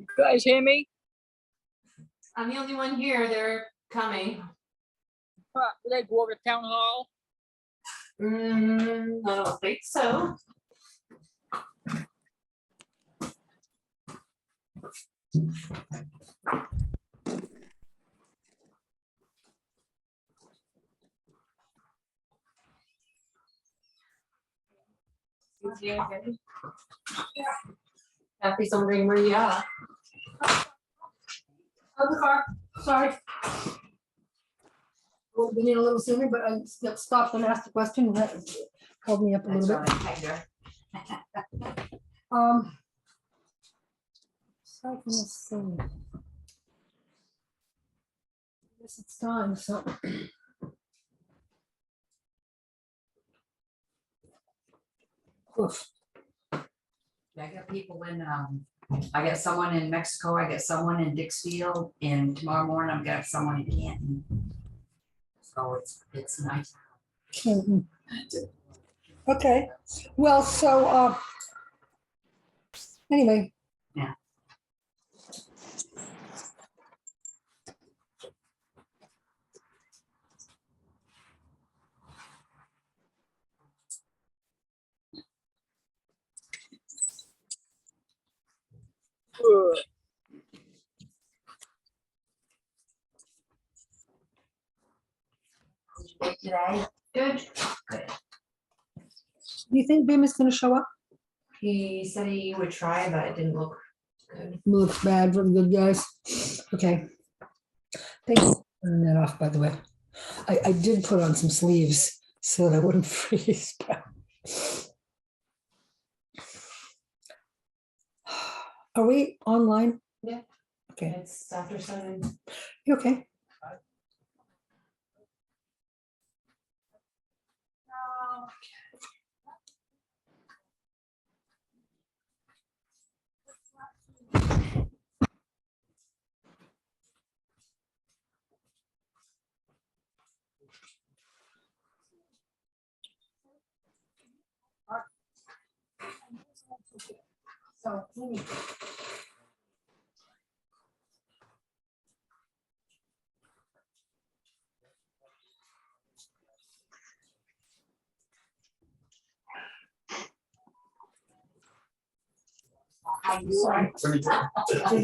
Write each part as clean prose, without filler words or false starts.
You guys hear me? I'm the only one here. They're coming. Did they go over to town hall? I don't think so. Kathy's wondering where you are. Oh, the car, sorry. Would have been in a little sooner, but I stopped and asked a question, that held me up a little bit. So let's see. Guess it's time, so. Oof. I got people in, I got someone in Mexico, I got someone in Dixfield, and tomorrow morning I'm gonna have someone in Canton. So it's nice. Okay, well, so, anyway. Yeah. Today, good. Do you think Bim is gonna show up? He said he would try, but it didn't look good. Looks bad for the good guys. Okay. Thanks for turning that off, by the way. I did put on some sleeves so that I wouldn't freeze. Are we online? Yeah. Okay. It's after 7. You okay? So, Sorry.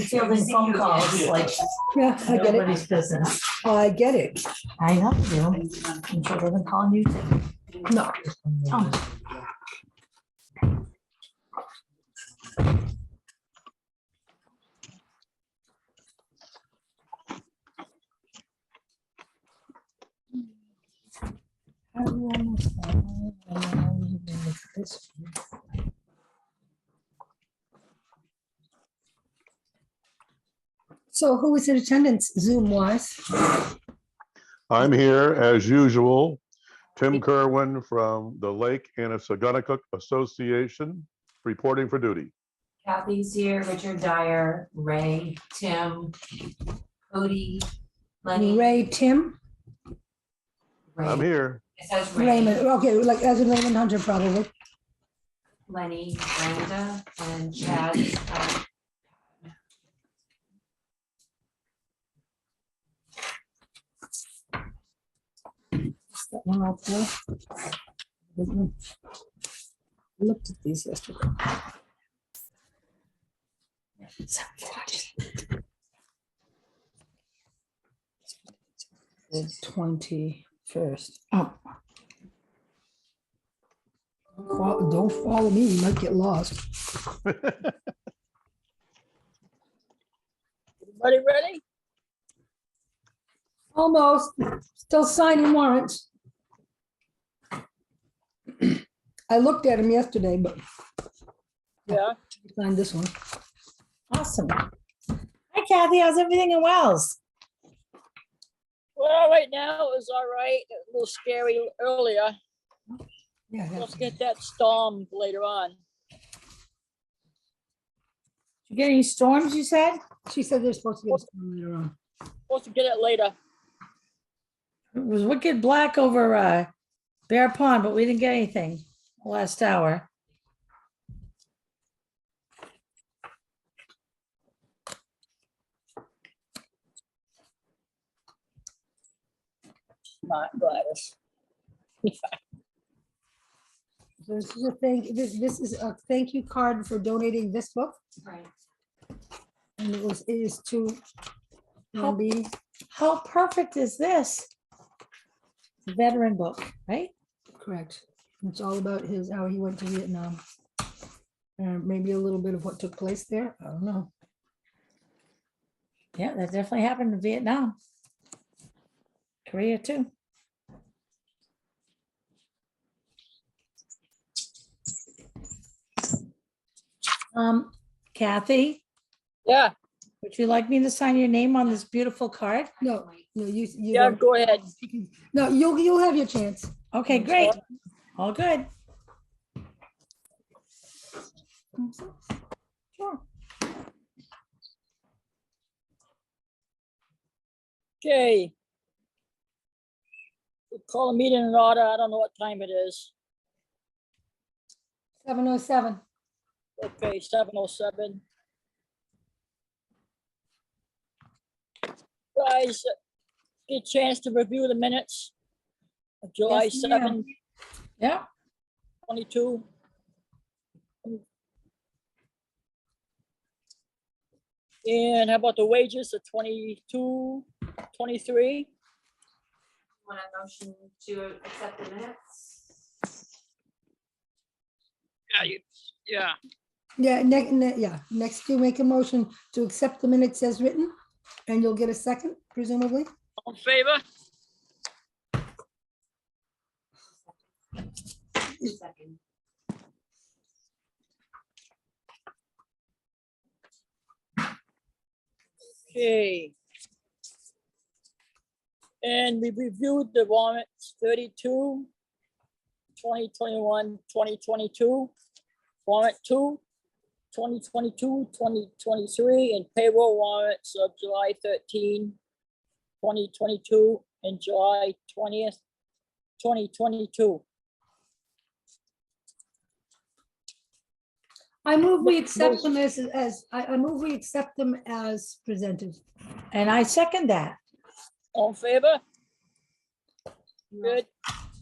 Fielding phone calls like yeah, I get it. nobody's business. I get it. I know you do. I'm sure they've been calling you too. No. Oh. So who is in attendance Zoom wise? I'm here as usual. Tim Kerwin from the Lake Annissagunticook Association, reporting for duty. Kathy's here, Richard Dyer, Ray, Tim, Cody, Lenny. Ray, Tim, I'm here. It says Ray, Raymond. Okay, like as in Raymond Hunter, probably. Lenny, Brenda, and Chad. That one out there. I looked at these yesterday. The 21st. Oh, Don't follow me, you might get lost. Everybody ready? Almost, still signing warrants. I looked at them yesterday, but Yeah. signed this one. Awesome. Hi Kathy, how's everything in Wells? Well, right now it was all right. A little scary earlier. Yeah, Let's get that storm later on. You get any storms, you said? she said they're supposed to get a storm later on. Supposed to get it later. It was wicked black over Bear Pond, but we didn't get anything last hour. Not Gladys. So this is a this is a thank you card for donating this book, Right. and it is to How- be How perfect is this? Veteran book, right? correct. It's all about how he went to Vietnam. And maybe a little bit of what took place there. I don't know. Yeah, that definitely happened in Vietnam. Korea too. Kathy, Yeah, would you like me to sign your name on this beautiful card? No, no, you yeah, don't. go ahead. No, you'll have your chance. Okay, great. All good. Sure. Okay. We'll call a meeting in order. I don't know what time it is. 7:07. Okay, 7:07. Guys, get a chance to review the minutes of July Yes, ma'am. 7, Yeah, 22. And how about the wages of 22, 23? Want a motion to accept the minutes? Yeah. Yeah, next you make a motion to accept the minutes as written, and you'll get a second, presumably. All in favor? Second. Okay. And we reviewed the warrants 32, 2021, 2022, warrant 2, 2022, 2023, and payroll warrants of July 13, 2022, and July 20th, 2022. I move we accept them I move we accept them as presented. and I second that. All in favor? Good.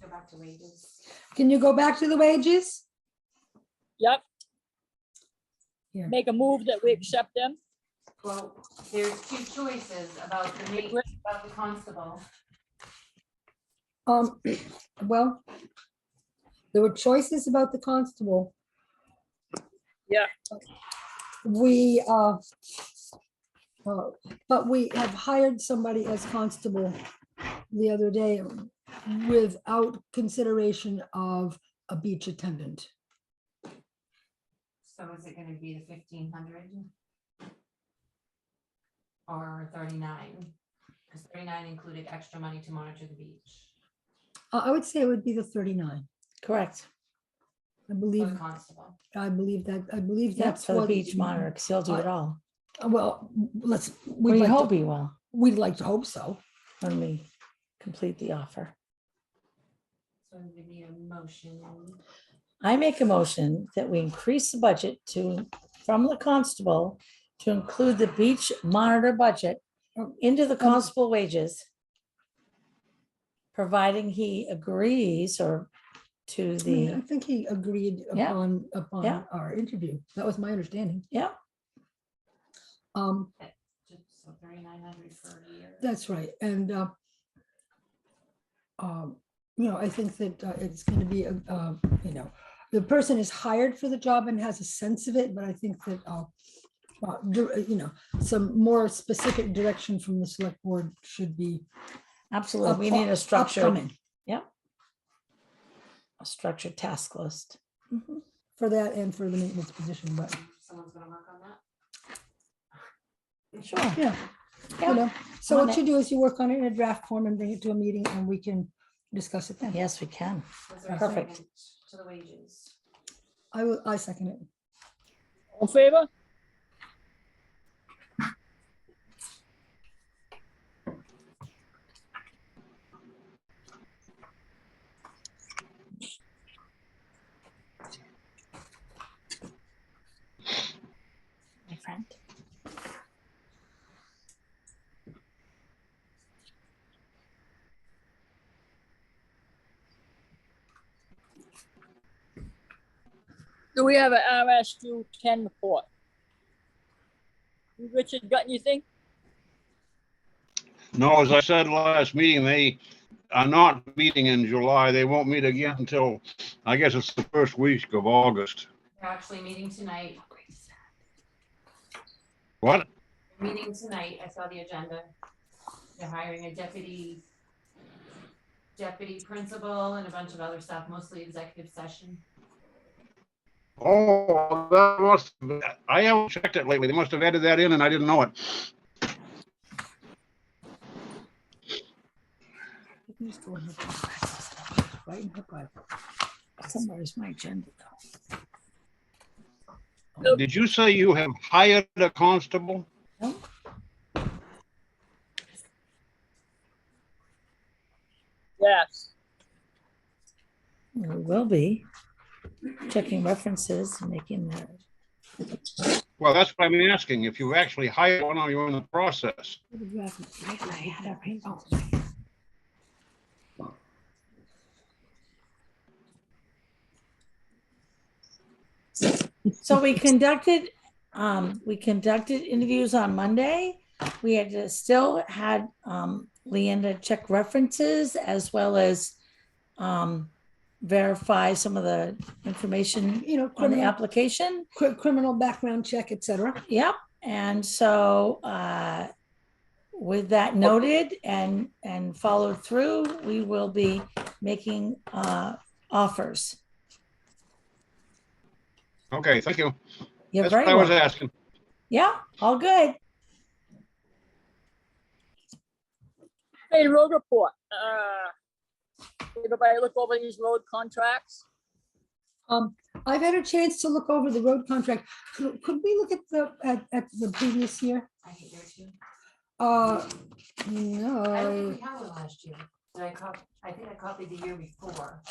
Go back to wages. Can you go back to the wages? Yep. Here. Make a move that we accept them. Well, there's two choices about about the constable. Well, there were choices about the constable. Yeah. But we have hired somebody as constable the other day without consideration of a beach attendant. So is it gonna be the 1,500? Or 39? Because 39 included extra money to monitor the beach. I would say it would be the 39. Correct. I For believe, the constable. I believe Yep, that's for the what. beach monitor, because he'll do it all. Well, We hope he will, we'd like to hope so. when we complete the offer. So I'm gonna need a motion. I make a motion that we increase the budget from the constable to include the beach monitor budget into the constable wages, providing he agrees or to I the, think he agreed Yeah. upon Yeah. our interview. That was my understanding. yeah, So 3,900 for a year. That's right. And, I think that it's going to be, the person is hired for the job and has a sense of it, but I think that, some more specific direction from the select board should be. Absolutely. We need a structured, upcoming a structured task list. For that and for the maintenance position, but Someone's gonna work on that. Sure. yeah. Yeah. So On what it. you do is you work on it in a draft form and bring it to a meeting and we can discuss it then. Yes, we can. Was there a Perfect. second to the wages? I second it. All in favor? My friend. Do we have an RSU 10 report? Richard, got anything? No, as I said last meeting, they are not meeting in July. They won't meet again until, I guess it's the first week of August. They're actually meeting tonight. What? Meeting tonight. I saw the agenda. They're hiring a deputy principal and a bunch of other stuff, mostly executive session. Oh, that must, I haven't checked it lately. They must have added that in and I didn't know it. Right in her Bible. Somewhere's my agenda. Did you say you have hired a constable? Yes. We will be checking references and making that. Well, that's what I'm asking. If you actually hired one or you're in the process. I had it right. Oh. So we conducted interviews on Monday. We still had Leanda check references as well as verify some of the information on the Criminal, application. criminal background check, etc. Yep. And so with that noted and followed through, we will be making offers. Okay, thank you. You're That's very what I was welcome. asking. Yeah, all good. Hey, road report. Everybody look over these road contracts. I've had a chance to look over the road contract. Could we look at the previous year? I think there too. No. I don't think we had one last year. I think I copied the year before.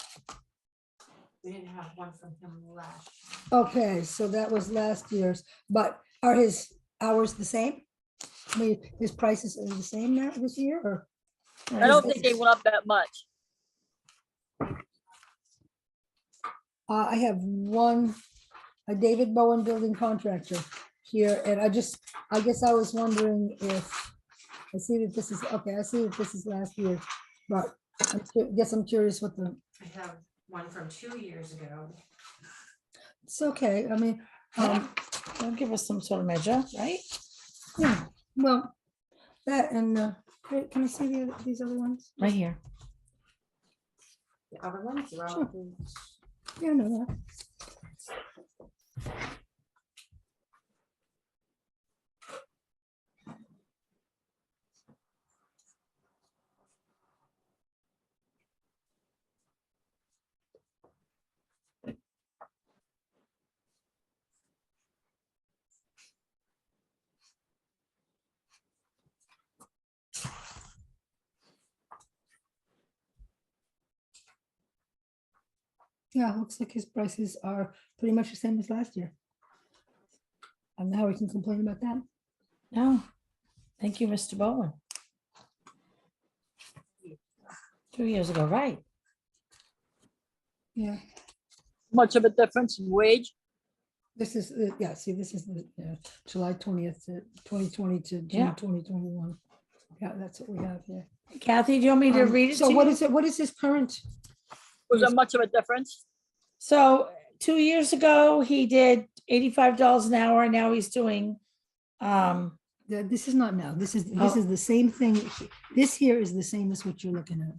We didn't have one from him last year. Okay, so that was last year's, but are his hours the same? I mean, his prices are the same now this year, or? I don't think they went up that much. I have a David Bowen building contractor here, and I guess I was wondering if, I see that this is last year, but I'm curious what the, I have one from 2 years ago. it's okay, I mean, They'll give us some sort of measure, right? yeah, well, that and, wait, can I see these other ones? Right here. The other ones are all. Sure. Yeah, no, that. Yeah, looks like his prices are pretty much the same as last year. And now we can complain about that. No, thank you, Mr. Bowen. 2 years ago, right? Yeah, Much of a difference in wage. this is, yeah, see, this is the July 20th, 2020 to Yeah. June 2021. Yeah, that's what we have here. Kathy, do you want me to read it to So what you? is it? What is his current? Was there much of a difference? So 2 years ago, he did $85 an hour, and now he's doing, This is not now. This is Oh. the same thing. This here is the same as what you're looking at.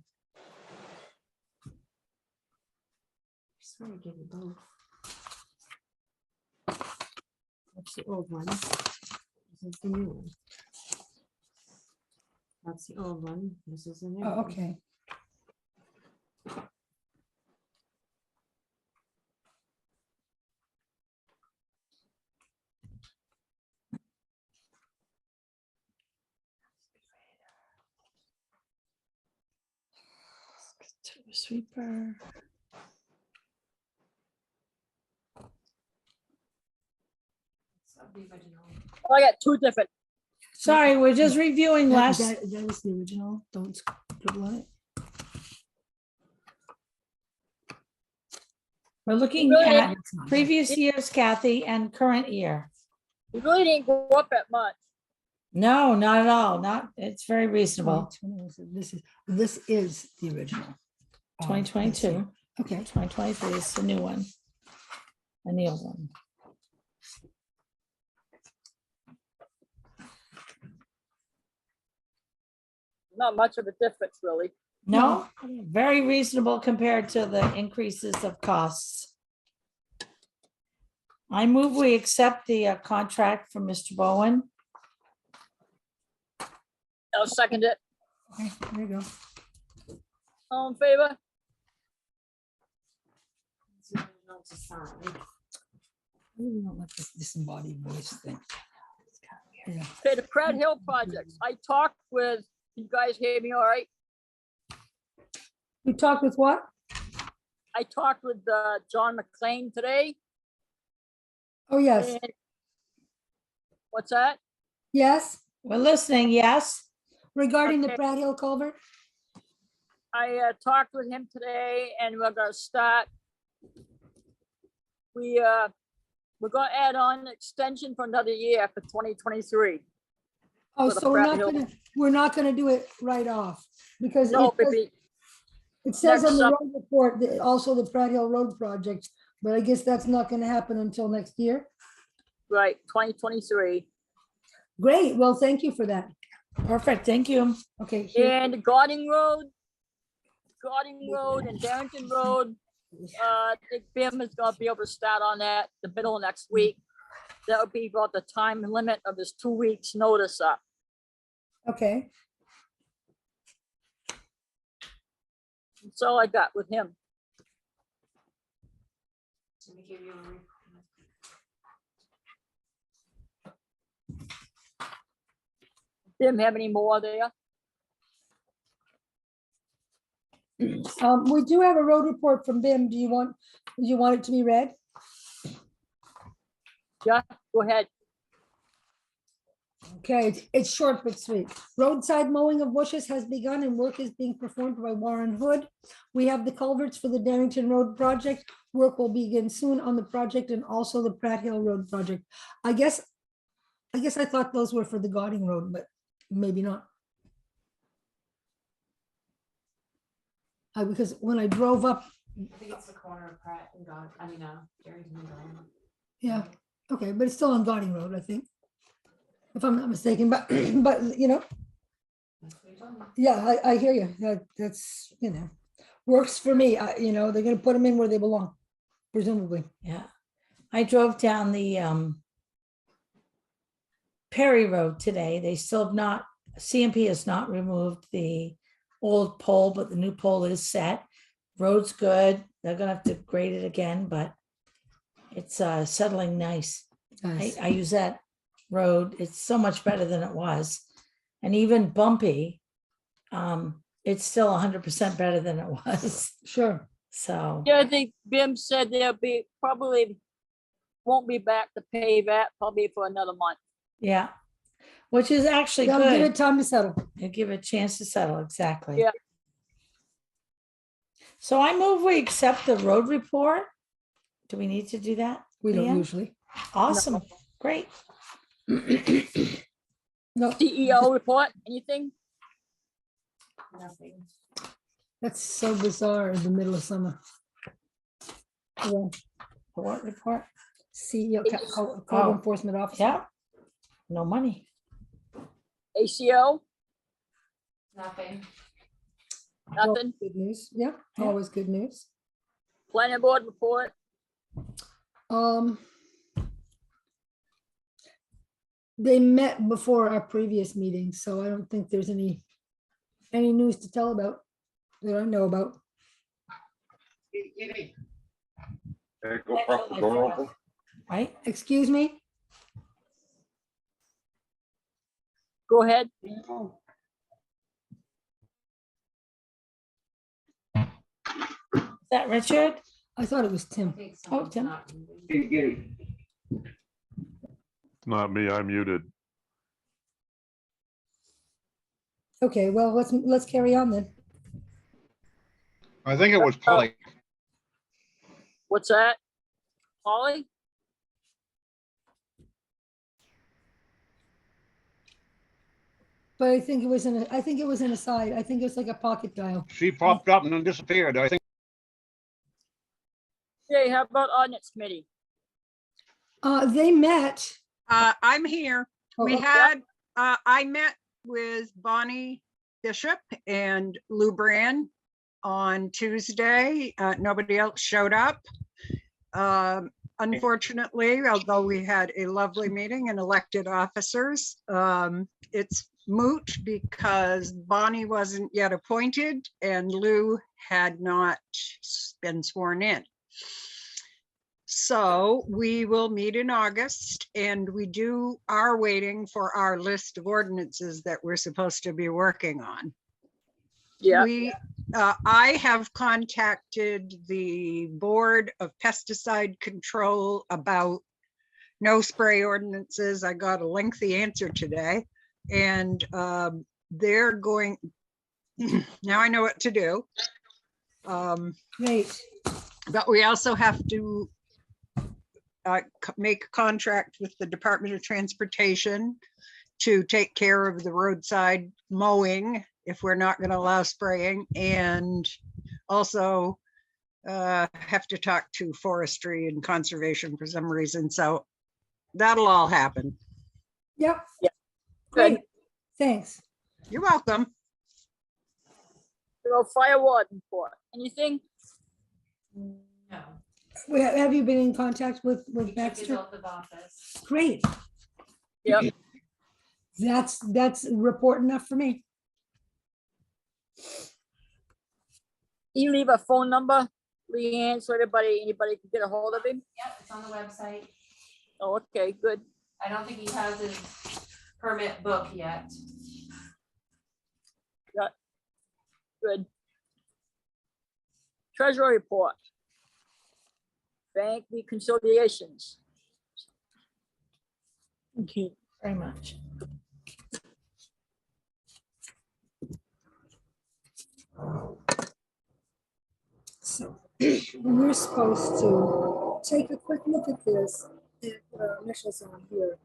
Swear I gave you both. That's the old one. This is the new one. That's the old one. This is the new Oh, one. okay. sweeper. So the original. Oh, I got two different. Sorry, we're just reviewing last, That is the original. Don't scribble on it. we're looking Really? at That's not it. previous years, Kathy, and current year. We really didn't go up that much. No, not at all. Not, it's very reasonable. This is the original. Twenty Let's see. twenty-two, Okay. 2023 is the new one. And the old one. Not much of a difference, really. No, very reasonable compared to the increases of costs. I move we accept the contract from Mr. Bowen. I'll second it. Okay, there you go. All in favor? It's the original to sign. I really don't like this disembodied voice thing. Yeah. Okay, the Pratt Hill projects. I talked with, you guys hear me all right? You talked with what? I talked with John McLean today. Oh, yes. and- What's that? Yes, We're listening, yes? regarding the Okay. Pratt Hill culvert? I talked with him today and we're gonna start. We're gonna add on an extension for another year for 2023. Oh, For the so we're Pratt not Hill. gonna do it right off because No, it says- baby, it says on next the up- road report, that also the Pratt Hill Road project, but I guess that's not gonna happen until next year. right, 2023. Great, well, thank you for that. Perfect, thank you. Okay. here- And Garding Road and Darrington Road, I think BIM is gonna be able to start on that the middle of next week. That would be about the time limit of this 2 weeks notice up. Okay, That's all I got with him. Let me give you a BIM have any more there? we do have a road report from BIM. Do you want it to be read? Yeah, go ahead. Okay, it's short but sweet. Roadside mowing of bushes has begun and work is being performed by Warren Hood. We have the culverts for the Darrington Road project. Work will begin soon on the project and also the Pratt Hill Road project. I guess I thought those were for the Gauding Road, but maybe not. Because when I drove up, I think it's the corner of Pratt and God, Darrington and God. yeah, okay, but it's still on Gauding Road, I think. If I'm not mistaken, but, but, you know, That's what you told me. yeah, I hear you. That's, works for me. They're gonna put them in where they belong, presumably. Yeah. I drove down the Perry Road today. They still have not, CMP has not removed the old pole, but the new pole is set. Road's good. They're gonna have to grade it again, but it's settling nice. Nice. I use that road. It's so much better than it was. And even bumpy, it's still 100% better than it was. Sure. So, Yeah, I think BIM said they'll be, probably won't be back to pay that probably for another month. yeah, which is actually They'll give it good. time to settle. You give it a chance to settle, exactly. Yeah. So I move we accept the road report. Do we need to do that? We don't Leanne? usually. Awesome, great. No, CEO report, anything? Nothing. that's so bizarre in the middle of summer. Yeah. What report? CEO, Code Oh. Enforcement Officer. Yeah. No money. ACO, Nothing. nothing. Good news. Yeah, Yeah. always good news. Planning board report, They met before our previous meeting, so I don't think there's any news to tell about that I know about. Right? Excuse me? go ahead. Is that Richard? I thought it was Tim. Oh, Tim. Not me, I'm muted. Okay, well, let's carry on then. I think it was Polly. What's that? Polly? But I think it was an aside. I think it was like a pocket dial. She popped up and then disappeared. I think Okay, how about ordinance committee? They met. I'm here. Oh, We okay. had, I met with Bonnie Bishop and Lou Brand on Tuesday. Nobody else showed up. Unfortunately, although we had a lovely meeting and elected officers, it's moot because Bonnie wasn't yet appointed and Lou had not been sworn in. So we will meet in August and we are waiting for our list of ordinances that we're supposed to be working on. Yeah, I have contacted the Board of Pesticide Control about no spray ordinances. I got a lengthy answer today and they're going, now I know what to do. Great. But we also have to make a contract with the Department of Transportation to take care of the roadside mowing if we're not going to allow spraying, and also have to talk to forestry and conservation for some reason. So that'll all happen. Yep. Yeah. Great. Good. Thanks. You're welcome. so fire warden report, anything? No. Have you been in contact with He took his Baxter? oath of office. Great. Yep, That's report enough for me. you leave a phone number, Leanne, so anybody can get a hold of him? Yep, it's on the website. Oh, okay, good. I don't think he has his permit book yet. Good. Treasury report. Bank reconciliations. Thank you very much. So we're supposed to take a quick look at this and put our initials on here.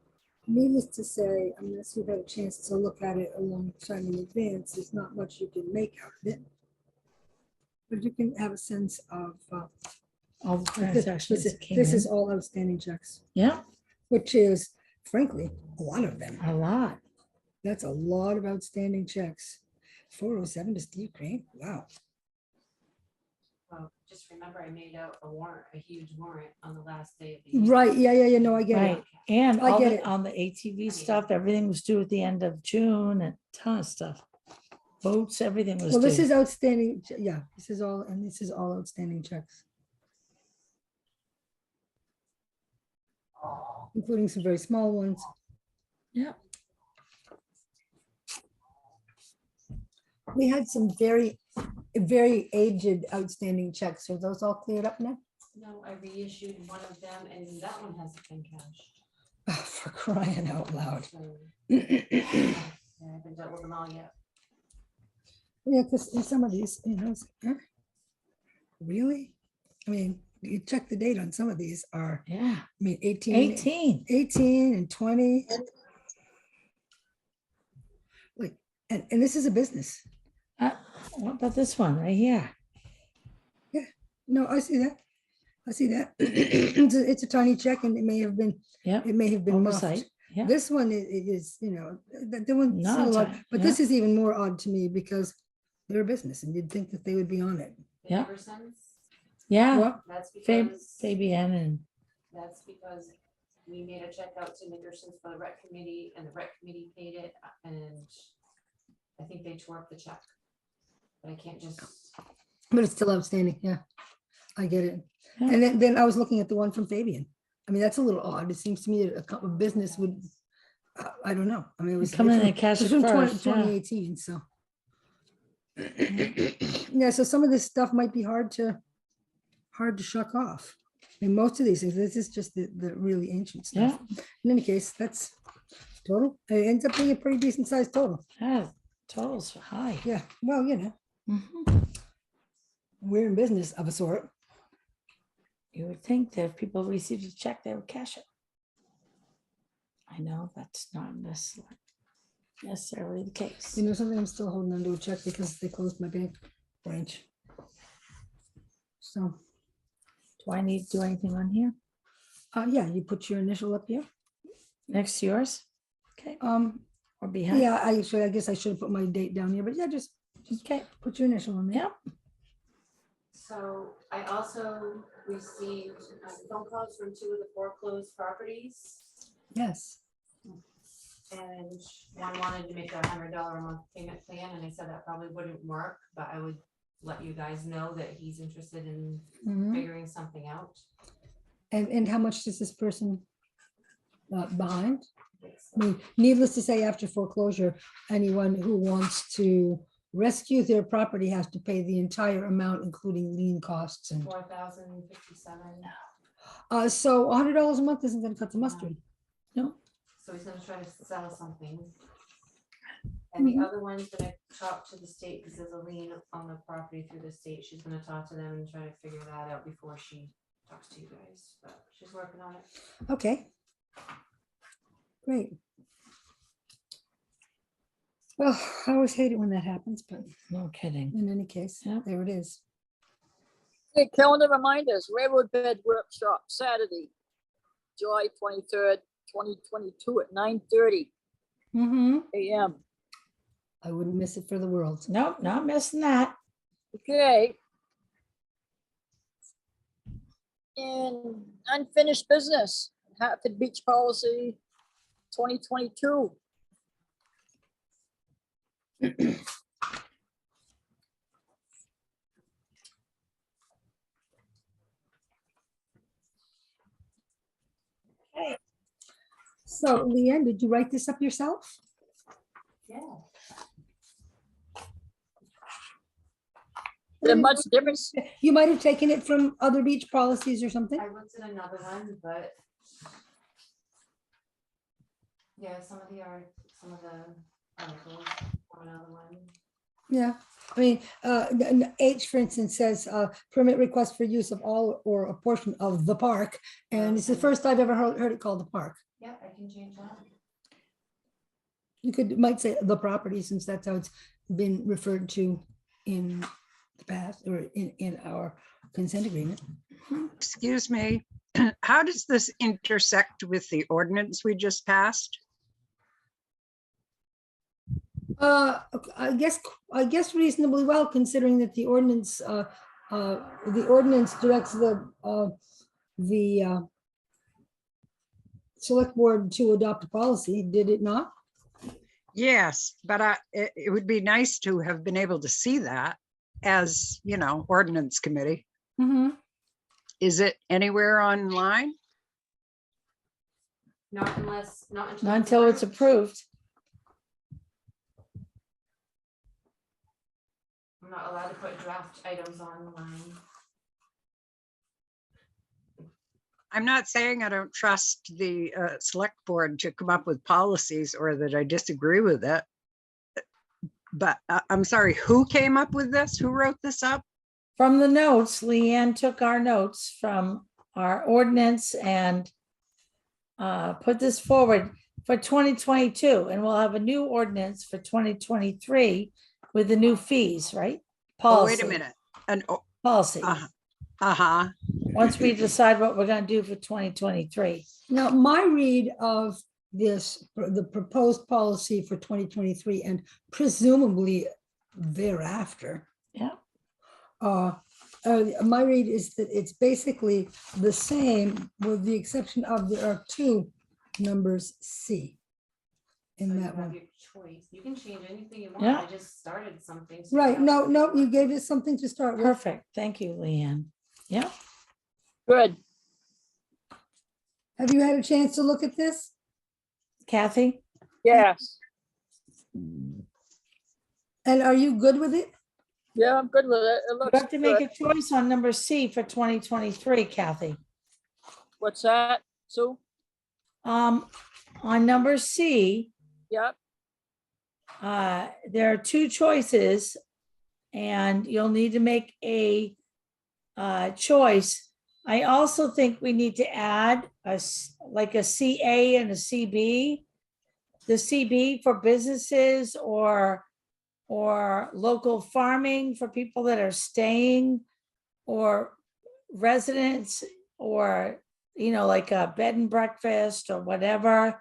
Needless to say, unless you've had a chance to look at it a long time in advance, there's not much you can make out of it. But you can have a sense of All the this transactions that came this is in. all outstanding checks, Yeah, which is frankly a lot of them. a lot. That's a lot of outstanding checks. 407 to Steve Crane. Wow. Well, just remember I made out a warrant, a huge warrant on the last day of the year. Right. Yeah. No, I get Right. it. And I all get the, it. on the ATV stuff, everything was due at the end of June and a ton of stuff. Votes, everything was Well, this due. is outstanding. Yeah, this is all outstanding checks. Including some very small ones. Yeah. We had some very aged outstanding checks. Are those all cleared up now? No, I reissued one of them and that one hasn't been cashed. Oh, for crying out loud. So Yeah, I haven't dealt with them all yet. because in some of these, it's like, huh? Really? I mean, you check the date on some of these are, Yeah, 18 18. and 20. Like, and this is a business. What about this one right here? No, I see that. I see that. It's a tiny check and it may have been, Yeah, it may have been muffed. oversight. Yeah, This one it is, you know, the one, Not still odd, tiny, but this is even more odd to me because they're a business and you'd think that they would be on it. The Yeah. Nickersons, yeah. What? that's Fab- because, Fabian and, that's because we made a check out to Nickersons for the rec committee and the rec committee paid it and I think they tore up the check. But I can't just, But it's still outstanding, yeah. I get it. Yeah. And then I was looking at the one from Fabian. I mean, that's a little odd. It seems to me that a business would, I don't know. I mean, it was. come in it's and cash it's it from 20 first, yeah. 2018, so. Yeah, so some of this stuff might be hard to shuck off. I mean, most of these things, this is just the really ancient stuff. In any case, that's total. It ends up being a pretty decent sized total. Yeah, totals are high. Yeah, well, you know, Mhm. we're in business of a sort. You would think that if people received a check, they would cash it. I know that's not necessarily the case. You know, something I'm still holding on to a check because they closed my bank branch. So, Do I need to do anything on here? yeah, you put your initial up here. Next to yours? Okay, or behind? Yeah, I guess I should have put my date down here, but yeah, just Okay, put your initial on there. Yep. so I also received phone calls from 2 of the foreclosed properties. Yes. And one wanted to make a $100 a month payment plan, and I said that probably wouldn't work, but I would let you guys know that he's interested in Mhm. figuring something out. And how much does this person behind? It's, I mean, needless to say, after foreclosure, anyone who wants to rescue their property has to pay the entire amount, including lien costs and, $4,057. so $100 a month isn't gonna cut the mustard. no, So he's gonna try to sell something. And the Mhm. other one's gonna talk to the state, because there's a lien on the property through the state. She's gonna talk to them and try to figure that out before she talks to you guys, but she's working on it. Okay. Great. Well, I always hate it when that happens, but no kidding. in any case, Yeah. there it is. Okay, calendar reminders, railroad bed workshop, Saturday, July 23rd, 2022 at 9:30 AM. I wouldn't miss it for the world. Nope, not missing that. Okay. And unfinished business, Hatfield Beach Policy 2022. So Leanne, did you write this up yourself? Yeah. Is there much difference? You might have taken it from other beach policies or something. I looked at another one, but yeah, some of the articles on another one. Yeah, I mean, H, for instance, says permit request for use of all or a portion of the park. And it's the first I've ever heard it called the park. Yeah, I can change that. You might say the property, since that's how it's been referred to in the past or in our consent agreement. Excuse me, how does this intersect with the ordinance we just passed? I guess reasonably well, considering that the ordinance directs the select board to adopt a policy, did it not? Yes, but it would be nice to have been able to see that as, you know, ordinance committee. Mm-hmm. Is it anywhere online? Not Not until it's approved. I'm not allowed to put draft items online. I'm not saying I don't trust the select board to come up with policies or that I disagree with it. But I'm sorry, who came up with this? Who wrote this up? From the notes, Leanne took our notes from our ordinance and put this forward for 2022, and we'll have a new ordinance for 2023 with the new fees, right? Oh, wait a Policy, minute. And, policy. uh-huh. once we decide what we're gonna do for 2023. Now, my read of this, the proposed policy for 2023 and presumably thereafter. Yeah. My read is that it's basically the same with the exception of there are two numbers C So in you that have one. your choice. You can change anything you want. Yeah. I just started something. so Right, now no, it's you gave working. us something to start with. Perfect. Thank you, Leanne. Yeah. Good. Have you had a chance to look at this? Kathy? Yes. And are you good with it? Yeah, I'm good with it. It You looks have to make good. a choice on number C for 2023, Kathy. What's that, Sue? On number C, Yep. there are two choices and you'll need to make a choice. I also think we need to add like a CA and a CB. The CB for businesses or local farming for people that are staying or residents or, like a bed and breakfast or whatever.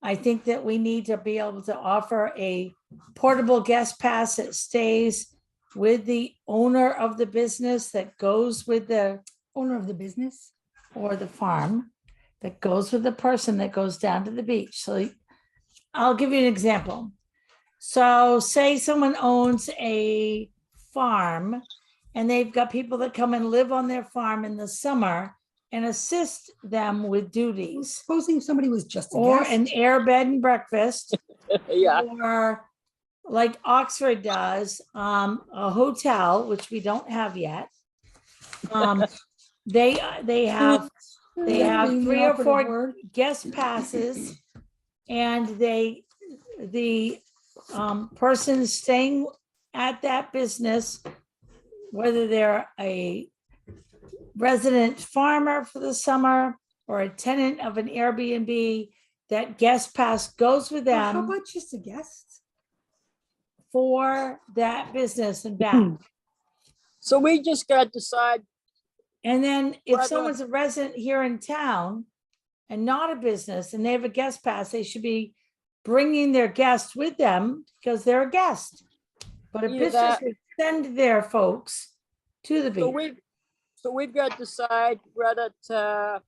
I think that we need to be able to offer a portable guest pass that stays with the owner of the business, that goes with the Owner of the business? or the farm, that goes with the person that goes down to the beach. So I'll give you an example. So say someone owns a farm and they've got people that come and live on their farm in the summer and assist them with duties, Supposing somebody was just a or guest. an air bed and breakfast, Yeah. or like Oxford does, a hotel, which we don't have yet. They have That being the 3 or 4 operative word. guest passes, and the person staying at that business, whether they're a resident farmer for the summer or a tenant of an Airbnb, that guest pass goes with Well, How them about just a guest? for that business and back. So we just gotta decide, And then if Whether- someone's a resident here in town and not a business and they have a guest pass, they should be bringing their guests with them because they're a guest. But a Either business that- would send their folks to the so beach. we've got to decide whether to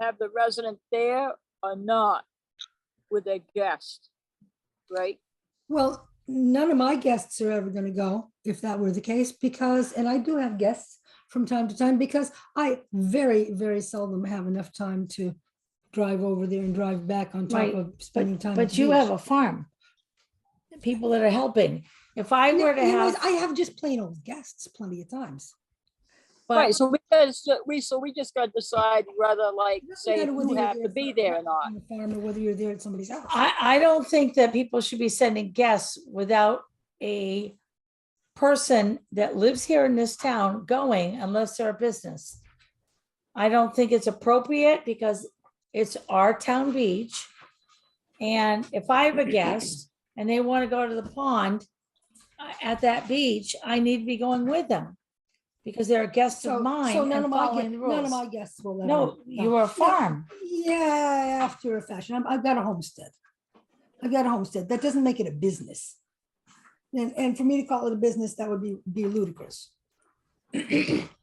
have the resident there or not with a guest, right? Well, none of my guests are ever gonna go if that were the case, because, and I do have guests from time to time, because I very, very seldom have enough time to drive over there and drive back on top Right, of spending time. at But the you beach. have a farm. People that are helping. If I No, were to anyways, have, I have just plain old guests plenty of times. Right, but so we just gotta decide whether, like, Doesn't say matter whether you you're have to there be for- there or not. on the farm, or whether you're there at somebody's house. I don't think that people should be sending guests without a person that lives here in this town going unless they're a business. I don't think it's appropriate because it's our town beach. And if I have a guest and they want to go to the pond at that beach, I need to be going with them because they're a guest of mine So and following the none of rules. my guests will ever. No, you are a farm. Yeah, after a fashion. I've got a homestead. I've got a homestead. That doesn't make it a business. And for me to call it a business, that would be ludicrous.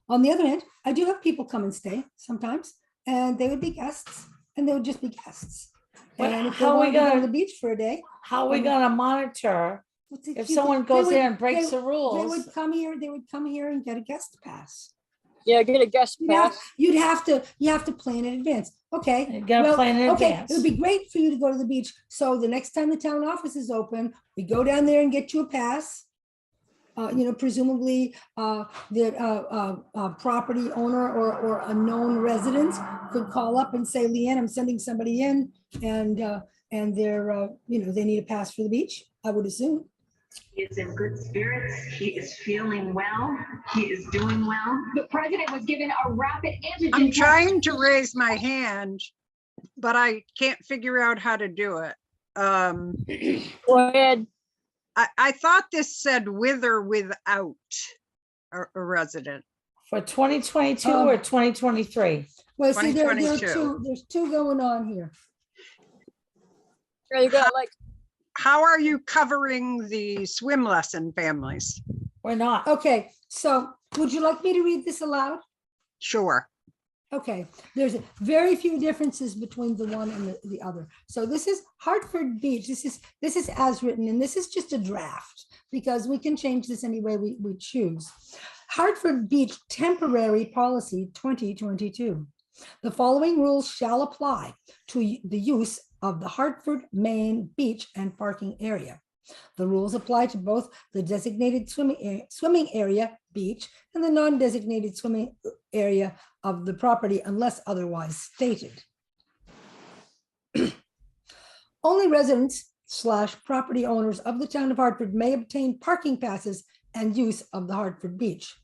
On the other hand, I do have people come and stay sometimes, and they would be guests, and they would just be guests. But And if they how are we wanted to go to gonna- the beach for a day. How are we gonna monitor if you someone could- goes they there would- and breaks they- the rules? They would come here and get a guest pass. Yeah, get a guest pass. You have to plan in advance. Okay. You gotta well, plan in okay, advance. It would be great for you to go to the beach. So the next time the town office is open, we go down there and get you a pass. Presumably, the property owner or a known resident could call up and say, Leanne, I'm sending somebody in, and they're, they need a pass for the beach, I would assume. He is in good spirits. He is feeling well. He is doing well. The president was given a rapid antigen I'm test. trying to raise my hand, but I can't figure out how to do it. Go ahead. I thought this said with or without a resident. For 2022 or 2023? Well, see, there are 2022. there's two going on here. Yeah, you got like, How are you covering the swim lesson families? We're not. Okay, so would you like me to read this aloud? Sure. Okay, there's very few differences between the one and the other. So this is Hartford Beach. This is as written, and this is just a draft because we can change this any way we choose. Hartford Beach Temporary Policy 2022. The following rules shall apply to the use of the Hartford, Maine beach and parking area. The rules apply to both the designated swimming area, beach, and the non-designated swimming area of the property unless otherwise stated. Only residents / property owners of the town of Hartford may obtain parking passes and use of the Hartford Beach.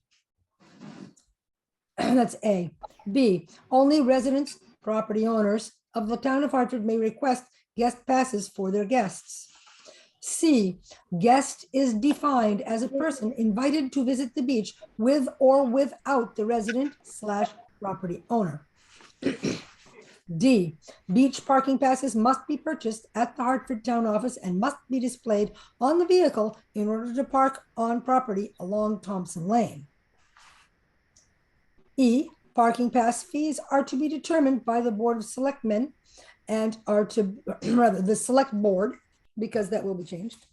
That's A. B. Only residents, property owners of the town of Hartford may request guest passes for their guests. C. Guest is defined as a person invited to visit the beach with or without the resident / property owner. D. Beach parking passes must be purchased at the Hartford Town Office and must be displayed on the vehicle in order to park on property along Thompson Lane. E. Parking pass fees are to be determined by the Board of Selectmen and are to, rather, the Select Board, because that will be changed.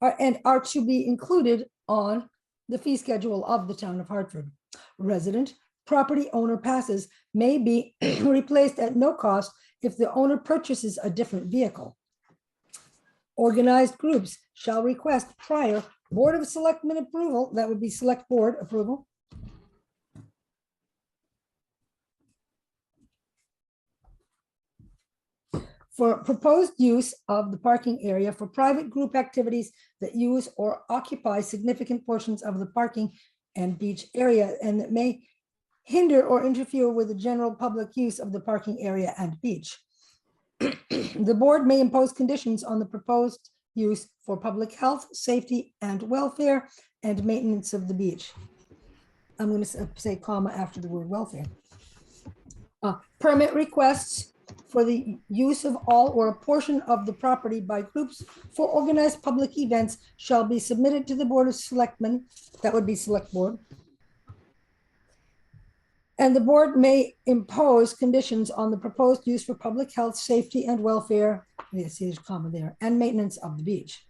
And are to be included on the fee schedule of the town of Hartford. Resident property owner passes may be replaced at no cost if the owner purchases a different vehicle. Organized groups shall request prior Board of Selectmen approval, that would be Select Board approval, for proposed use of the parking area for private group activities that use or occupy significant portions of the parking and beach area and that may hinder or interfere with the general public use of the parking area and beach. The board may impose conditions on the proposed use for public health, safety, and welfare and maintenance of the beach. I'm going to say comma after the word welfare. Permit requests for the use of all or a portion of the property by groups for organized public events shall be submitted to the Board of Selectmen. That would be Select Board. And the board may impose conditions on the proposed use for public health, safety, and welfare, yes, there's a comma there, and maintenance of the beach.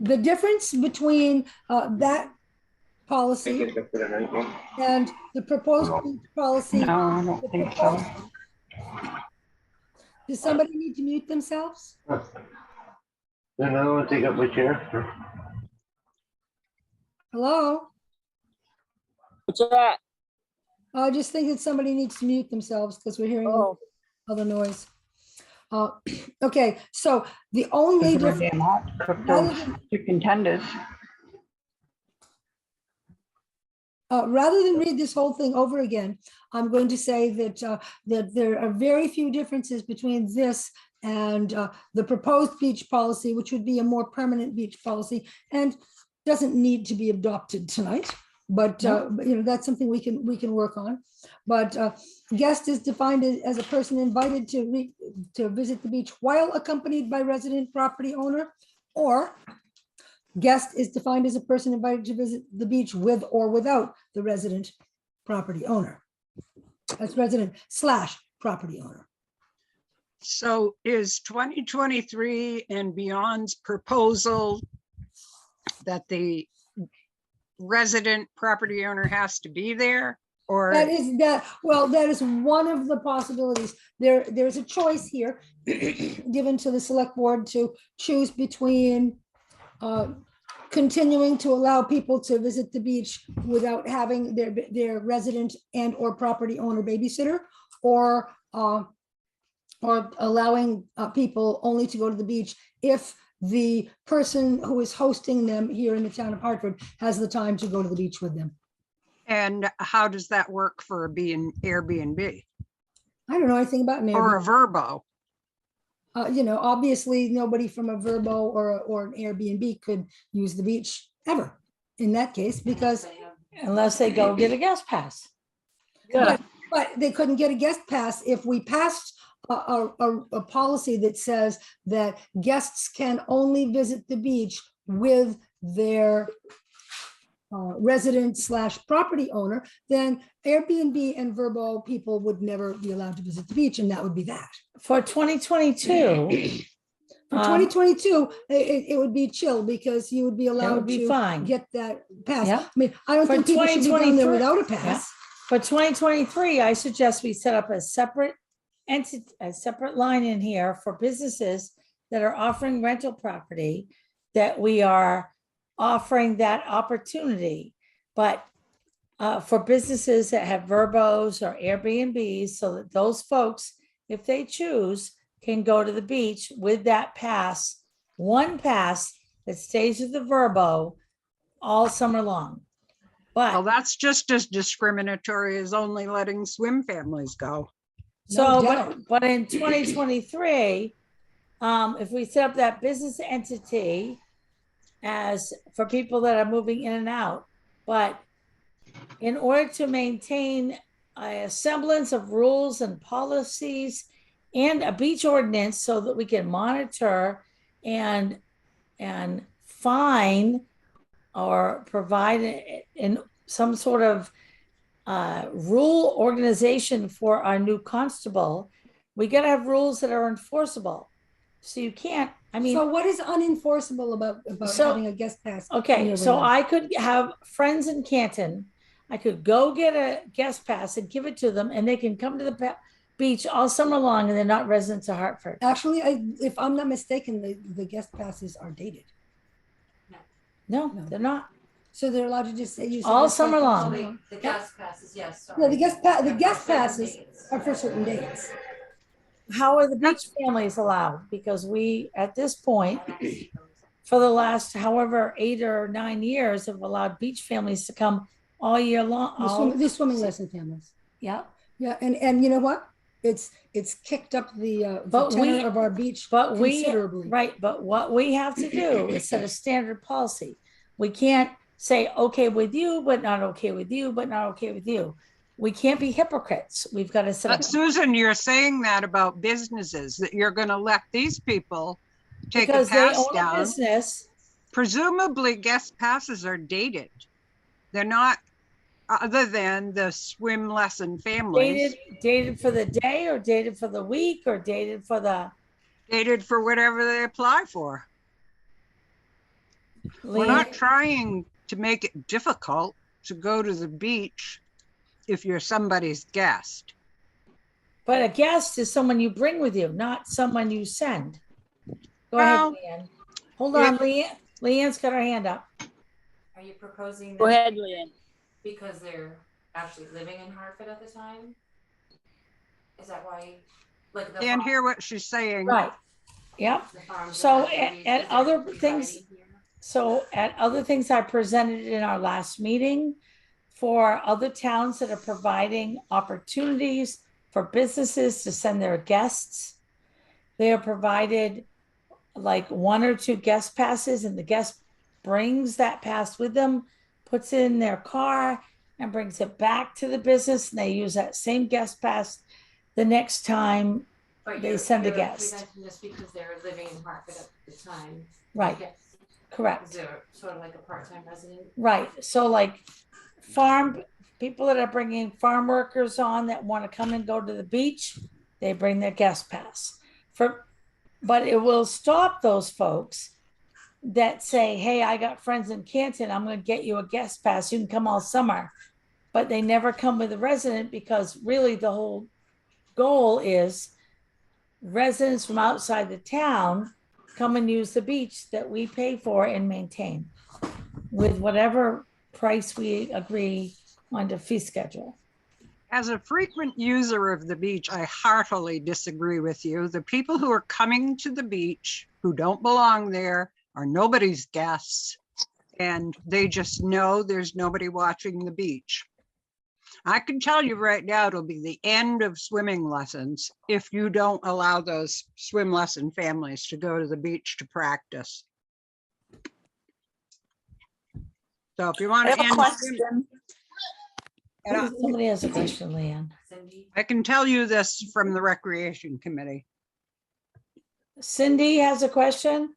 The difference between that policy and the proposed beach policy. No, I don't think so. Does somebody need to mute themselves? Then I want to take up my chair. Hello? what's that? I just think that somebody needs to mute themselves because we're hearing Oh, other noise. Okay, so the only It's a difference, damn hot to cook rather those than, chicken tenders. rather than read this whole thing over again, I'm going to say that that there are very few differences between this and the proposed beach policy, which would be a more permanent beach policy and doesn't need to be adopted tonight. But you know, that's something we can work on. But guest is defined as a person invited to visit the beach while accompanied by resident property owner, or guest is defined as a person invited to visit the beach with or without the resident property owner. That's resident / property owner. So is 2023 and beyond's proposal that the resident property owner has to be there? Or That is one of the possibilities. There's a choice here given to the select board to choose between continuing to allow people to visit the beach without having their resident and or property owner babysitter, or allowing people only to go to the beach if the person who is hosting them here in the town of Hartford has the time to go to the beach with them. and how does that work for an Airbnb I don't know anything about an or Airbnb. a Verbo? Obviously, nobody from a Verbo or an Airbnb could use the beach ever in that case, because, Unless they go get a guest pass. Yeah, but they couldn't get a guest pass if we passed a policy that says that guests can only visit the beach with their resident / property owner, then Airbnb and Verbo people would never be allowed to visit the beach, and that would be that. For 2022, For 2022, it would be chill because you would be allowed be to fine. get that pass. Yep. I mean, I don't For think people should be down there 2023 without a pass. for 2023, I suggest we set up a separate entity, a separate line in here for businesses that are offering rental property, that we are offering that opportunity. But for businesses that have Verbos or Airbnbs, so that those folks, if they choose, can go to the beach with that pass, one pass that stays with the Verbo all summer long. Well, But that's just as discriminatory as only letting swim families go. so, No doubt. but in 2023, if we set up that business entity as for people that are moving in and out, but in order to maintain a semblance of rules and policies and a beach ordinance so that we can monitor and fine or provide in some sort of rule organization for our new constable, we got to have rules that are enforceable. So you can't, I mean, So what is unenforceable about So- having a guest pass? when okay, you're so with us? I could have friends in Canton. I could go get a guest pass and give it to them, and they can come to the beach all summer long, and they're not residents of Hartford. Actually, if I'm not mistaken, the guest passes are dated. No, No. they're not. So they're allowed to just say. use the All guest pass summer all long. summer The long. the guest passes, yes. No, the sorry. guest Certain passes dates. are for certain dates. How are the beach families allowed? Because we, at this point, I don't see those. for the last however 8 or 9 years, have allowed beach families to come all year long. The swimming lesson families. Yeah, Yeah, and you know what? It's kicked up the But tenor we- of our beach but we, considerably. right, but what we have to do is set a standard policy. We can't say, okay with you, but not okay with you, but not okay with you. We can't be hypocrites. We've got to set up. But Susan, you're saying that about businesses, that you're going to let these people take a Because they pass own a down. business. Presumably guest passes are dated. They're not, other than the swim lesson families, Dated for the day or dated for the week or dated for the. dated for whatever they apply for. We're not trying to make it difficult to go to the beach if you're somebody's guest. But a guest is someone you bring with you, not someone you send. Go Well, ahead, Leanne. Hold on, Leanne. Leanne's got her hand up. Are you proposing go that ahead, Leanne. because they're actually living in Hartford at the time? Is that why, like the Can't farm- hear what she's saying. Right. Yep. the farms So that have babies, at is there other residing things- here? So at other things I presented in our last meeting for other towns that are providing opportunities for businesses to send their guests, they are provided like 1 or 2 guest passes, and the guest brings that pass with them, puts it in their car and brings it back to the business, and they use that same guest pass the next time. But They you're- send a you're guest. presenting this because they're living in Hartford at the time. Right. Yes. Correct. Because they're sort of like a part-time resident. Right, so like people that are bringing farm workers on that want to come and go to the beach, they bring their guest pass. But it will stop those folks that say, hey, I got friends in Canton, I'm going to get you a guest pass, you can come all summer. But they never come with a resident, because really the whole goal is residents from outside the town come and use the beach that we pay for and maintain with whatever price we agree on the fee schedule. As a frequent user of the beach, I heartily disagree with you. The people who are coming to the beach who don't belong there are nobody's guests, and they just know there's nobody watching the beach. I can tell you right now, it'll be the end of swimming lessons if you don't allow those swim lesson families to go to the beach to practice. So if you want I to have a end, question. and Somebody has a question, Leanne. Cindy? I can tell you this from the Recreation Committee. Cindy has a question.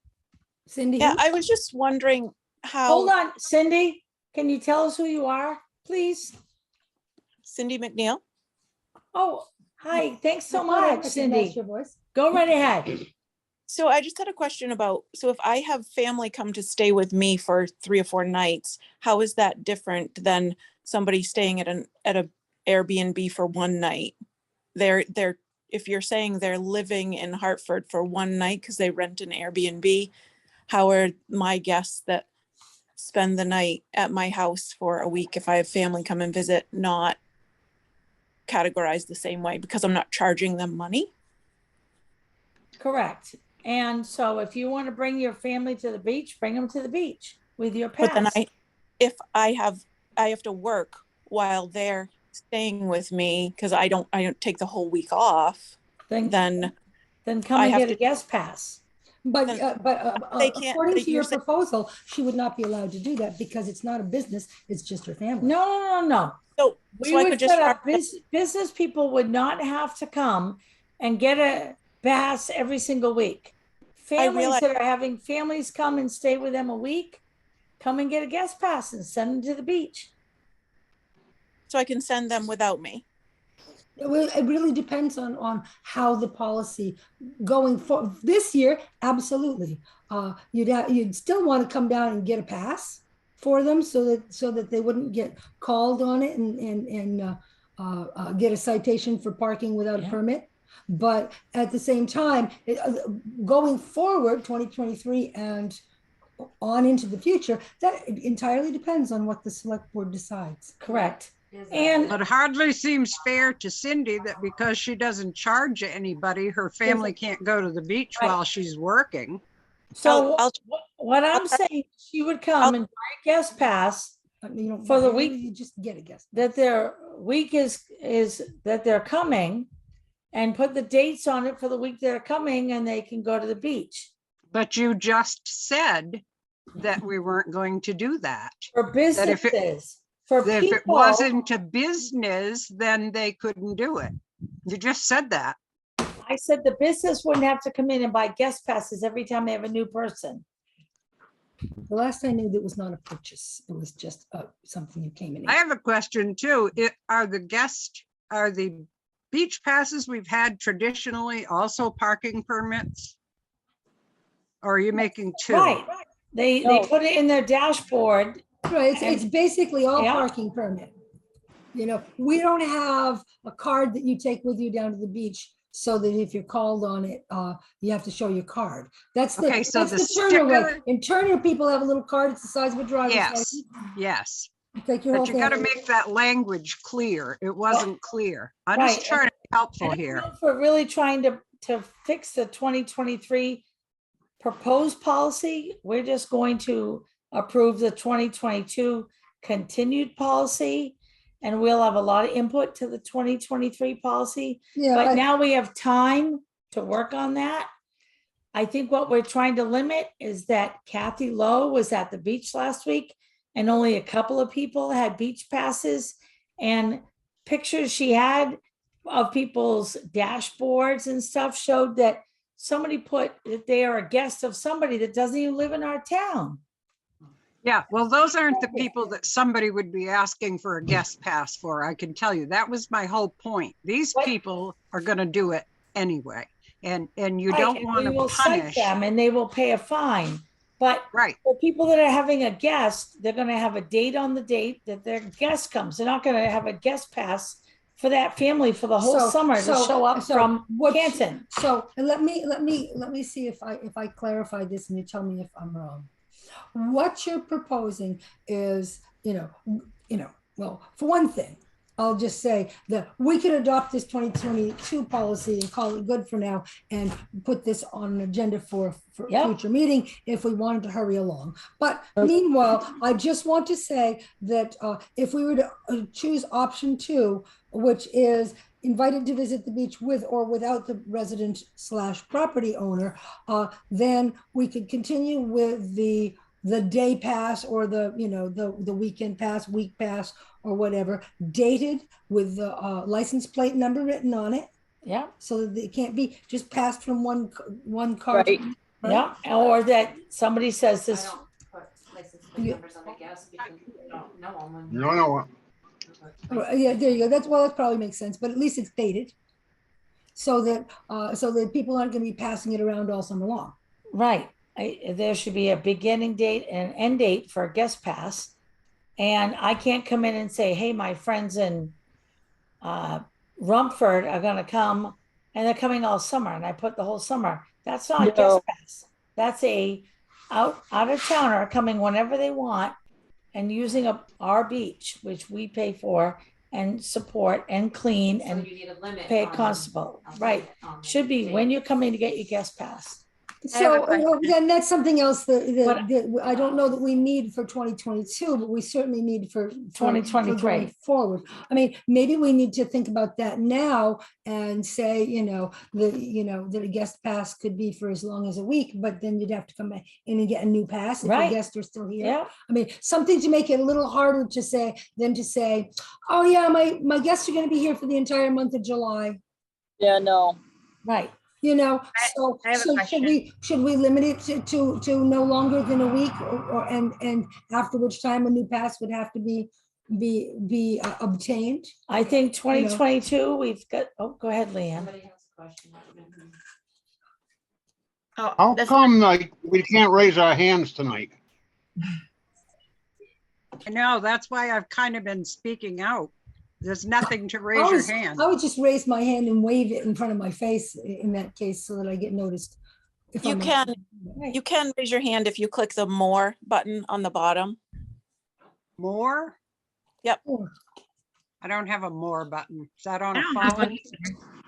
Cindy, Yeah, who? I was just wondering how. Hold on, Cindy, can you tell us who you are, please? Cindy McNeil. Oh, hi, thanks so I thought I much, recognized Cindy. your voice. Go right ahead. So I just had a question about, so if I have family come to stay with me for 3 or 4 nights, how is that different than somebody staying at a Airbnb for 1 night? If you're saying they're living in Hartford for 1 night because they rent an Airbnb, how are my guests that spend the night at my house for a week, if I have family come and visit, not categorized the same way because I'm not charging them money? Correct. And so if you want to bring your family to the beach, bring them to the beach with your But then pass. if I have to work while they're staying with me because I don't take the whole week off, then come I and have get a to- guest pass. But, Then but they can't- according to you're your saying- proposal, she would not be allowed to do that because it's not a business, it's just her family. No. So We I would could just set up, charge business people would not have to come and get a pass every single week. Families realize- that are having families come and stay with them a week, come and get a guest pass and send them to the beach. so I can send them without me. It really depends on how the policy going for this year. Absolutely. You'd still want to come down and get a pass for them so that they wouldn't get called on it and get a citation for parking without a permit. But at the same time, going forward, 2023 and on into the future, that entirely depends on what the select board decides. Correct. And But it hardly seems fair to Cindy that because she doesn't charge anybody, her family can't go to the beach Right. while she's working. so I'll- what I'm saying, she would come and buy a guest pass for the week You just get a guest. that their week is that they're coming, and put the dates on it for the week they're coming, and they can go to the beach. But you just said that we weren't going to do that. For That if it- businesses, for If it people, wasn't a business, then they couldn't do it. You just said that. I said the business wouldn't have to come in and buy guest passes every time they have a new person. The last I knew, that was not a purchase. It was just something you came in. I have a question too. Are the beach passes we've had traditionally also parking permits? Or are you making two? Right, they put it in their dashboard. Right, it's basically all Yeah. parking permit. We don't have a card that you take with you down to the beach so that if you're called on it, you have to show your card. That's Okay, so the Turner way. sticker- In Turner, people have a little card, it's the size of a driver's Yes, license. yes. You take your whole But you gotta family. make that language clear. It wasn't clear. I'm Right, just trying to be helpful I don't here. know if we're really trying to fix the 2023 proposed policy. We're just going to approve the 2022 continued policy. And we'll have a lot of input to the 2023 policy. Yeah, But now we have time to work on that. I think what we're trying to limit is that Kathy Lowe was at the beach last week and only a couple of people had beach passes, and pictures she had of people's dashboards and stuff showed that somebody put that they are a guest of somebody that doesn't even live in our town. Yeah, well, those aren't the people that somebody would be asking for a guest pass for. I can tell you, that was my whole point. These What? people are gonna do it anyway. And you Right, don't and want we to will cite punish. them and they will pay a fine. But Right, for people that are having a guest, they're gonna have a date on the date that their guest comes. They're not gonna have a guest pass for that family for the whole summer to show up from Canton. So let me see if I clarify this and you tell me if I'm wrong. What you're proposing is, well, for one thing, I'll just say that we could adopt this 2022 policy and call it good for now and put this on an agenda for a Yep. future meeting if we wanted to hurry along. But meanwhile, I just want to say that if we were to choose option 2, which is invited to visit the beach with or without the resident / property owner, then we could continue with the day pass or the weekend pass, week pass, or whatever, dated with the license plate number written on it, Yeah, so that it can't be just passed from one car. Right. yeah, or that somebody says I this, don't put license plate Yeah. numbers on the gas because I don't know them. when- No. Yeah, there you go. That probably makes sense, but at least it's dated. So that people aren't gonna be passing it around all summer long. right, there should be a beginning date and end date for a guest pass. And I can't come in and say, hey, my friends in Rumford are gonna come and they're coming all summer and I put the whole summer. That's not a guest No. pass. That's a out of towner coming whenever they want and using our beach, which we pay for and support and clean So and you need a limit. pay a on- constable, a right? limit on the Should be when date. you're coming to get your guest pass. I have a So then that's something else that But- I don't know that we need for 2022, but we certainly need for 2023. going forward. I mean, maybe we need to think about that now and say, that a guest pass could be for as long as a week, but then you'd have to come back in and get a new pass if Right. the guests are still here. Yeah, I mean, something to make it a little harder to say than to say, oh yeah, my guests are gonna be here for the entire month of July. Yeah, no. right. So I have a should we limit it to no longer than a week and after which time a new pass would have to be obtained? I think 2022, we've got, go ahead, Leanne. Somebody has a question. Oh, How this- come like we can't raise our hands tonight? I know, that's why I've kind of been speaking out. There's nothing to I raise your always- hand. I would just raise my hand and wave it in front of my face in that case so that I get noticed. if You I'm- can, Right. you can raise your hand if you click the more button on the bottom. More? Sure. I don't have a more button. Is that on I a don't have one phone?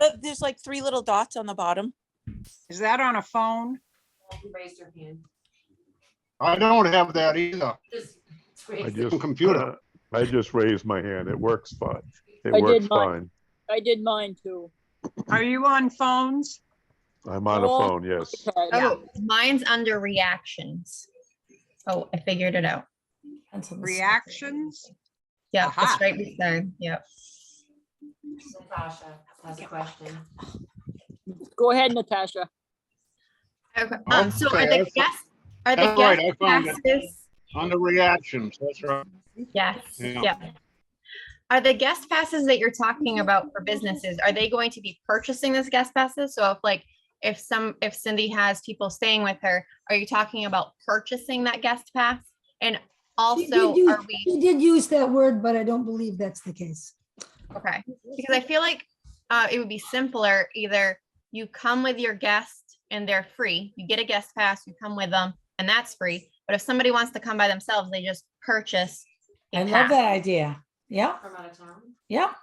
either. There's like 3 little dots on the bottom. Is that on a phone? You raised your hand. I don't have that either. Just I raise it. just, Computer. I just raised my hand. It works fine. It I works did mine. fine. I did mine too. Are you on phones? I'm on a Oh, phone, yes. Okay, yeah. Oh, mine's under reactions. Oh, I figured it out. Depends on the Reactions? Yeah, Aha. it's right beside. Yep. Natasha has a question. Go ahead, Natasha. Okay. So are Okay, the that's- guests? Are the that's right, guest I found it. passes? On the reactions, that's right. Yes. Yeah. Yep. Are the guest passes that you're talking about for businesses, are they going to be purchasing this guest passes? So if Cindy has people staying with her, are you talking about purchasing that guest pass? And She also, did use- are we, She did use that word, but I don't believe that's the case. okay, because I feel like it would be simpler, either you come with your guest and they're free, you get a guest pass, you come with them, and that's free. But if somebody wants to come by themselves, they just purchase a I love pass. that idea. Yeah, From out of town? yeah.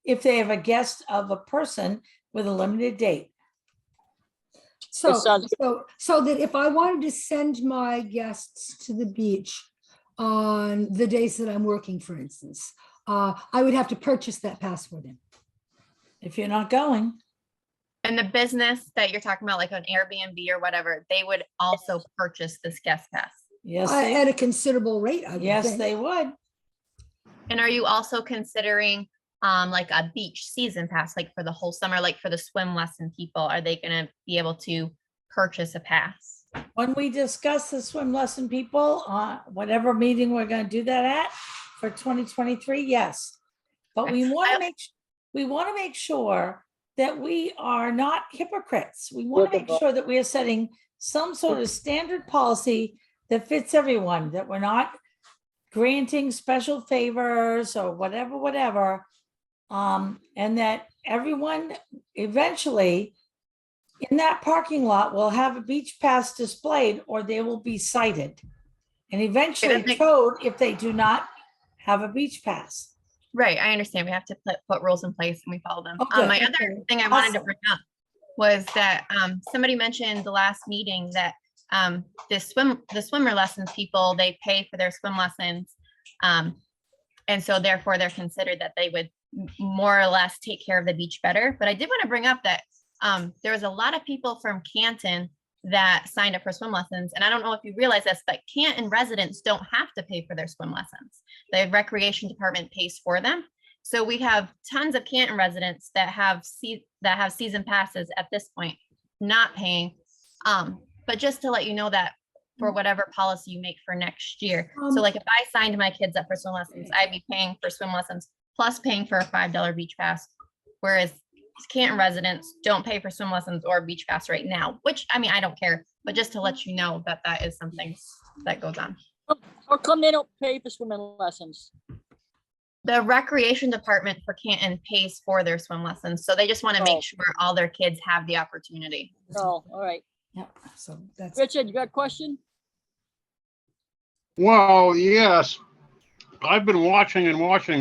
If they have a guest of a person with a limited date. So, sounds so that if I wanted to send my guests to the beach on the days that I'm working, for instance, I would have to purchase that pass for them. If you're not going, And the business that you're talking about, like an Airbnb or whatever, they would also purchase this guest pass. yes, At a considerable rate, I would yes, think. they would. And are you also considering like a beach season pass, like for the whole summer, like for the swim lesson people? Are they gonna be able to purchase a pass? When we discuss the swim lesson people, whatever meeting we're gonna do that at for 2023, yes. But we want to make sure that we are not hypocrites. We want to make sure that we are setting some sort of standard policy that fits everyone, that we're not granting special favors or whatever. And that everyone eventually in that parking lot will have a beach pass displayed or they will be cited and eventually that makes- towed if they do not have a beach pass. Right, I understand. We have to put rules in place and we follow them. Okay, My other okay. thing I wanted to Awesome. bring up was that somebody mentioned the last meeting that the swimmer lessons people, they pay for their swim lessons. And so therefore they're considered that they would more or less take care of the beach better. But I did want to bring up that there was a lot of people from Canton that signed up for swim lessons. And I don't know if you realize this, but Canton residents don't have to pay for their swim lessons. The recreation department pays for them. So we have tons of Canton residents that have season passes at this point, not paying. But just to let you know that for whatever policy you make for next year. So like if I signed my kids up for swim lessons, I'd be paying for swim lessons plus paying for a $5 beach pass. Whereas Canton residents don't pay for swim lessons or beach pass right now, which I mean, I don't care, but just to let you know that that is something that goes on. How come they don't pay for swimming lessons? The recreation department for Canton pays for their swim lessons. So they just want to Oh. make sure all their kids have the opportunity. Oh, all right. Yeah, so that's, Richard, you got a question? Well, yes. I've been watching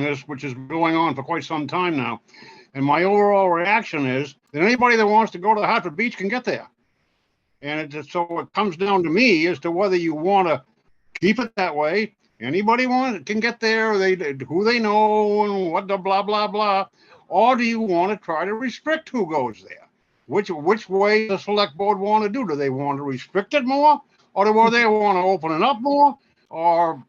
this, which is going on for quite some time now. And my overall reaction is that anybody that wants to go to the Hartford Beach can get there. And so it comes down to me as to whether you want to keep it that way. Anybody can get there, who they know and what the blah, blah, blah. Or do you want to try to restrict who goes there? Which way the select board want to do? Do they want to restrict it more? Or do they want to open it up more? Or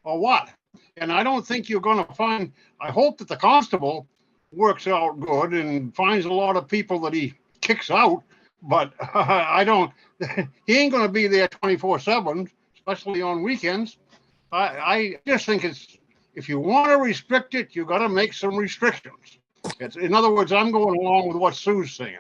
what? And I don't think you're going to find, I hope that the constable works out good and finds a lot of people that he kicks out, but I don't, he ain't going to be there 24/7, especially on weekends. I just think if you want to restrict it, you got to make some restrictions. In other words, I'm going along with what Sue's saying.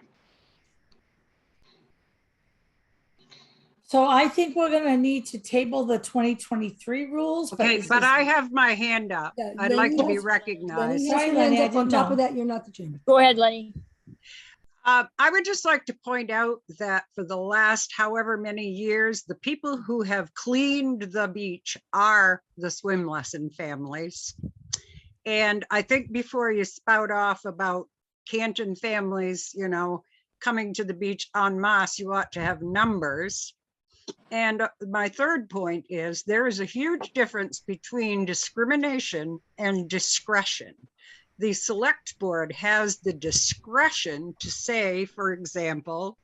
So I think we're gonna need to table the 2023 rules. Okay, this but is- I have my hand up. Yeah, I'd like to be Lenny has recognized. your Sorry, hand Lenny, I up. On didn't top of know. that, you're not the chairman. Go ahead, Lenny. I would just like to point out that for the last however many years, the people who have cleaned the beach are the swim lesson families. And I think before you spout off about Canton families, coming to the beach en masse, you ought to have numbers. And my third point is there is a huge difference between discrimination and discretion. The select board has the discretion to say, for example,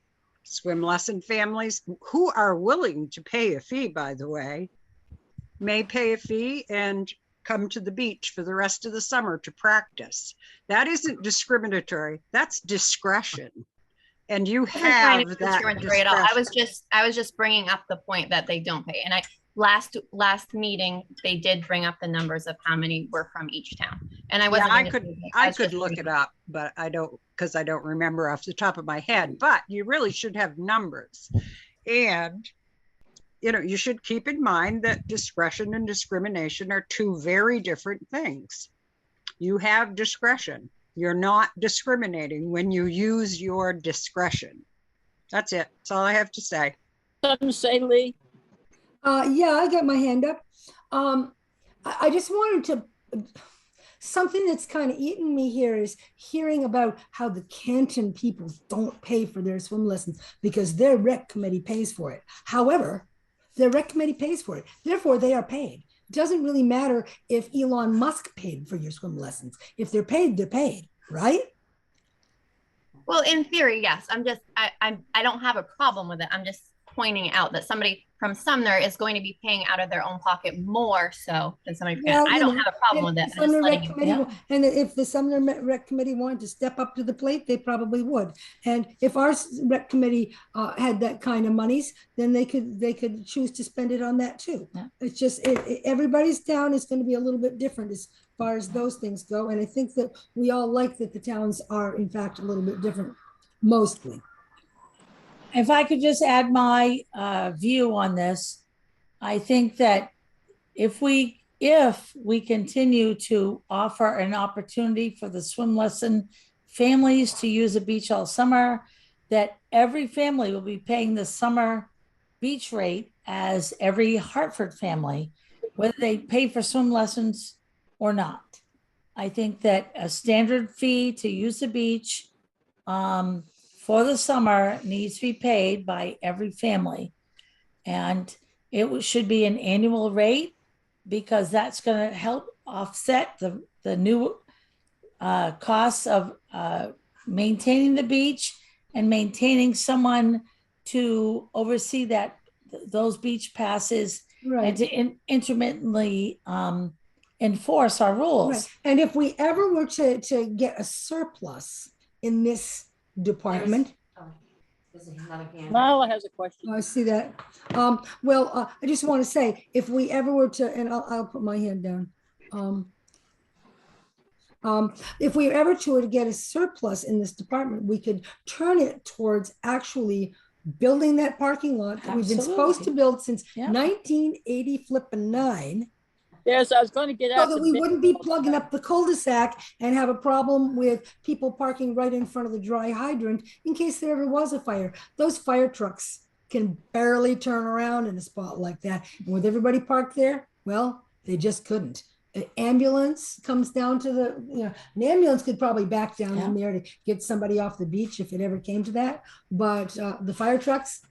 swim lesson families who are willing to pay a fee, by the way, may pay a fee and come to the beach for the rest of the summer to practice. That isn't discriminatory, that's discretion. And you I wasn't trying to have be that discriminatory at all. discretion. I was just bringing up the point that they don't pay. And last meeting, they did bring up the numbers of how many were from each town. And I Yeah, wasn't. I being could, discriminatory. I was could just look bringing it up, but I don't, because I don't remember off the top of my head, but you really should have numbers. And, you should keep in mind that discretion and discrimination are two very different things. You have discretion. You're not discriminating when you use your discretion. That's it. That's all I have to say. Something to say, Lee? Yeah, I got my hand up. I just wanted to, something that's kind of eating me here is hearing about how the Canton people don't pay for their swim lessons because their rec committee pays for it. However, their rec committee pays for it. Therefore, they are paid. It doesn't really matter if Elon Musk paid for your swim lessons. If they're paid, right? Well, in theory, yes. I don't have a problem with it. I'm just pointing out that somebody from Sumner is going to be paying out of their own pocket more so than somebody from Canton. I don't have a problem with it. I'm just letting you know. And if the Sumner Rec Committee wanted to step up to the plate, they probably would. And if our rec committee had that kind of monies, then they could choose to spend it on that too. Yeah. It's just everybody's town is going to be a little bit different as far as those things go. And I think that we all like that the towns are in fact a little bit different, mostly. If I could just add my view on this, I think that if we continue to offer an opportunity for the swim lesson families to use a beach all summer, that every family will be paying the summer beach rate as every Hartford family, whether they pay for swim lessons or not. I think that a standard fee to use the beach for the summer needs to be paid by every family. And should be an annual rate because that's gonna help offset the new costs of maintaining the beach and maintaining someone to oversee those beach passes and Right, to intermittently enforce our rules. right. And if we ever were to get a surplus in this department, There's another hand. Marla has a question. I see that. Well, I just want to say, if we ever were to, and I'll put my hand down. If we ever to get a surplus in this department, we could turn it towards actually building that parking lot that we've been supposed to Absolutely. build since Yeah. 1980 flipping 9. Yes, I was going to get So at that the we bid. wouldn't be plugging up the cul-de-sac and have a problem with people parking right in front of the dry hydrant in case there ever was a fire. Those fire trucks can barely turn around in a spot like that. And with everybody parked there, well, they just couldn't. An ambulance comes down to an ambulance could probably back down in there to get somebody off the beach if it ever came to that. But the fire trucks,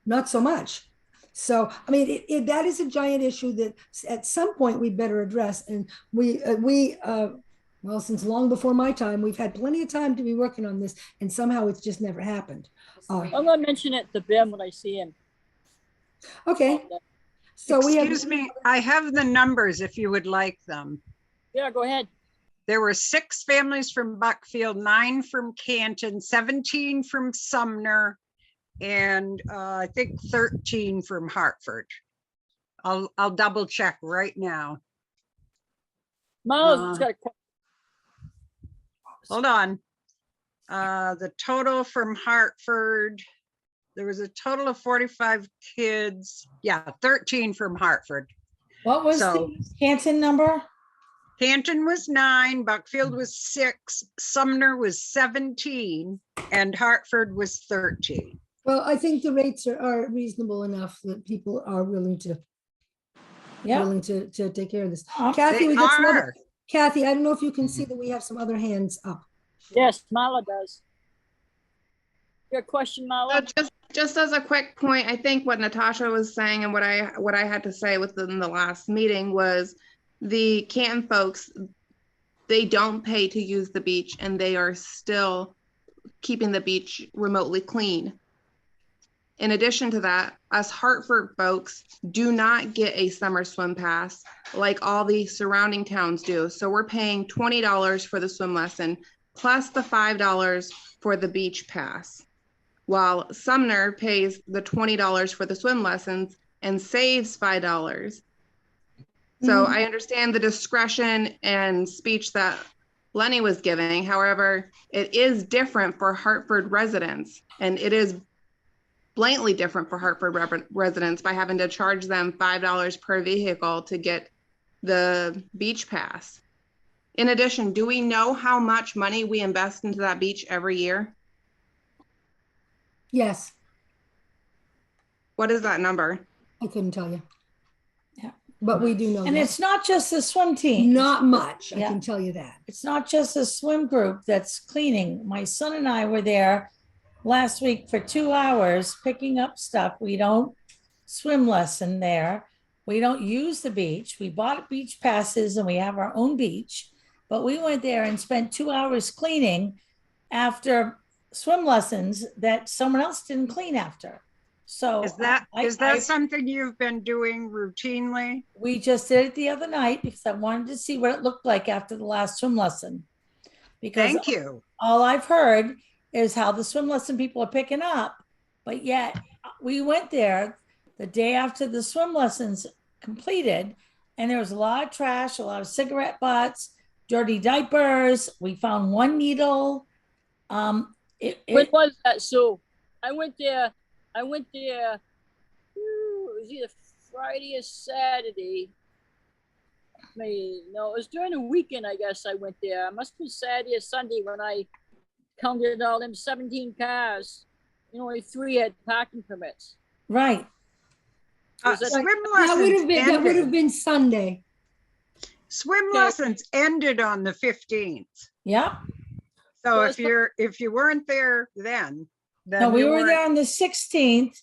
not so much. So, I mean, that is a giant issue that at some point we better address. And well, since long before my time, we've had plenty of time to be working on this, and somehow it's just never happened. I'm going to mention it to Ben when I see him. Okay. So Excuse me, I have the numbers if you would like them. Yeah, go ahead. There were 6 families from Buckfield, 9 from Canton, 17 from Sumner, and I think 13 from Hartford. I'll double check right now. Marla's got a question. Hold on. The total from Hartford, there was a total of 45 kids. Yeah, 13 from Hartford. What was the Canton number? Canton was 9, Buckfield was 6, Sumner was 17, and Hartford was 13. Well, I think the rates are reasonable enough that people are willing to take care of this. Kathy, we got some other, Kathy, I don't know if you can see that we have some other hands up. Yes, Marla does. Your question, Marla? Just as a quick point, I think what Natasha was saying and what I had to say within the last meeting was the Canton folks, they don't pay to use the beach and they are still keeping the beach remotely clean. In addition to that, us Hartford folks do not get a summer swim pass like all the surrounding towns do. So we're paying $20 for the swim lesson plus the $5 for the beach pass, while Sumner pays the $20 for the swim lessons and saves $5. So I understand the discretion and speech that Lenny was giving. However, it is different for Hartford residents, and it is blatantly different for Hartford residents by having to charge them $5 per vehicle to get the beach pass. In addition, do we know how much money we invest into that beach every year? Yes. What is that number? I couldn't tell you. Yeah. But we do know And that. it's not just the swim team. Not much, I Yeah. can tell you that. It's not just a swim group that's cleaning. My son and I were there last week for 2 hours picking up stuff. We don't swim lesson there. We don't use the beach. We bought beach passes and we have our own beach. But we went there and spent 2 hours cleaning after swim lessons that someone else didn't clean after. So Is that something you've been doing routinely? We just did it the other night because I wanted to see what it looked like after the last swim lesson. Because Thank you. all I've heard is how the swim lesson people are picking up, but yet we went there the day after the swim lessons completed, and there was a lot of trash, a lot of cigarette butts, dirty diapers. We found one needle. When was that, Sue? I went there, it was either Friday or Saturday. No, it was during the weekend, I guess I went there. It must be Saturday or Sunday when I counted all them 17 cars. Only 3 had parking permits. Right. Swim That would lessons have been ended. Sunday. Swim Okay. lessons ended on the 15th. Yeah, So So if you weren't there then no, we you were weren't- there on the 16th.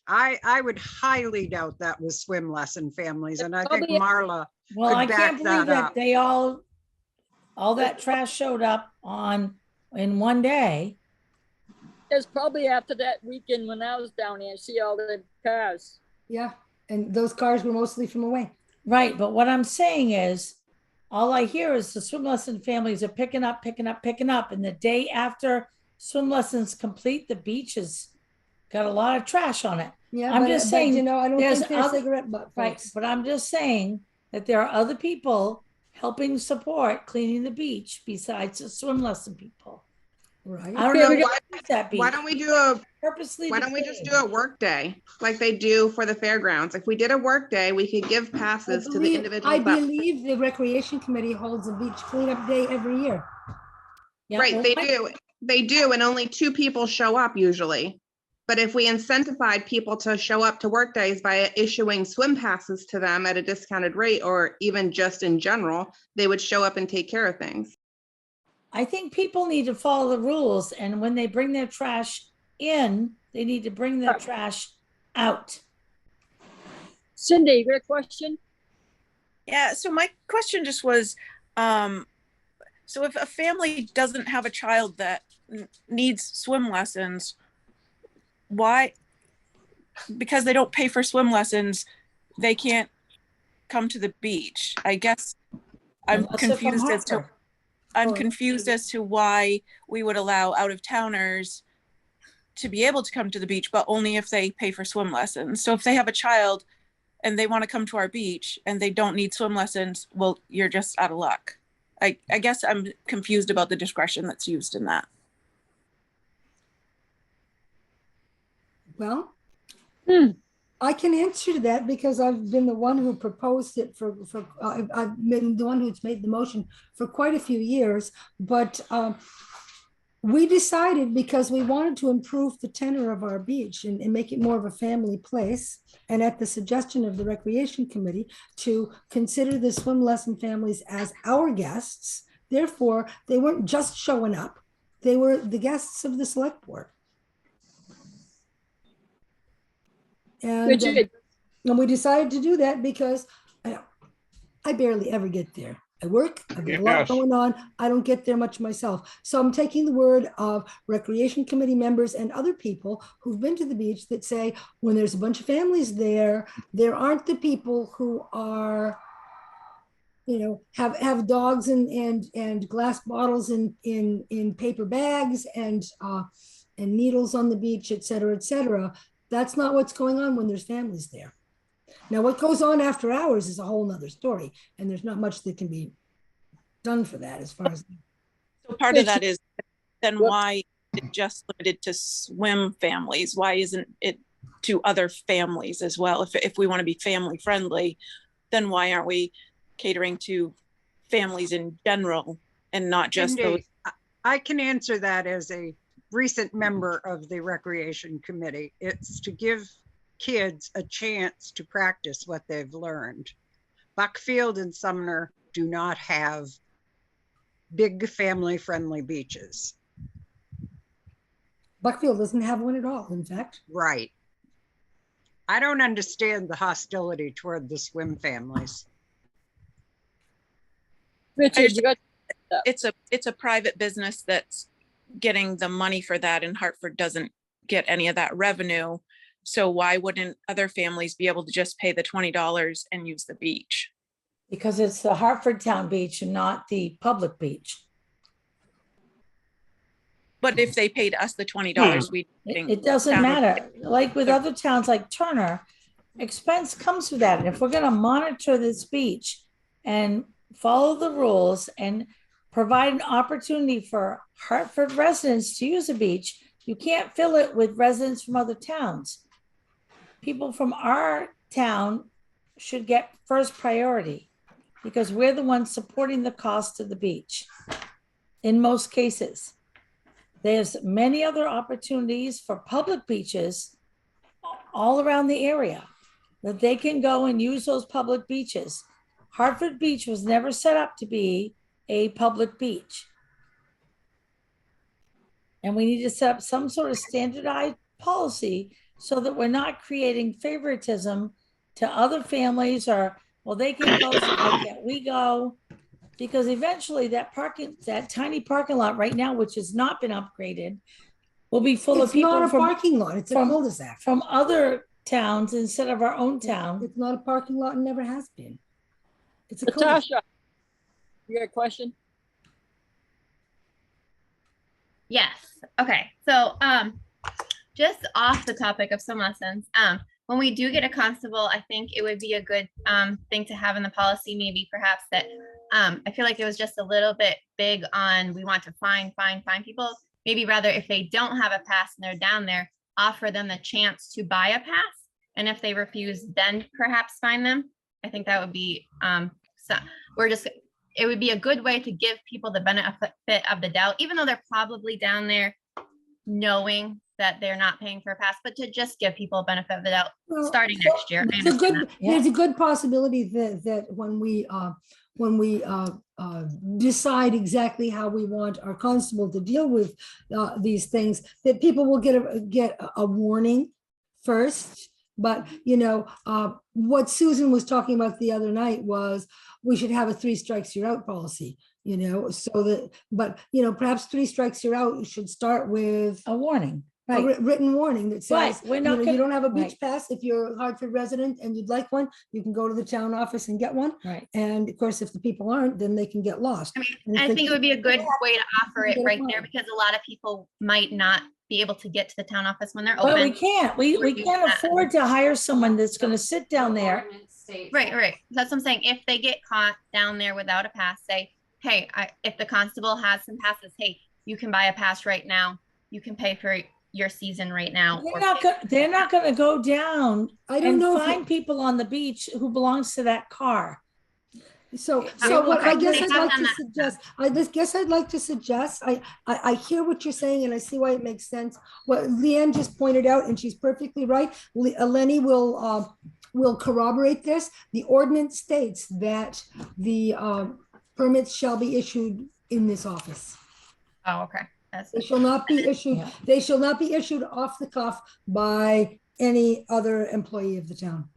I would highly doubt that was swim lesson families, and I think Probably- Marla Well, could I back can't believe that that up. they all that trash showed up in one day. It's probably after that weekend when I was down there and see all the cars. Yeah, and those cars were mostly from away. Right, but what I'm saying is, all I hear is the swim lesson families are picking up, and the day after swim lessons complete, the beach has got a lot of trash on it. Yeah, I'm but, just but, saying, you know, I don't there's think they're other- cigarette butt Right, folks. but I'm just saying that there are other people helping support cleaning the beach besides the swim lesson people. Right. I don't Okay, know we who got- owns that beach. Why don't we do a, Purposely. why don't we just do a work day like they do for the fairgrounds? If we did a work day, we could give passes to the I individuals. that- believe the recreation committee holds a beach cleanup day every year. Yeah, Right, well, they my- do. They do, and only 2 people show up usually. But if we incentivize people to show up to work days by issuing swim passes to them at a discounted rate, or even just in general, they would show up and take care of things. I think people need to follow the rules, and when they bring their trash in, they need to bring their trash out. Cindy, you got a question? Yeah, so my question just was, so if a family doesn't have a child that needs swim lessons, why? Because they don't pay for swim lessons, they can't come to the beach. I guess I'm Unless they're from confused as to, Hartford. I'm Or- confused as to why we would allow out-of-towners to be able to come to the beach, but only if they pay for swim lessons. So if they have a child and they want to come to our beach and they don't need swim lessons, well, you're just out of luck. I guess I'm confused about the discretion that's used in that. Well, Hmm. I can answer to that because I've been the one who proposed it I've been the one who's made the motion for quite a few years, but we decided because we wanted to improve the tenor of our beach and make it more of a family place. And at the suggestion of the recreation committee to consider the swim lesson families as our guests. Therefore, they weren't just showing up. They were the guests of the select board. And, Richard, and we decided to do that because I barely ever get there. I work, I've got a lot Yes. going on. I don't get there much myself. So I'm taking the word of recreation committee members and other people who've been to the beach that say, when there's a bunch of families there, there aren't the people who are, you know, have dogs and glass bottles in paper bags and needles on the beach, et cetera, et cetera. That's not what's going on when there's families there. Now, what goes on after hours is a whole nother story, and there's not much that can be done for that as far as. So part of that is, then why is it just limited to swim families? Why isn't it to other families as well? If we want to be family friendly, then why aren't we catering to families in general and not just those? Cindy, I can answer that as a recent member of the recreation committee. It's to give kids a chance to practice what they've learned. Buckfield and Sumner do not have big family-friendly beaches. Buckfield doesn't have one at all, in fact. Right. I don't understand the hostility toward the swim families. Richard, you got, It's a private business that's getting the money for that, and Hartford doesn't get any of that revenue. So why wouldn't other families be able to just pay the $20 and use the beach? Because it's the Hartford Town Beach and not the public beach. But if they paid us the $20, we. It doesn't matter. Like with other towns like Turner, expense comes with that. And if we're gonna monitor this beach and follow the rules and provide an opportunity for Hartford residents to use a beach, you can't fill it with residents from other towns. People from our town should get first priority because we're the ones supporting the cost of the beach in most cases. There's many other opportunities for public beaches all around the area that they can go and use those public beaches. Hartford Beach was never set up to be a public beach. And we need to set up some sort of standardized policy so that we're not creating favoritism to other families or, well, they can go, so why can't we go? Because eventually that tiny parking lot right now, which has not been upgraded, will be full of It's people not a from, parking lot, it's a from- cul-de-sac. from other towns instead of our own town. It's not a parking lot and never has been. It's a cul-de-sac. Natasha, you got a question? Yes. Okay. So, just off the topic of swim lessons, when we do get a constable, I think it would be a good thing to have in the policy, maybe perhaps that I feel like it was just a little bit big on we want to fine people. Maybe rather if they don't have a pass and they're down there, offer them the chance to buy a pass. And if they refuse, then perhaps fine them. I think that would be it would be a good way to give people the benefit of the doubt, even though they're probably down there knowing that they're not paying for a pass, but to just give people a benefit of the doubt starting next year. There's a good possibility that when we decide exactly how we want our constable to deal with these things, that people will get a warning first. But, you know, what Susan was talking about the other night was we should have a 3 strikes you're out policy, you know, so that, but, you know, perhaps 3 strikes you're out, you should start with a warning. a Right. written warning that says, We're you not know, gonna- you don't have a beach right. pass. If you're a Hartford resident and you'd like one, you can go to the town office and get one. Right. And of course, if the people aren't, then they can get lost. I And mean, if I they think it would be a good way to offer can it get a right fine. there because a lot of people might not be able to get to the town office when they're But we open. can't, we can't afford to hire someone that's gonna sit down there. Right. That's what I'm saying. If they get caught down there without a pass, say, hey, if the constable has some passes, hey, you can buy a pass right now. You can pay for your season right now. They're not gonna go down I don't and know if find people on the beach who belongs to that car. So They what I will- guess they I'd have like done to that. suggest, I'd like to suggest, I hear what you're saying and I see why it makes sense. What Leanne just pointed out, and she's perfectly right, Lenny will corroborate this. The ordinance states that the permits shall be issued in this office. Oh, okay. They shall not be issued, Yeah. they shall not be issued off the cuff by any other employee of the town.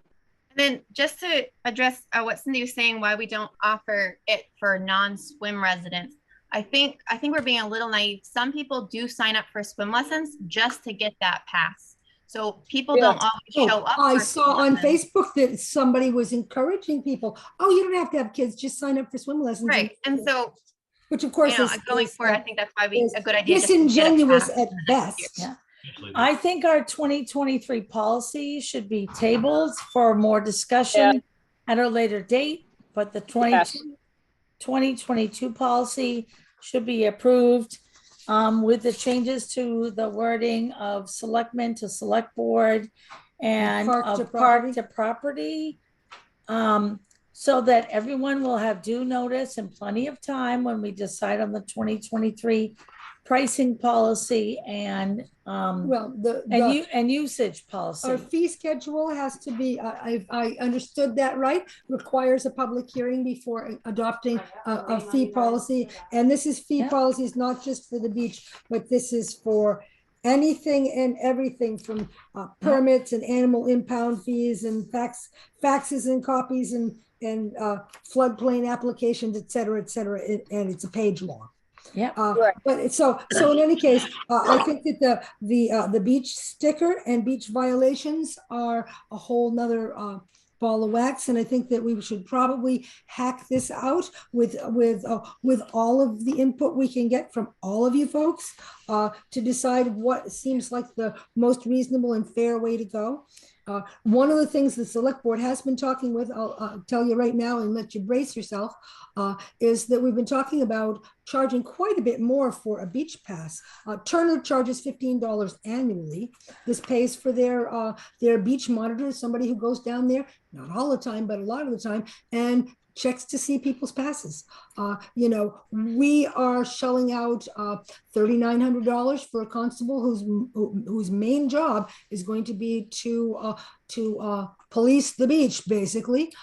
And then just to address what Cindy was saying, why we don't offer it for non-swim residents. I think we're being a little naive. Some people do sign up for swim lessons just to get that pass. So people Yeah. don't always show up. I for saw swim on lessons. Facebook that somebody was encouraging people, oh, you don't have to have kids, just sign up for swim lessons. Right. And so, Which of course you know, is. going is, forward, I think that's why is a good idea. just to get a disingenuous pass at for the next best. year. Yeah. I think our 2023 policy should be tabled for more discussion at a later date, but the 2022 policy should be approved with the changes to the wording of selectmen to select board and park to of park to property. So that everyone will have due notice and plenty of time when we decide on the 2023 pricing policy and Well, and usage our policy. fee schedule has to be, I understood that right, requires a public hearing before adopting a fee policy. And this is fee Yeah. policies, not just for the beach, but this is for anything and everything from permits and animal impound fees and faxes and copies and floodplain applications, et cetera, and it's a page long. Yeah. But so in any case, I think that the beach sticker and beach violations are a whole nother ball of wax, and I think that we should probably hack this out with all of the input we can get from all of you folks to decide what seems like the most reasonable and fair way to go. One of the things the select board has been talking with, I'll tell you right now and let you brace yourself, is that we've been talking about charging quite a bit more for a beach pass. Turner charges $15 annually. This pays for their beach monitor, somebody who goes down there, not all the time, but a lot of the time, and checks to see people's passes. You know, we are shelling out $3,900 for a constable whose main job is going to be to police the beach, basically.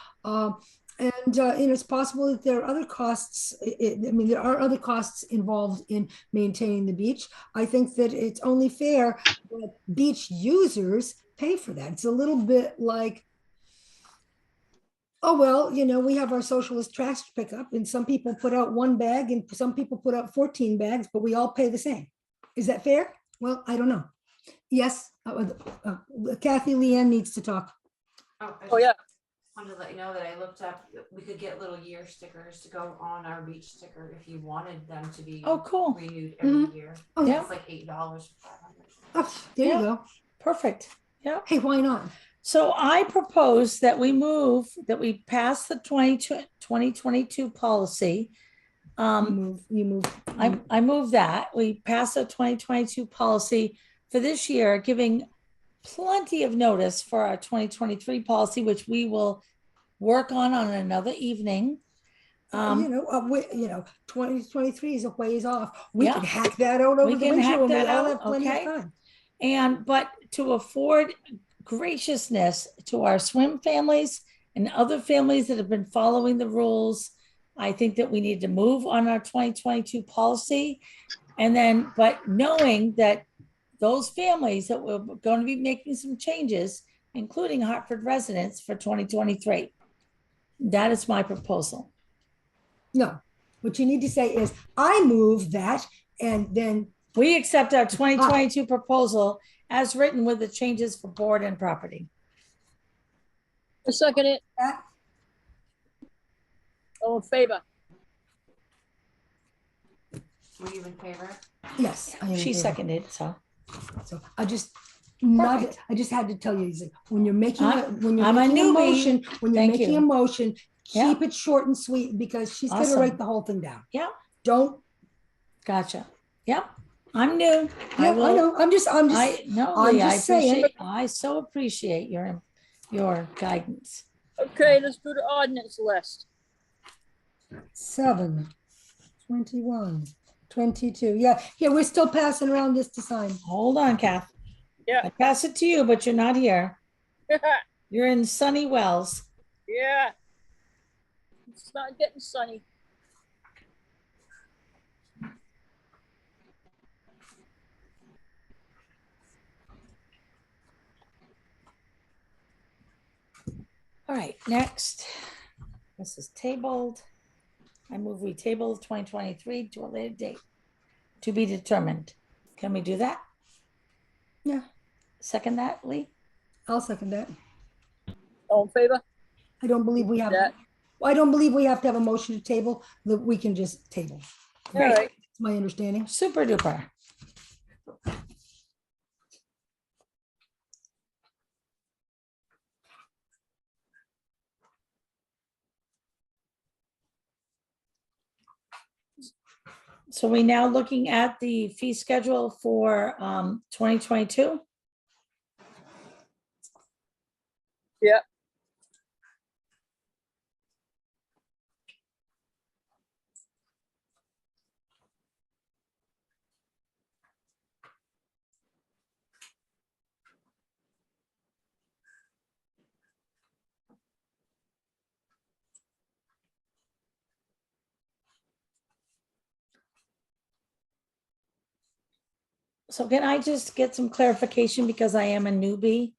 And it's possible that there are other costs. I mean, there are other costs involved in maintaining the beach. I think that it's only fair that beach users pay for that. It's a little bit like, oh, well, we have our socialist trash pickup, and some people put out one bag and some people put out 14 bags, but we all pay the same. Is that fair? Well, I don't know. Yes, Kathy Leanne needs to talk. Oh, yeah. Wanted to let you know that I looked up, we could get little year stickers to go on our beach sticker if you wanted them to be Oh, cool. renewed every year. Oh, yeah. It's like $8 for 500. Oh, there Yeah. you go. Perfect. Yeah. Hey, why not? So I propose that we pass the 2022 policy. You move. I move that we pass a 2022 policy for this year, giving plenty of notice for our 2023 policy, which we will work on another evening. 2023 is a ways off. We Yeah. can hack that out over We the can winter hack and we that all out, have plenty okay. of time. But to afford graciousness to our swim families and other families that have been following the rules, I think that we need to move on our 2022 policy. And then, but knowing that those families that we're going to be making some changes, including Hartford residents for 2023. That is my proposal. No, what you need to say is, I move that, and then we accept our 2022 proposal as written with the changes for board and property. I second it. All in favor? Were you in favor? Yes, I am. She seconded, so I just had to tell you, when you're making a motion, keep it short and sweet, because she's going to write the whole thing down. Yeah. Don't. Gotcha. Yep. I'm new. Yeah, I know. I'm just saying. I so appreciate your guidance. Okay, let's do the ordinance list. 7, 21, 22. Yeah, we're still passing around this to sign. Hold on, Kath. Yeah. I pass it to you, but you're not here. You're in sunny Wells. Yeah. It's not getting sunny. All right, next. This is tabled. I move we table 2023 to a later date to be determined. Can we do that? Yeah. Second that, Lee? I'll second that. All in favor? I don't believe we have that. I don't believe we have to have a motion to table, that we can just table. All right. That's my understanding. Super duper. So we now looking at the fee schedule for 2022? Yep. So can I just get some clarification, because I am a newbie?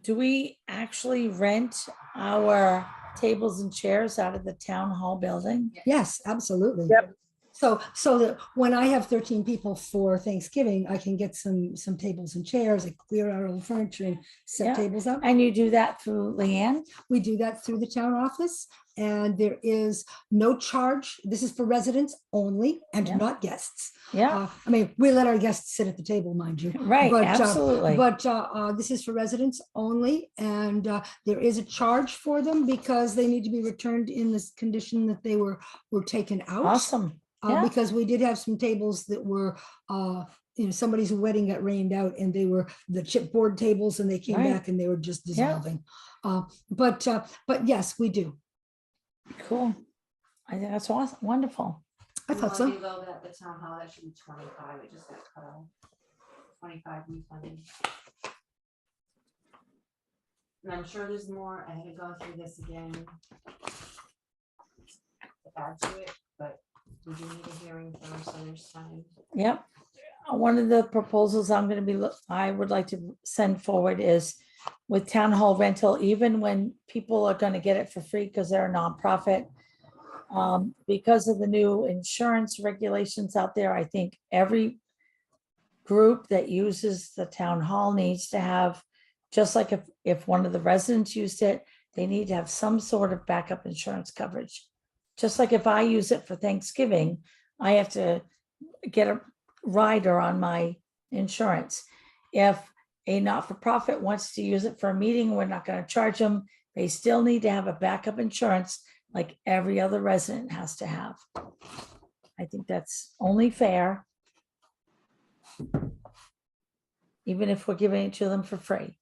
Do we actually rent our tables and chairs out of the town hall building? Yes, absolutely. Yep. So that when I have 13 people for Thanksgiving, I can get some tables and chairs and clear out all the furniture and set Yeah. tables up. And you do that through Leanne? We do that through the town office, and there is no charge. This is for residents only and Yeah. not guests. Yeah. I mean, we let our guests sit at the table, mind you. Right, absolutely. But this is for residents only, and there is a charge for them because they need to be returned in this condition that they were taken out. Awesome. Yeah. Because we did have some tables that were, somebody's wedding got rained out, and they were the chipboard tables, and they came Right. back and they were just Yeah. dissolving. But yes, we do. Cool. I think that's awesome. Wonderful. I thought so. Low at the town hall, that should be 25. It just got cut off. 25 refunding. And I'm sure there's more. I had to go through this again. add to it, but we do need a hearing first, so there's time. Yep. One of the proposals I'm gonna be, I would like to send forward is with town hall rental, even when people are gonna get it for free because they're a nonprofit. Because of the new insurance regulations out there, I think every group that uses the town hall needs to have, just like if one of the residents used it, they need to have some sort of backup insurance coverage. Just like if I use it for Thanksgiving, I have to get a rider on my insurance. If a not-for-profit wants to use it for a meeting, we're not going to charge them. They still need to have a backup insurance like every other resident has to have. I think that's only fair. Even if we're giving it to them for free,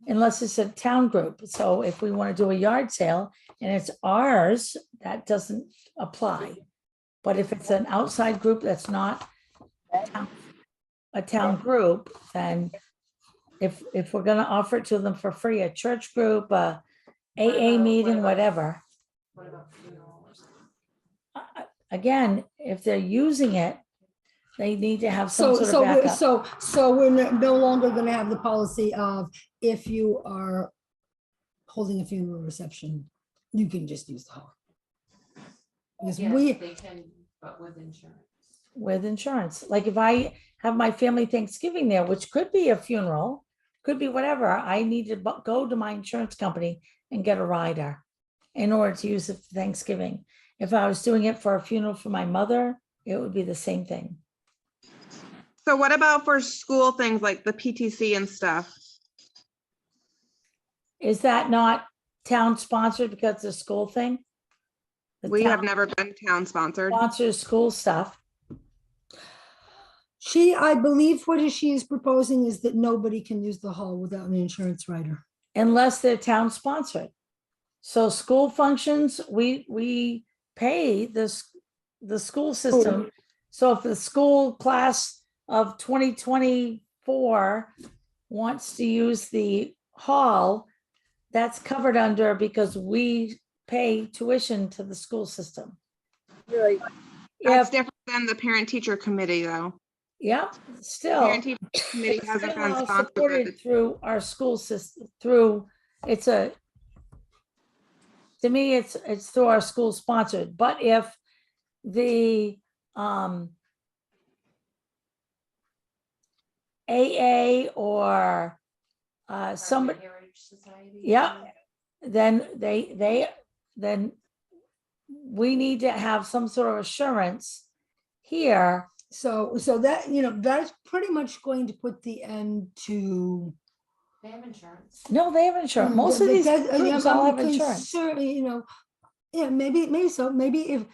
unless it's a town group. So if we want to do a yard sale and it's ours, that doesn't apply. But if it's an outside group that's not a town group, then if we're gonna offer it to them for free, a church group, a AA meeting, whatever. What about funeral or something? Again, if they're using it, they need to have some So, sort of backup. so we're no longer gonna have the policy of if you are holding a funeral reception, you can just use the hall. Because Yes, we, they can, but with insurance. With insurance, like if I have my family Thanksgiving there, which could be a funeral, could be whatever, I need to go to my insurance company and get a rider in order to use it for Thanksgiving. If I was doing it for a funeral for my mother, it would be the same thing. So what about for school things like the PTC and stuff? Is that not town sponsored because it's a school thing? The We have town never been town sponsored. sponsors school stuff. I believe what she is proposing is that nobody can use the hall without an insurance rider. Unless they're town sponsored. So school functions, we pay the school system. So if the school class of 2024 wants to use the hall, that's covered under because we pay tuition to the school system. Right. That's If, different than the parent teacher committee though. yeah, still. Parent teacher committee It's hasn't still been all sponsored. by supported the- through our school system, to me, it's through our school sponsored, but if the AA or somebody, Heritage Society. yeah, then then we need to have some sort of assurance here. So that, that's pretty much going to put the end to. They have insurance. No, they have insurance. Most of these groups all have insurance. Certainly, yeah, maybe so. Maybe if,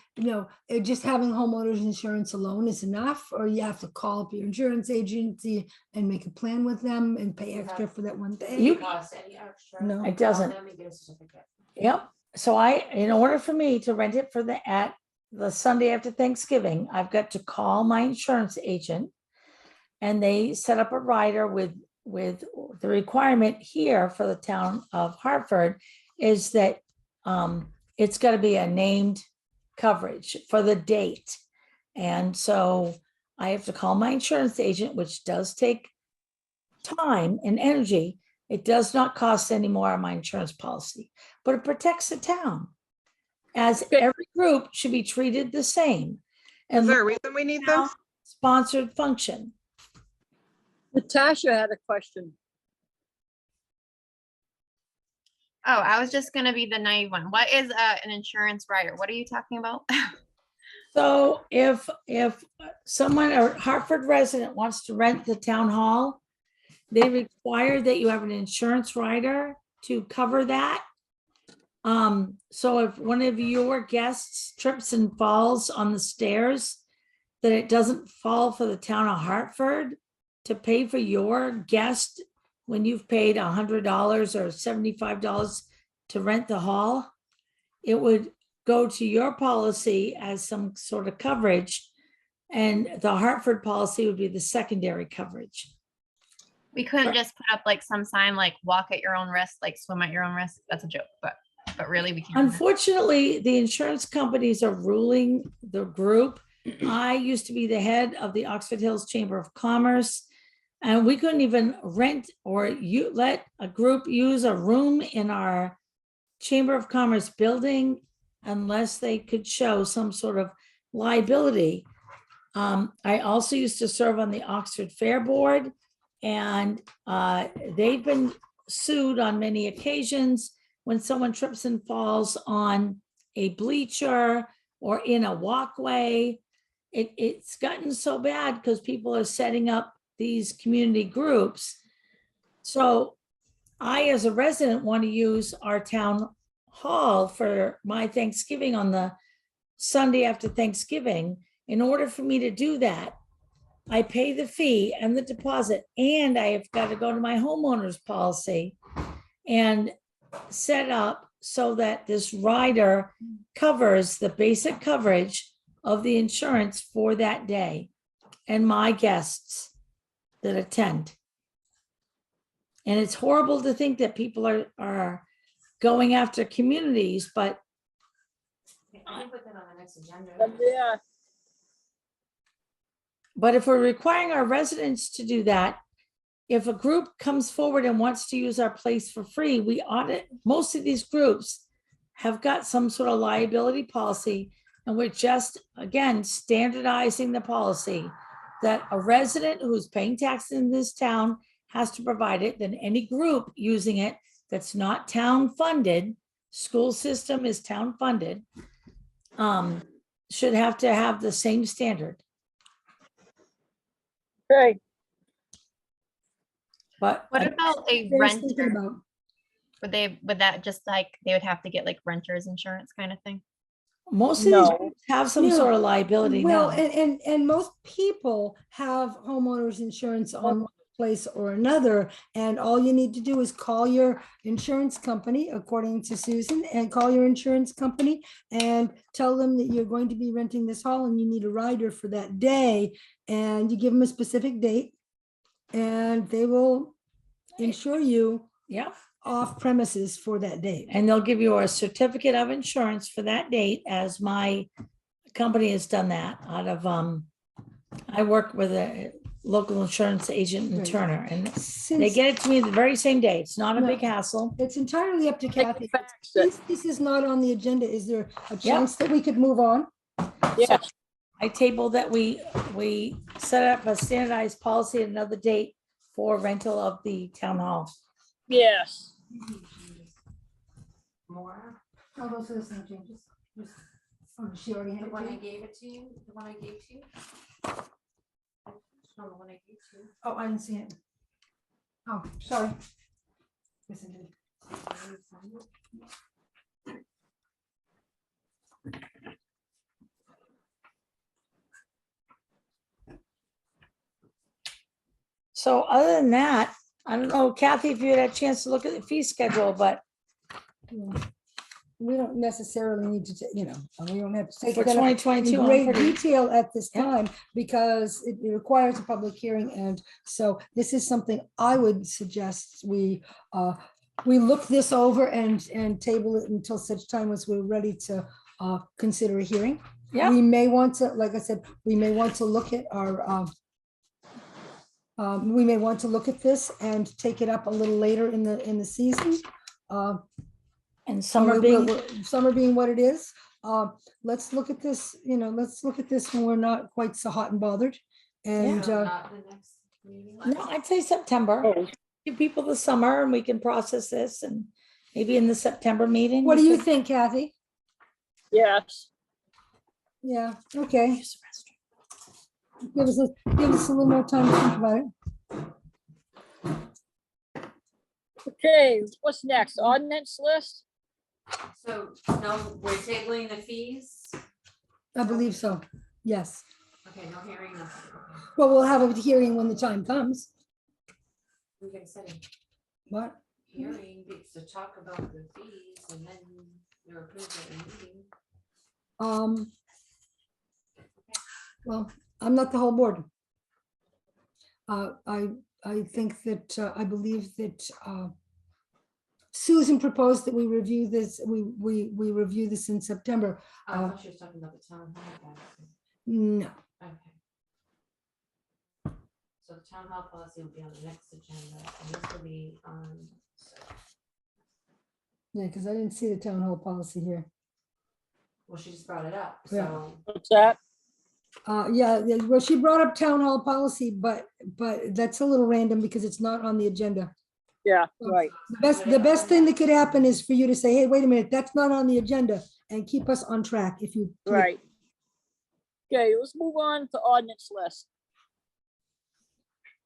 just having homeowners insurance alone is enough, or you have to call up your insurance agency and make a plan with them and pay extra for that one Does thing. it cost any extra? No. It doesn't. Call them and get a certificate. Yep. So in order for me to rent it at the Sunday after Thanksgiving, I've got to call my insurance agent and they set up a rider with the requirement here for the town of Hartford is that it's got to be a named coverage for the date. And so I have to call my insurance agent, which does take time and energy. It does not cost any more on my insurance policy, but it protects the town. As every group should be treated the same. Is And there a reason we need this? sponsored function. Natasha had a question. Oh, I was just gonna be the naive one. What is an insurance rider? What are you talking about? So if someone or Hartford resident wants to rent the town hall, they require that you have an insurance rider to cover that. So if one of your guests trips and falls on the stairs, that it doesn't fall for the town of Hartford to pay for your guest when you've paid $100 or $75 to rent the hall. It would go to your policy as some sort of coverage, and the Hartford policy would be the secondary coverage. We couldn't just put up like some sign like walk at your own risk, like swim at your own risk. That's a joke, but but really we can't. Unfortunately, the insurance companies are ruling the group. I used to be the head of the Oxford Hills Chamber of Commerce, and we couldn't even rent or let a group use a room in our Chamber of Commerce building unless they could show some sort of liability. I also used to serve on the Oxford Fair Board, and they've been sued on many occasions when someone trips and falls on a bleacher or in a walkway. It's gotten so bad because people are setting up these community groups. So I, as a resident, want to use our town hall for my Thanksgiving on the Sunday after Thanksgiving. In order for me to do that, I pay the fee and the deposit, and I have got to go to my homeowner's policy and set up so that this rider covers the basic coverage of the insurance for that day and my guests that attend. And it's horrible to think that people are going after communities, but I can put that on the next agenda. Yeah, but if we're requiring our residents to do that, if a group comes forward and wants to use our place for free, we audit. Most of these groups have got some sort of liability policy, and we're just, again, standardizing the policy that a resident who's paying taxes in this town has to provide it. Then any group using it that's not town funded, school system is town funded, should have to have the same standard. okay. But What about a There's thinking renter? about- Would that just like, they would have to get like renter's insurance kind of thing? most of these No. groups have some Yeah. sort of liability Well, now. and most people have homeowners insurance on one place or another. And all you need to do is call your insurance company, according to Susan, and call your insurance company and tell them that you're going to be renting this hall and you need a rider for that day. And you give them a specific date and they will insure you Yeah. off premises for that date. And they'll give you a certificate of insurance for that date, as my company has done that out of, I work with a local insurance agent in Right. Turner, and they Since get it to me the very same day. It's not a No. big hassle. it's entirely up to Kathy. Fax it. Since this is not on the agenda, is there a chance that we could move on? Yeah, I table that we set up a standardized policy at another date for rental of the town hall. yes. More, All those are the same changes. She already the one I gave it to you, the one I gave to you? No, the one I gave to you. Oh, I didn't see it. Oh, sorry. Listen to me. So other than that, I don't know, Kathy, if you had a chance to look at the fee schedule, but We don't necessarily need to, we don't have to take for that up 2022, in I'm great pretty, detail at this Yeah. time because it requires a public hearing. And so this is something I would suggest we look this over and table it until such time as we're ready to consider a hearing. Yeah. We may want to, like I said, we may want to look at we may want to look at this and take it up a little later in the season. and summer being, Summer being what it is, let's look at this, let's look at this when we're not quite so hot and bothered. And So not the next meeting? no, I'd say September. Oh, Give people the summer and we can process this, and maybe in the September meeting. what do we you could think, Kathy? yes. Yeah, okay. use the restroom. Give us a little more time to think about it. Okay, what's next? Ordinance list? So, no, we're tabling the fees? I believe so. Yes. Okay, no hearing, nothing. Okay. Well, we'll have a hearing when the time comes. We can set a What? hearing to talk about the fees and then you're approved at a meeting. Well, I'm not the whole board. I think that, I believe that Susan proposed that we review this, we review this in September. I thought she was talking about the town hall policy. No, Okay. So the town hall policy will be on the next agenda, and this will be on. yeah, because I didn't see the town hall policy here. Well, she just brought it up, Yeah. so. What's that? Yeah, well, she brought up town hall policy, but that's a little random because it's not on the agenda. Yeah, right. The best thing that could happen is for you to say, hey, wait a minute, that's not on the agenda, and keep us on track if you. please. Right. Okay, let's move on to ordinance list.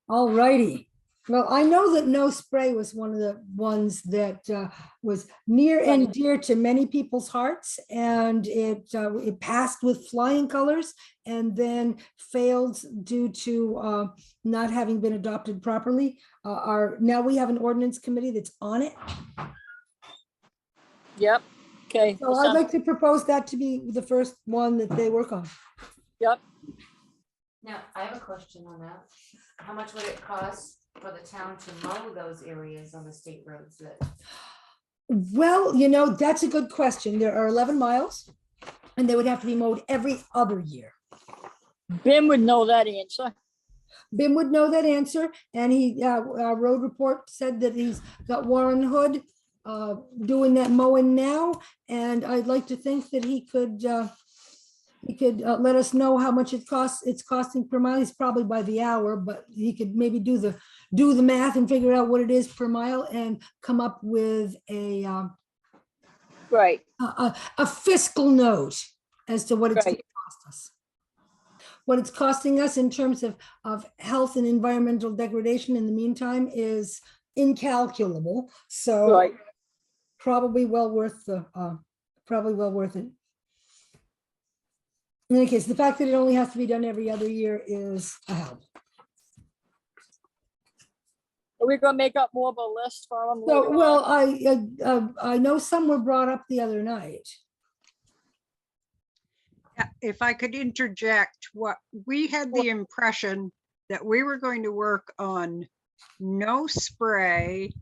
All righty. Well, I know that no spray was one of the ones that was near and dear to many people's hearts, and it passed with flying colors and then failed due to not having been adopted properly. Now we have an ordinance committee that's on it. Yep, okay. So I'd like to propose that to be the first one that they work on. Yep, Now, I have a question on that. How much would it cost for the town to mow those areas on the state roads that? Well, that's a good question. There are 11 miles and they would have to be mowed every other year. Ben would know that answer. Bim would know that answer, and our road report said that he's got Warren Hood doing that mowing now, and I'd like to think that he could let us know how much it's costing per mile. He's probably by the hour, but he could maybe do the math and figure out what it is per mile and come up with a Right, a fiscal note as to what it's going Right. to cost us. What it's costing us in terms of health and environmental degradation in the meantime is incalculable. So right. probably well worth it. In any case, the fact that it only has to be done every other year is a help. Are we gonna make up more of a list for them? So, later well, on? I know some were brought up the other night. If I could interject, what we had the impression that we were going to work on no spray.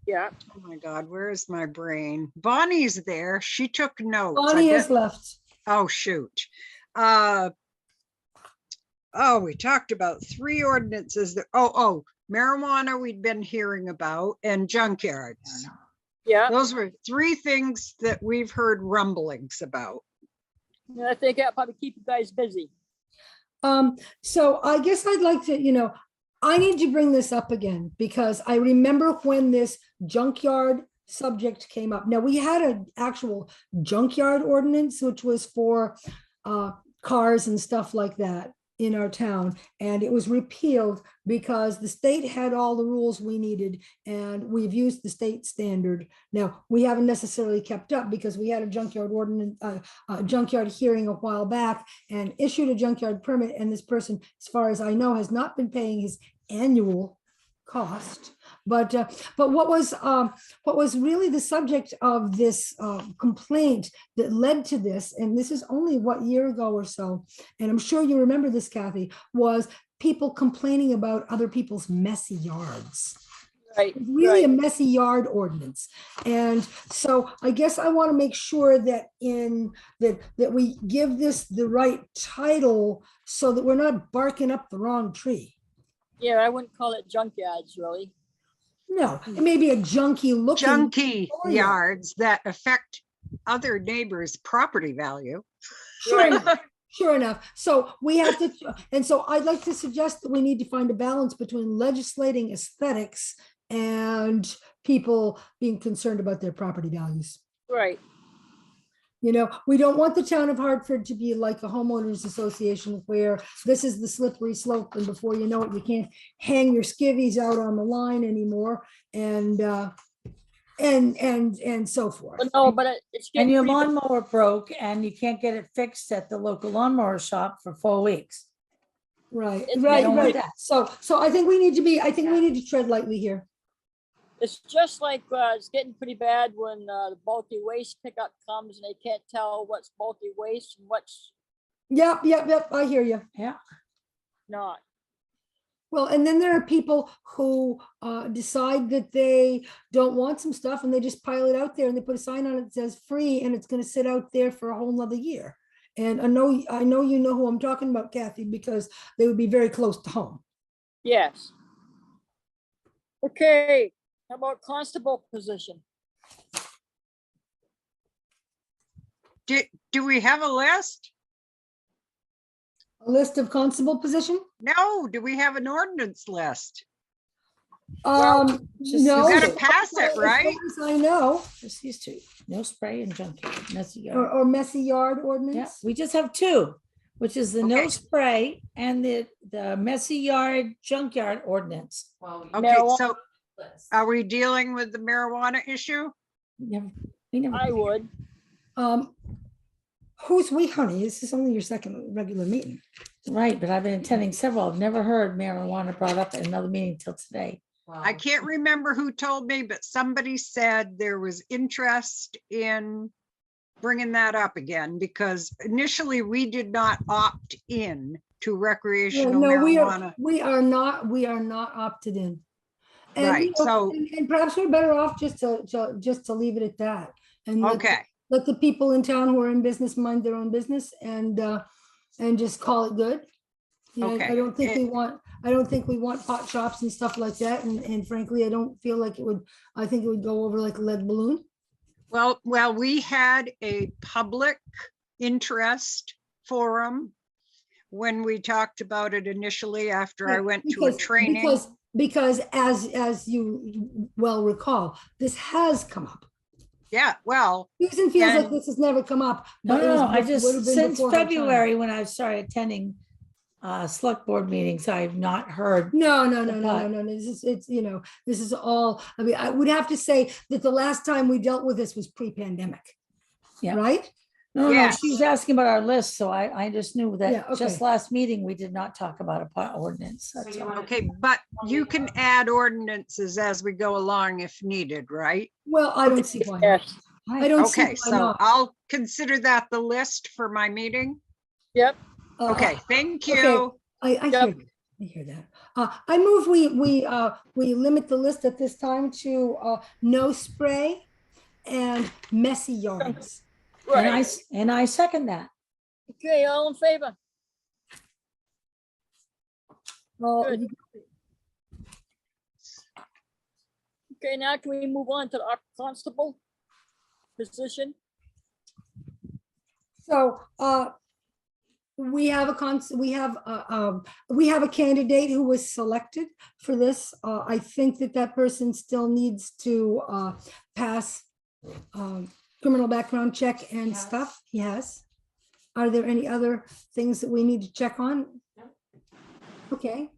Yeah, Oh my God, where is my brain? Bonnie's there. She took notes. Bonnie has left. Oh, shoot. We talked about 3 ordinances that, marijuana we'd been hearing about and junkyards. yeah. Those were 3 things that we've heard rumblings about. And I think that'll probably keep you guys busy. So I guess I'd like to, I need to bring this up again because I remember when this junkyard subject came up. Now, we had an actual junkyard ordinance, which was for cars and stuff like that in our town, and it was repealed because the state had all the rules we needed, and we've used the state standard. Now, we haven't necessarily kept up because we had a junkyard ordinance, junkyard hearing a while back and issued a junkyard permit, and this person, as far as I know, has not been paying his annual cost. But what was really the subject of this complaint that led to this, and this is only what year ago or so, and I'm sure you remember this, Kathy, was people complaining about other people's messy yards. Right, It's really right. a messy yard ordinance. And so I guess I want to make sure that that we give this the right title so that we're not barking up the wrong tree. Yeah, I wouldn't call it junkyards, really. No, it may be a junky looking. Junky dooryard. yards that affect other neighbors' property value. Sure enough. Sure enough. So we have to, and so I'd like to suggest that we need to find a balance between legislating aesthetics and people being concerned about their property values. Right, We don't want the town of Hartford to be like a homeowners association where this is the slippery slope, and before you know it, you can't hang your skivvies out on the line anymore, and so forth. but no, but it's And getting your pretty bad. lawnmower broke and you can't get it fixed at the local lawnmower shop for 4 weeks. Right, It's right, don't want right. that. So I think we need to tread lightly here. It's just like, it's getting pretty bad when the bulky waste pickup comes and they can't tell what's bulky waste and what's Yep. I hear you. Yeah. not. Well, and then there are people who decide that they don't want some stuff and they just pile it out there and they put a sign on it that says free and it's gonna sit out there for a whole nother year. And I know you know who I'm talking about, Kathy, because they would be very close to home. Yes. Okay, how about constable position? Do we have a list? A list of constable position? No, do we have an ordinance list? just- No. You gotta pass it, as far right? as I know, Just these two, no spray and junkyard, messy or, yard. or messy yard Yeah, ordinance. we just have two, which is the no Okay. spray and the messy yard junkyard ordinance. Well, Okay, Marijuana. so are we dealing with the marijuana issue? We never, I would. Who's we, honey? This is only your second regular meeting. right, but I've been attending several. I've never heard marijuana brought up at another meeting till today. I can't remember who told me, but somebody said there was interest in bringing that up again, because initially we did not opt in to recreational No, marijuana. we are not opted in. And, Right, you know, so- and perhaps we're better off just to leave it at that. And Okay, let the people in town who are in business mind their own business and just call it good. You know, Okay. I don't think we want pot shops and stuff like that. And frankly, I don't feel like I think it would go over like a lead balloon. well, we had a public interest forum when we talked about it initially after I went to a training. Because as you well recall, this has come up. Yeah, well, Susan feels like And- this has never come up. No, but it was no, I bef- would've just, been since before her time. February, when I started attending select board meetings, I've not heard. No, But- this is all, I mean, I would have to say that the last time we dealt with this was pre-pandemic. Yeah. Right? No, Yes. she was asking about our list, so I just knew Yeah, that just okay. last meeting, we did not talk about a pot ordinance. So That's you all. wanna- okay, but you can add ordinances as we go along if needed, right? Well, I don't see why. not. Yes, I don't see Okay, why so not. I'll consider that the list for my meeting. yep, Okay, thank okay. you. I Yep. hear that. I hear that. I move we limit the list at this time to no spray and messy yards. right. And I second that. Okay, all in favor? Well, Good. Okay, now can we move on to the constable position? So, we have a candidate who was selected for this. I think that person still needs to pass criminal background check and Yes. stuff. Yes. Are there any other things that we need to check on? No. Okay.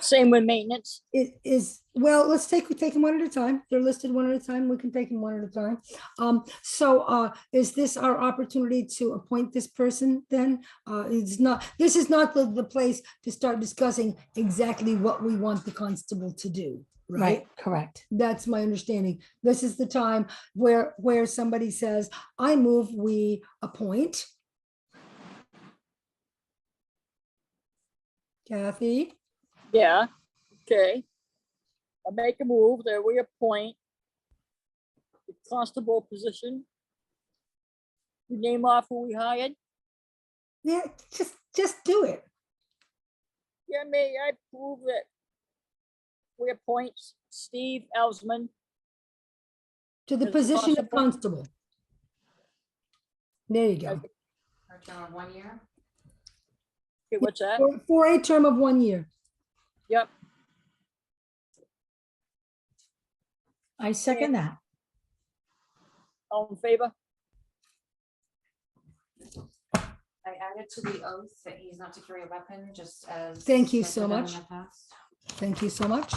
Same with maintenance. It is, well, let's take them one at a time. They're listed one at a time. We can take them one at a time. So is this our opportunity to appoint this person then? This is not the place to start discussing exactly what we want the constable to do, right? Right, correct. That's my understanding. This is the time where somebody says, I move we appoint. Kathy? Yeah, okay. I make a move that we appoint the constable position. We name off who we hired. Yeah, just do it. Yeah, I prove that we appoint Steve Elsman. To the As position of constable. constable. There you go. For a term of 1 year? Okay, what's that? For a term of 1 year. Yep, I second that. all in favor? I added to the oath that he's not to carry a weapon, just as. Thank you has so been done much. in the past. Thank you so much.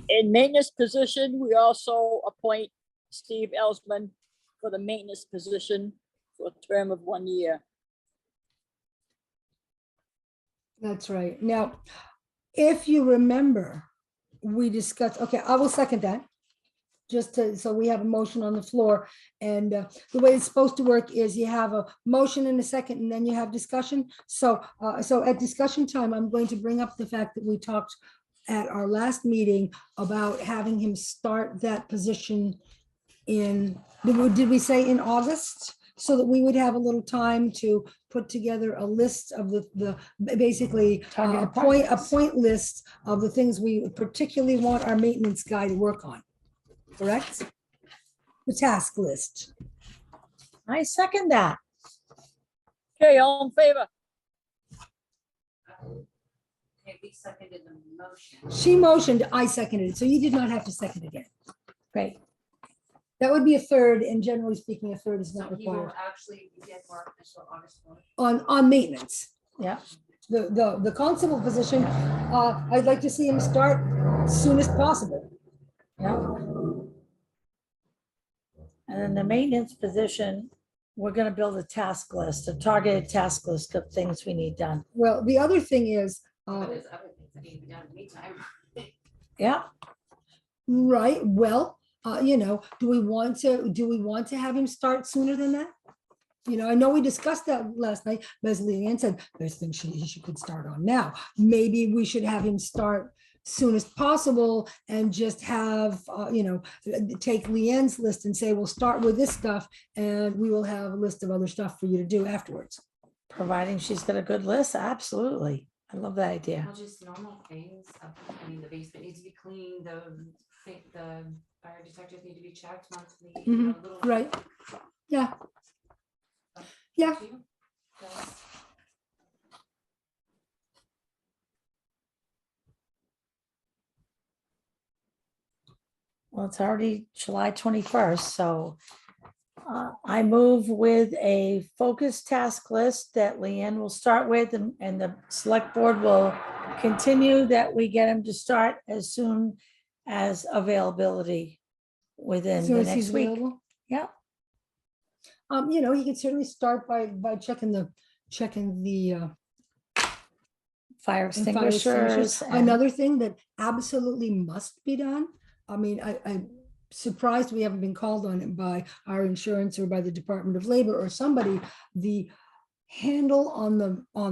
In maintenance position, we also appoint Steve Elsman for the maintenance position for a term of 1 year. That's right. Now, if you remember, we discussed, okay, I will second that. Just to, so we have a motion on the floor, and the way it's supposed to work is you have a motion and a second, and then you have discussion. So, so at discussion time, I'm going to bring up the fact that we talked at our last meeting about having him start that position in, did we say in August? So that we would have a little time to put together a list of the basically Targeted a projects. point list of the things we particularly want our maintenance guy to work on. Correct? The task list. I second that. Okay, all in favor? Okay, we seconded the motion. She motioned, I seconded it, so you did not have to second again. Great. That would be a third, and generally speaking, a third is not So he will required actually get work until August 4th. on maintenance. Yeah. The constable position, I'd like to see him start as soon as possible. Yeah. And then the maintenance position, we're gonna build a task list, a targeted task list of things we need done. Well, the other thing is, But there's other things that need to be done in the meantime. Yeah, right, well, you know, do we want to have him start sooner than that? You know, I know we discussed that last night, but Leanne said, there's things she could start on now. Maybe we should have him start soon as possible and just have, you know, take Leanne's list and say, we'll start with this stuff and we will have a list of other stuff for you to do afterwards. providing she's got a good list, absolutely. I love that idea. Well, just normal things. I mean, the basement needs to be cleaned, the fire detectors need to be checked monthly. You know, little Right, yeah. Yeah. That's- Well, it's already July 21st, so I move with a focused task list that Leanne will start with, and the select board will continue, that we get him to start as soon as availability within Soon the as he's next week. available. Yeah, You know, he could certainly start by checking the fire and fire extinguishers. extinguishers. and- Another thing that absolutely must be done, I mean, I'm surprised we haven't been called on it by our insurance or by the Department of Labor or somebody, the handle on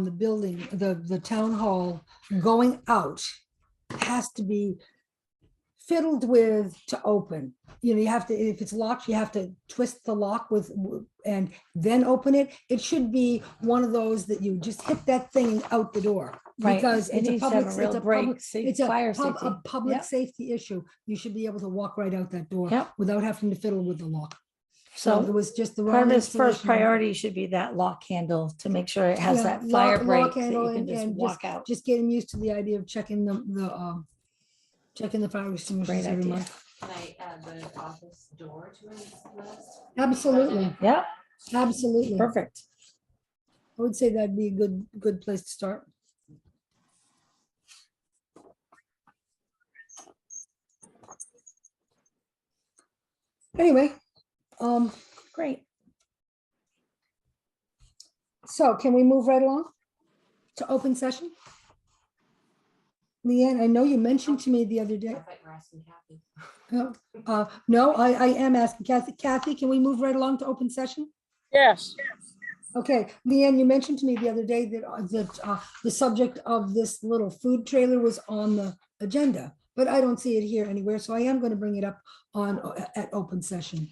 the building, the town hall going out has to be fiddled with to open. You know, you have to, if it's locked, you have to twist the lock and then open it. It should be one of those that you just hit that thing out the door. Right, Because it it's a needs to have public, a real it's a break, public, safe it's a fire pub- safety. a public Yep. safety issue. You should be able to walk right out that door Yep. without having to fiddle with the lock. So it So was just the part wrong of his first installation. priority should be that lock handle to make sure it has Yeah, that fire lock break, so handle you can just and walk out. Just getting used to the idea of checking checking the fire extinguishers every idea. month. Can I add the office door to his list? Absolutely, Yeah, absolutely. perfect. I would say that'd be a good place to start. Anyway, Great. so can we move right along to open session? Leanne, I know you mentioned to me the other I day. thought you were asking Kathy. No, I am asking Kathy. Kathy, can we move right along to open session? Yes. Okay, Leanne, you mentioned to me the other day that the subject of this little food trailer was on the agenda, but I don't see it here anywhere, so I am going to bring it up at open session.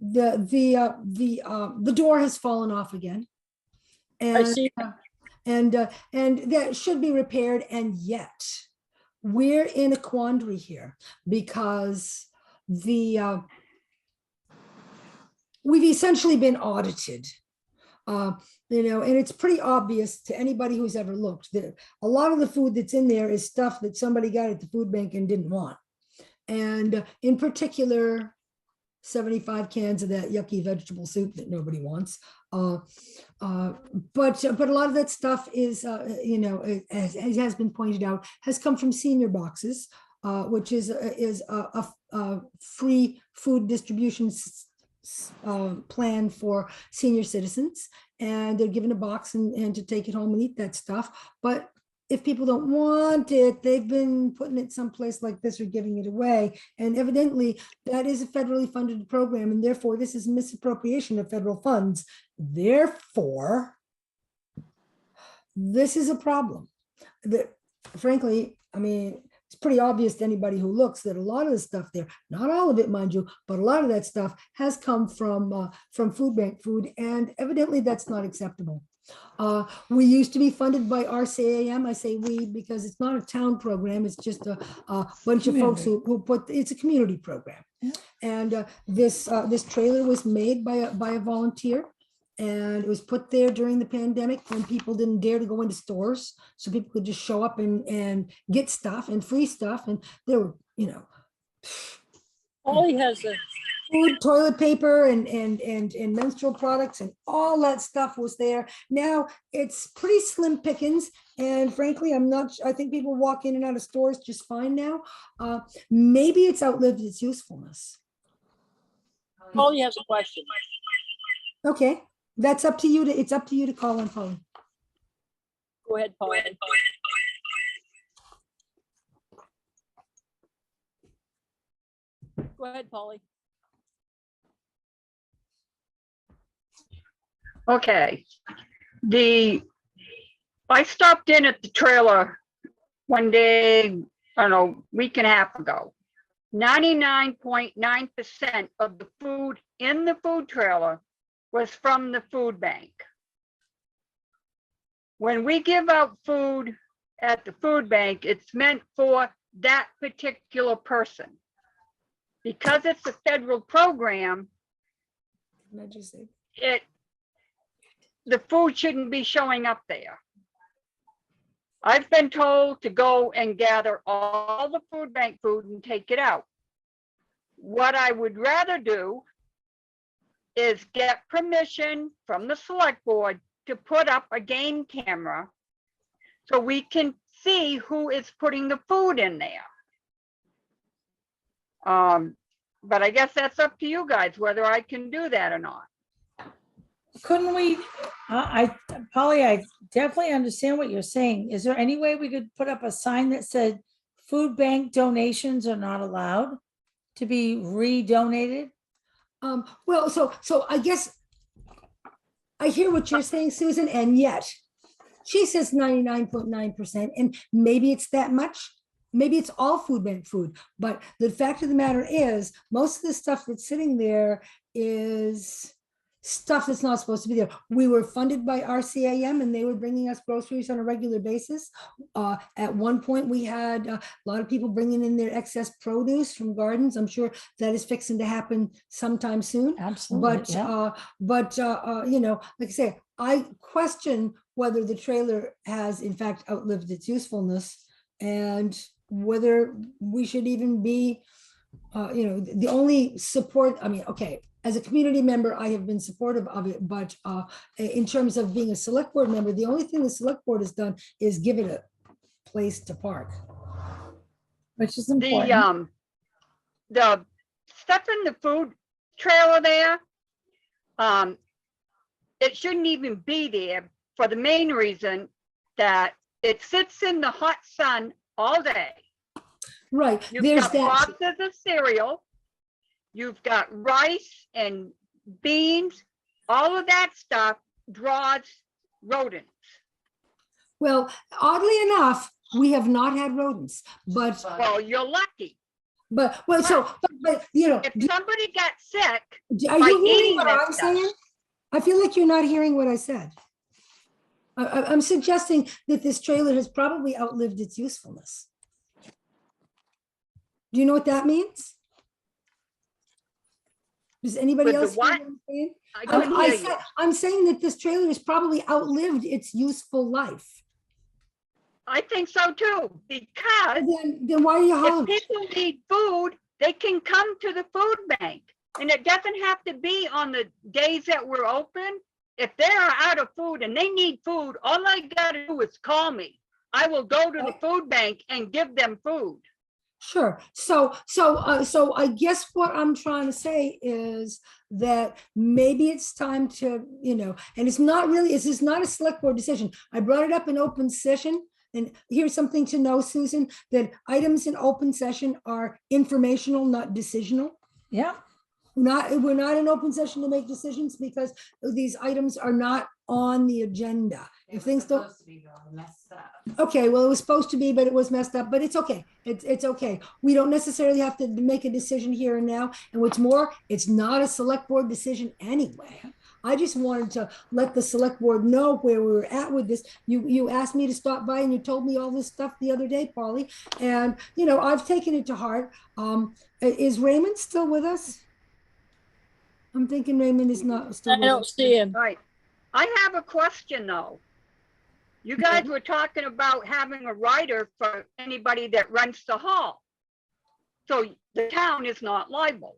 The door has fallen off again. I see. And that should be repaired, and yet we're in a quandary here because we've essentially been audited. You know, and it's pretty obvious to anybody who's ever looked that a lot of the food that's in there is stuff that somebody got at the food bank and didn't want. And in particular, 75 cans of that yucky vegetable soup that nobody wants. But a lot of that stuff is, you know, as has been pointed out, has come from senior boxes, which is a free food distribution plan for senior citizens, and they're given a box and to take it home and eat that stuff. But if people don't want it, they've been putting it someplace like this or giving it away. And evidently that is a federally funded program, and therefore this is misappropriation of federal funds. Therefore, this is a problem that, frankly, I mean, it's pretty obvious to anybody who looks that a lot of the stuff there, not all of it, mind you, but a lot of that stuff has come from food bank food, and evidently that's not acceptable. We used to be funded by RCAM. I say we because it's not a town program. It's just a bunch of folks who put, it's a community program. Yeah. And this trailer was made by a volunteer, and it was put there during the pandemic when people didn't dare to go into stores. So people could just show up and get stuff and free stuff. And there were, you know, Polly has a, food, toilet paper, and menstrual products, and all that stuff was there. Now it's pretty slim pickings, and frankly, I think people walk in and out of stores just fine now. Maybe it's outlived its usefulness. Polly has a question. Okay, that's up to you to, it's up to you to call on Polly. Go ahead, Polly. Go ahead, Polly. Okay, I stopped in at the trailer one day, I don't know, week and a half ago. 99.9% of the food in the food trailer was from the food bank. When we give out food at the food bank, it's meant for that particular person. Because it's a federal program, the food shouldn't be showing up there. I've been told to go and gather all the food bank food and take it out. What I would rather do is get permission from the select board to put up a game camera so we can see who is putting the food in there. But I guess that's up to you guys, whether I can do that or not. Couldn't we, Polly, I definitely understand what you're saying. Is there any way we could put up a sign that said food bank donations are not allowed to be re-donated? Well, so I guess I hear what you're saying, Susan, and yet she says 99.9%, and maybe it's that much. Maybe it's all food bank food, but the fact of the matter is most of the stuff that's sitting there is stuff that's not supposed to be there. We were funded by RCAM, and they were bringing us groceries on a regular basis. At one point, we had a lot of people bringing in their excess produce from gardens. I'm sure that is fixing to happen sometime soon. Absolutely. But you know, like I say, I question whether the trailer has in fact outlived its usefulness, and whether we should even be, you know, the only support. I mean, okay, as a community member, I have been supportive of it, but in terms of being a select board member, the only thing the select board has done is give it a place to park. Which is important. The stuff in the food trailer there, it shouldn't even be there for the main reason that it sits in the hot sun all day. Right. You've There's got that. boxes of cereal. You've got rice and beans. All of that stuff draws rodents. Well, oddly enough, we have not had rodents, but well, you're lucky. But well, so but you know, if somebody got sick, are you hearing what I'm saying? I feel like you're not hearing what I said. I'm suggesting that this trailer has probably outlived its usefulness. Do you know what that means? Does anybody else hear what I'm saying? I'm saying that this trailer has probably outlived its useful life. I think so too, because then why are you hollering? If people need food, they can come to the food bank, and it doesn't have to be on the days that we're open. If they're out of food and they need food, all I gotta do is call me. I will go to the food bank and give them food. Sure. So I guess what I'm trying to say is that maybe it's time to, and it's not really, this is not a select board decision. I brought it up in open session. And here's something to know, Susan, that items in open session are informational, not decisional. Yeah, We're not in open session to make decisions because these items are not on the agenda. It If things was don't, supposed to be though, messed up. okay, well, it was supposed to be, but it was messed up, but it's okay. It's okay. We don't necessarily have to make a decision here and now. And what's more, it's not a select board decision anyway. I just wanted to let the select board know where we were at with this. You asked me to stop by and you told me all this stuff the other day, Polly. And, I've taken it to heart. Is Raymond still with us? I'm thinking Raymond is not still I with don't us. see him. Right. I have a question though. You guys were talking about having a rider for anybody that rents the hall. So the town is not liable.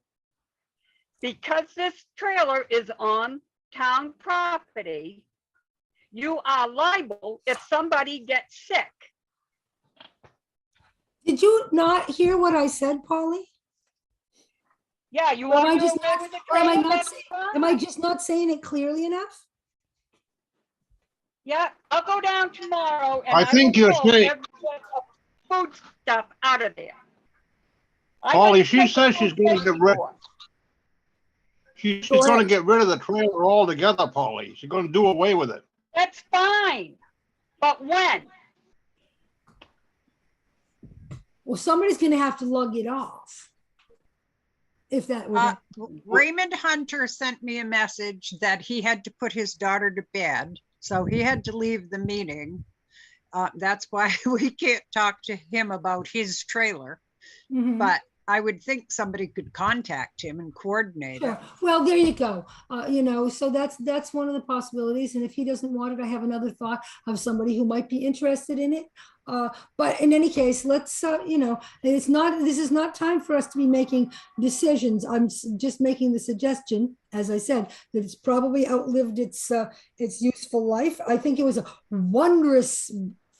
Because this trailer is on town property, you are liable if somebody gets sick. Did you not hear what I said, Polly? Yeah, you Or am want I to go just away not, with the or am I trailer? not That's saying, fine. am I just not saying it clearly enough? Yeah, I'll go down tomorrow and I I think will you're pull saying, every bit of food stuff out of there. I Polly, had to she take a says she's food going to safety get rid, course. she's Go going to ahead. get rid of the trailer altogether, Polly. She's going to do away with it. That's fine. But when? Well, somebody's gonna have to lug it off. If that would, Raymond Hunter sent me a message that he had to put his daughter to bed, so he had to leave the meeting. That's why we can't talk to him about his trailer, Mhm. but I would think somebody could contact him and coordinate it. Sure. Well, there you go. So that's one of the possibilities. And if he doesn't want it, I have another thought of somebody who might be interested in it. But in any case, let's, this is not time for us to be making decisions. I'm just making the suggestion, as I said, that it's probably outlived its useful life. I think it was a wondrous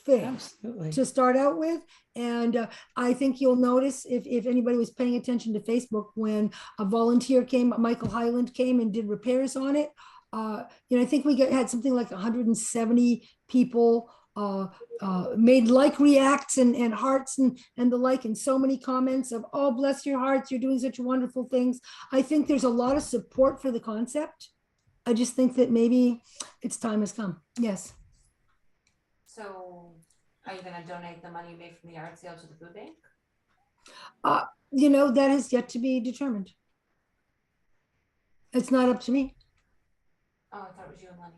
thing absolutely. to start out with. And I think you'll notice if anybody was paying attention to Facebook, when a volunteer came, Michael Highland came and did repairs on it. I think we had something like 170 people made like reacts and hearts and the like, and so many comments of, oh, bless your hearts, you're doing such wonderful things. I think there's a lot of support for the concept. I just think that maybe its time has come. Yes. So are you gonna donate the money you made from the yard sale to the food bank? That has yet to be determined. It's not up to me. Oh, I thought it was you and Lenny.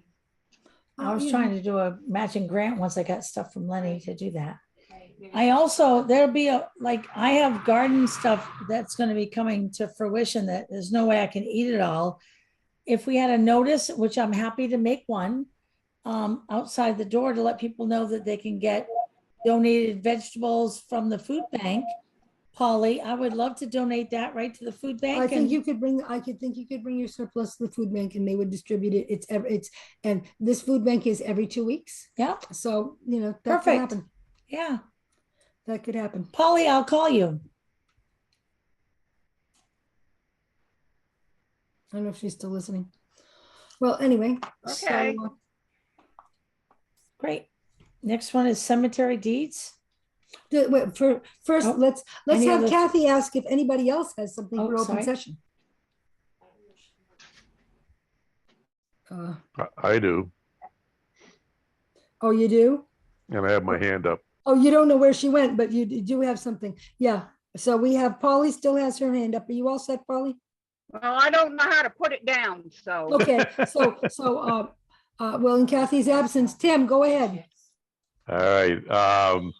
I was trying to do a matching grant once I got stuff from Lenny to do that. Right, maybe I also, there'll be I have garden stuff that's going to be coming to fruition that there's no way I can eat it all. If we had a notice, which I'm happy to make one, outside the door to let people know that they can get donated vegetables from the food bank. Polly, I would love to donate that right to the food bank. I think you could bring your surplus to the food bank and they would distribute it. And this food bank is every 2 weeks. Yeah. So, that could Perfect. happen. Yeah. That could happen. Polly, I'll call you. I don't know if she's still listening. Well, anyway. Okay. So, Great. Next one is cemetery deeds. first, Oh, let's any have other- Kathy ask if anybody else has something Oh, for open sorry. session. I do, Oh, you do? and I have my hand up. Oh, you don't know where she went, but you do have something. Yeah. So we have Polly still has her hand up. Are you all set, Polly? Well, I don't know how to put it down, so. Okay. Well, in Kathy's absence, Tim, go ahead. All right.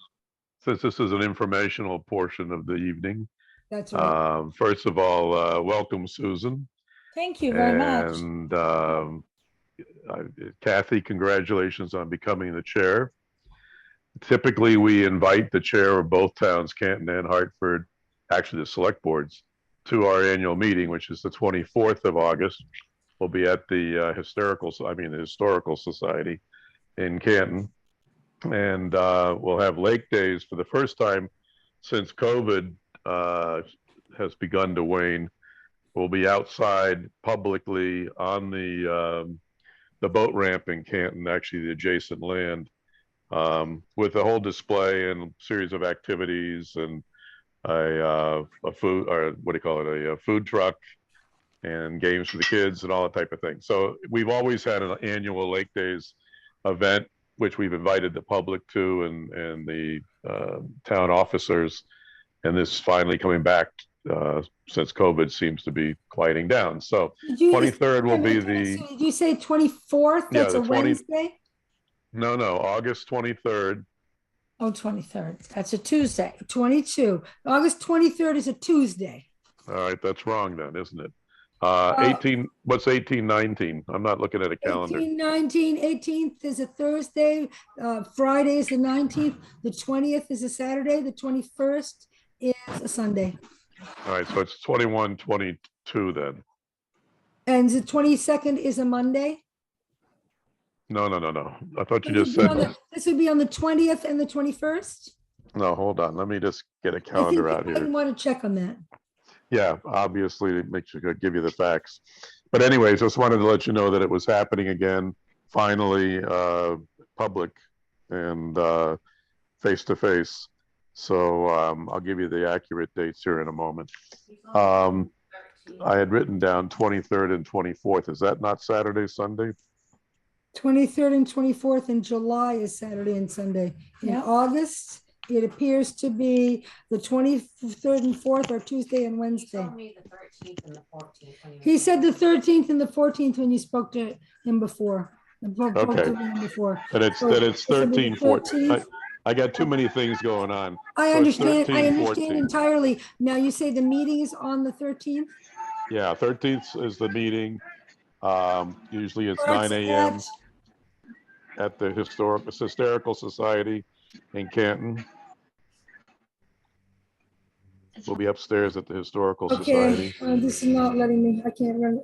Since this is an informational portion of the evening, That's right. first of all, welcome, Susan. Thank you very much. And Kathy, congratulations on becoming the chair. Typically, we invite the chair of both towns, Canton and Hartford, actually the select boards, to our annual meeting, which is the 24th of August. We'll be at the Historical Society in Canton. And we'll have lake days for the first time since COVID has begun to wane, we'll be outside publicly on the boat ramp in Canton, actually the adjacent land, with a whole display and series of activities and a food, or what do you call it, a food truck and games for the kids and all that type of thing. So we've always had an annual Lake Days event, which we've invited the public to and the town officers. And this is finally coming back since COVID seems to be quieting down. So 23rd will be the, Did you say 24th? yeah, That's the a 20 Wednesday? no, August 23rd. Oh, 23rd. That's a Tuesday. 22. August 23rd is a Tuesday. All right, that's wrong then, isn't it? 18, what's 18, 19? I'm not looking at a calendar. 18, 19, 18th is a Thursday. Friday is the 19th. The 20th is a Saturday. The 21st is a Sunday. All right, so it's 21, 22 then. And the 22nd is a Monday. No. I thought you just said, This would be on the 20th and the 21st. no, hold on. Let me just get a I think calendar you out might here. want to check on that. Yeah, obviously, it makes sure I give you the facts. But anyways, just wanted to let you know that it was happening again, finally, public and face to face. So I'll give you the accurate dates here in a moment. I had written down 23rd and 24th. Is that not Saturday, Sunday? 23rd and 24th in July is Saturday and Sunday. In Yeah. August, it appears to be the 23rd and 4th are Tuesday and You Wednesday. told me the 13th and the 14th. when you He were said the saying- 13th and the 14th when you spoke to him before. Okay. Before. That it's So that it's this will be 13, the 14. 13th. I got too many things going on. I So it's understand 13, 14. entirely. Now you say the meeting is on the 13th? Yeah, 13th is the meeting. Usually it's Starts 9 a.m. at- at the Hysterical Society in Canton. We'll be upstairs at the Historical Okay, Society. this is not letting me, I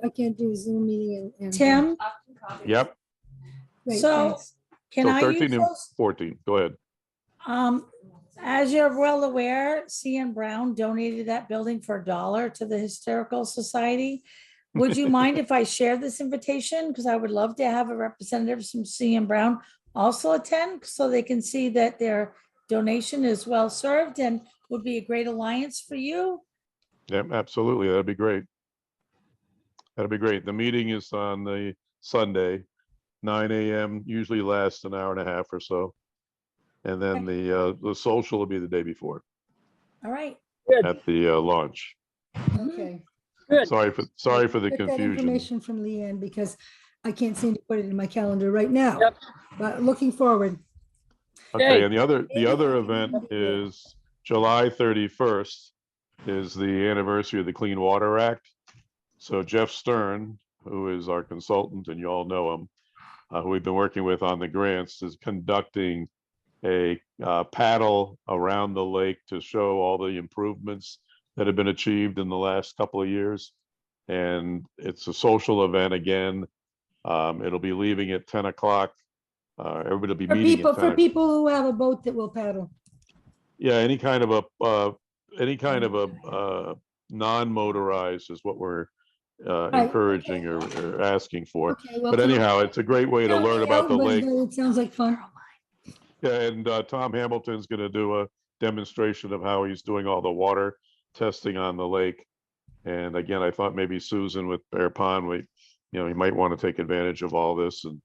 can't do a Zoom meeting and. Tim, Upton copies. Yep, Great, so thanks. can so I 13 use and those? 14, go ahead. As you're well aware, CN Brown donated that building for $1 to the Hysterical Society. Would you mind if I share this invitation? Because I would love to have a representative from CN Brown also attend so they can see that their donation is well served and would be a great alliance for you. Yep, absolutely, that'd be great. That'd be great. The meeting is on the Sunday, 9 a.m., usually lasts an hour and a half or so. And then the social will be the day before All right. Good, at the launch. Okay. good. Sorry for the Get that confusion. information from Leanne because I can't seem to put it in my calendar right now. Yep. But looking forward. Okay, Okay. and the other event is July 31st is the anniversary of the Clean Water Act. So Jeff Stern, who is our consultant, and you all know him, who we've been working with on the grants, is conducting a paddle around the lake to show all the improvements that have been achieved in the last couple of years. And it's a social event again. It'll be leaving at 10 o'clock. Everybody will be meeting at 10 For o'clock. people who have a boat that will paddle. Yeah, any kind of a non-motorized is what we're encouraging or asking for. Okay, well, But anyhow, it's a great way to Count learn me about out, the but lake. It sounds like fun. Yeah, and Tom Hamilton's going to do a demonstration of how he's doing all the water testing on the lake. And again, I thought maybe Susan with Bear Pond, you might want to take advantage of all this and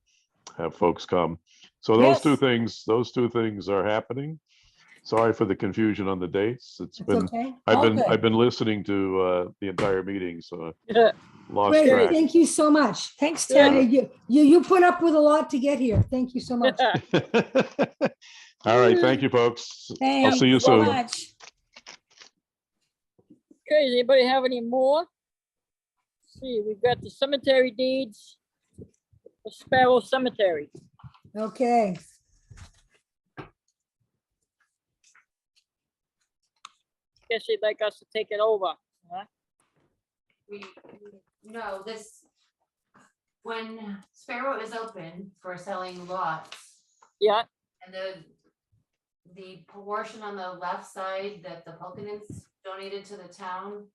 have folks come. So those two things are happening. Sorry for the confusion on the dates. It's okay. I've been listening to the entire meeting, so Yeah. lost Great, track. thank you so much. Thanks, Yeah, Tim. you put up with a lot to get here. Thank you so much. All right, thank you, folks. I'll see you Thanks so soon. much. Okay, does anybody have any more? Let's see, we've got the cemetery deeds, the Sparrow Cemetery. Okay. Guess you'd like us to take it over, huh? No, when Sparrow is open for selling lots Yeah, and the the portion on the left side that the Pulkinins donated to the town,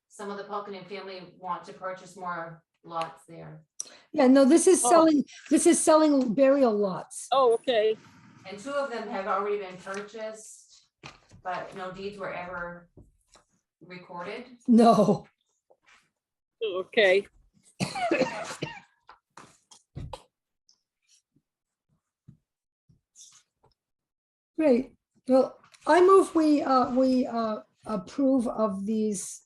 some of the Pulkinen family want to purchase more lots there. Yeah, no, this is Oh. selling burial lots. Oh, okay. And 2 of them have already been purchased, but no deeds were ever recorded. No. Okay. Great. Well, I move we approve of these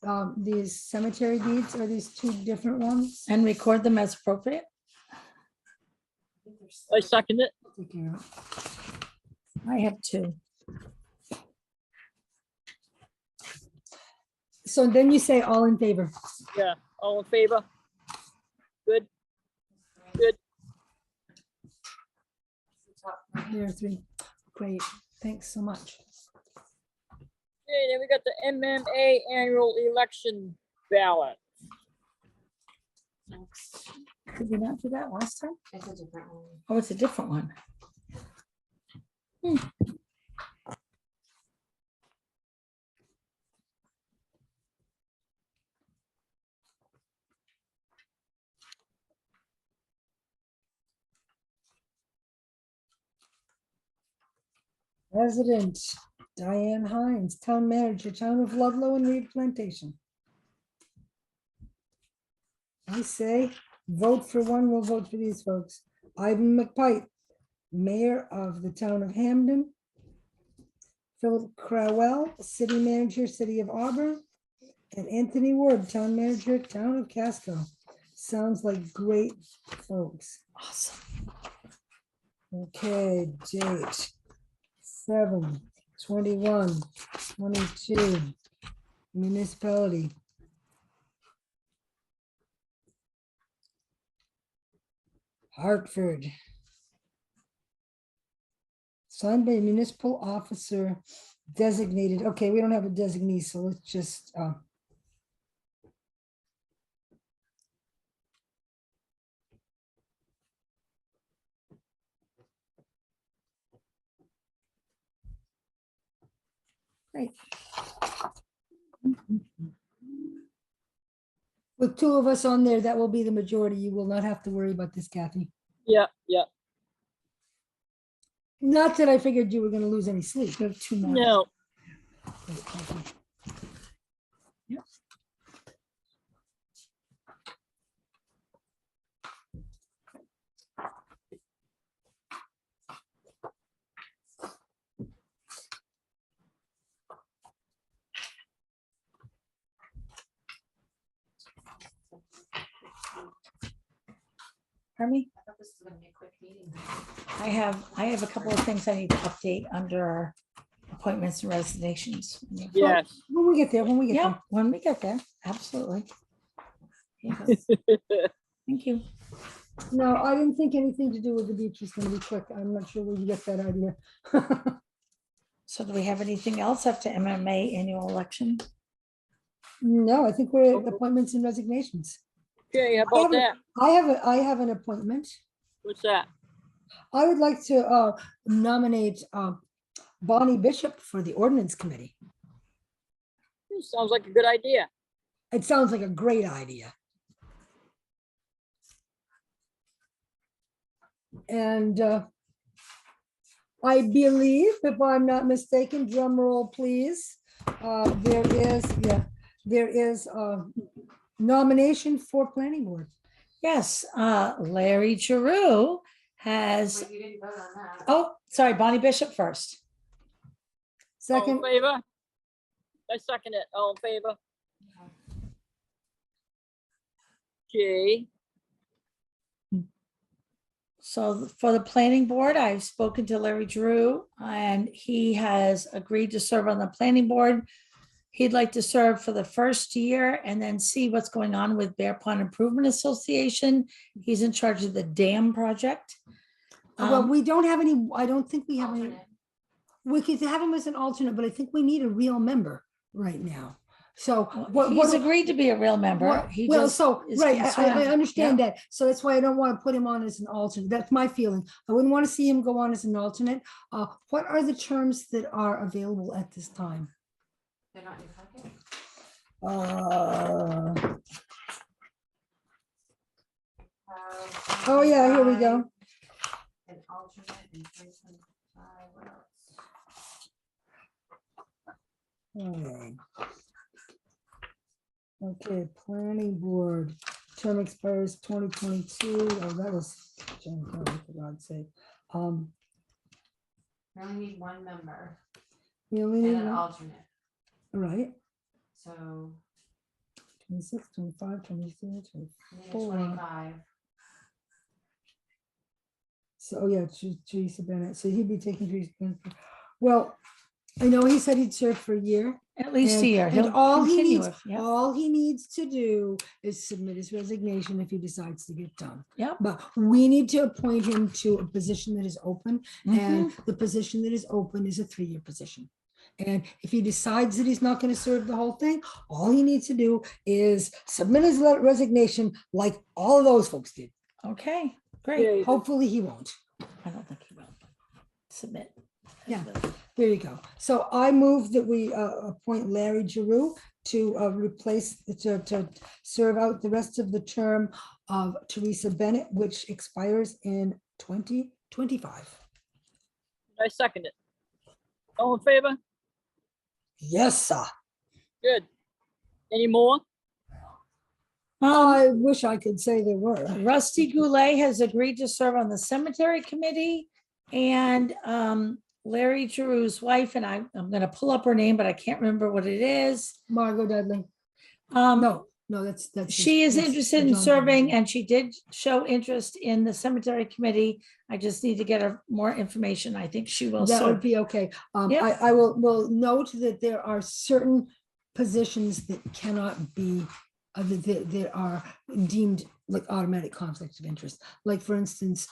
cemetery deeds, or these 2 different ones. And record them as appropriate. I second it. Take care of it. I have 2. So then you say all in favor. Yeah, all in favor? Good. Good. There are 3. Great. Thanks so much. Okay, then we got the MMA annual election ballot. Did we not do that last time? It's a different one. Oh, it's a different one. President Diane Hines, Town Manager, Town of Ludlow and Reed Plantation. I say, vote for one, we'll vote for these folks. Ivan McPike, Mayor of the Town of Hamden. Philip Crowell, City Manager, City of Auburn. And Anthony Ward, Town Manager, Town of Casco. Sounds like great folks. Awesome. Okay, date 7/21/22. Municipality. Hartford. Signed by a municipal officer designated. Okay, we don't have a designee, so let's just. Great. With 2 of us on there, that will be the majority. You will not have to worry about this, Kathy. Yeah, yeah. Not that I figured you were going to lose any sleep. We have 2 more. No. Great, thank you. Yep. Pardon me? I thought this was gonna be a quick meeting. I have a couple of things I need to update under our appointments and resignations. Yes. When we get there, Yeah, when we get there, absolutely. Here you go. Thank you. No, I didn't think anything to do with the beach was going to be quick. I'm not sure where you get that idea. So do we have anything else after MMA annual election? No, I think we're at appointments and resignations. Okay, how about that? I have an appointment. What's that? I would like to nominate Bonnie Bishop for the ordinance committee. Sounds like a good idea. It sounds like a great idea. And I believe, if I'm not mistaken, drum roll, please. There is a nomination for planning board. Yes, Larry Giroux has, But you didn't vote on that. oh, sorry, Bonnie Bishop first. All Second, in favor? I second it. All in favor? Okay. So for the planning board, I've spoken to Larry Giroux and he has agreed to serve on the planning board. He'd like to serve for the first year and then see what's going on with Bear Pond Improvement Association. He's in charge of the dam project. well, we don't have any, I don't think we have any. Alternate. We could have him as an alternate, but I think we need a real member right now. So Well, he's agreed to be a real member. what- He well, just so, is right, I concerned. understand that. So that's why I don't want to put him on as an alternate. That's my feeling. I wouldn't want to see him go on as an alternate. What are the terms that are available at this time? They're not in your packet? Oh, yeah, here we go. An alternate in 2025, what else? Okay, planning board, term expires 2022. Oh, that was, for God's sake. We only need one member We only and need an one, alternate, right? so 26, 25, 26, we need 24. 25. So, yeah, Teresa Bennett. So he'd be taking Teresa Bennett. Well, I know he said he'd serve for a year. At least a year. And He'll all he continue needs, it, yeah. all he needs to do is submit his resignation if he decides to get done. Yep. But we need to appoint him to a position that is open, and Mm-hmm. the position that is open is a 3-year position. And if he decides that he's not going to serve the whole thing, all he needs to do is submit his resignation like all of those folks did. Okay, great. Hopefully he won't. I don't think he will. Submit. Yeah, there you go. So I move that we appoint Larry Giroux to replace, to serve out the rest of the term of Teresa Bennett, which expires in 2025. I second it. All in favor? Yes, sir. Good. Any more? I wish I could say there were. Rusty Goulet has agreed to serve on the cemetery committee, and Larry Giroux's wife, and I'm gonna pull up her name, but I can't remember what it is. Margot Dudley. No, that's. She is that's interested in John serving, Dudley. and she did show interest in the cemetery committee. I just need to get her more information. I think she will That would serve. be okay. Yep. I will note that there are certain positions that cannot be, that are deemed like automatic conflicts of interest. Like for instance,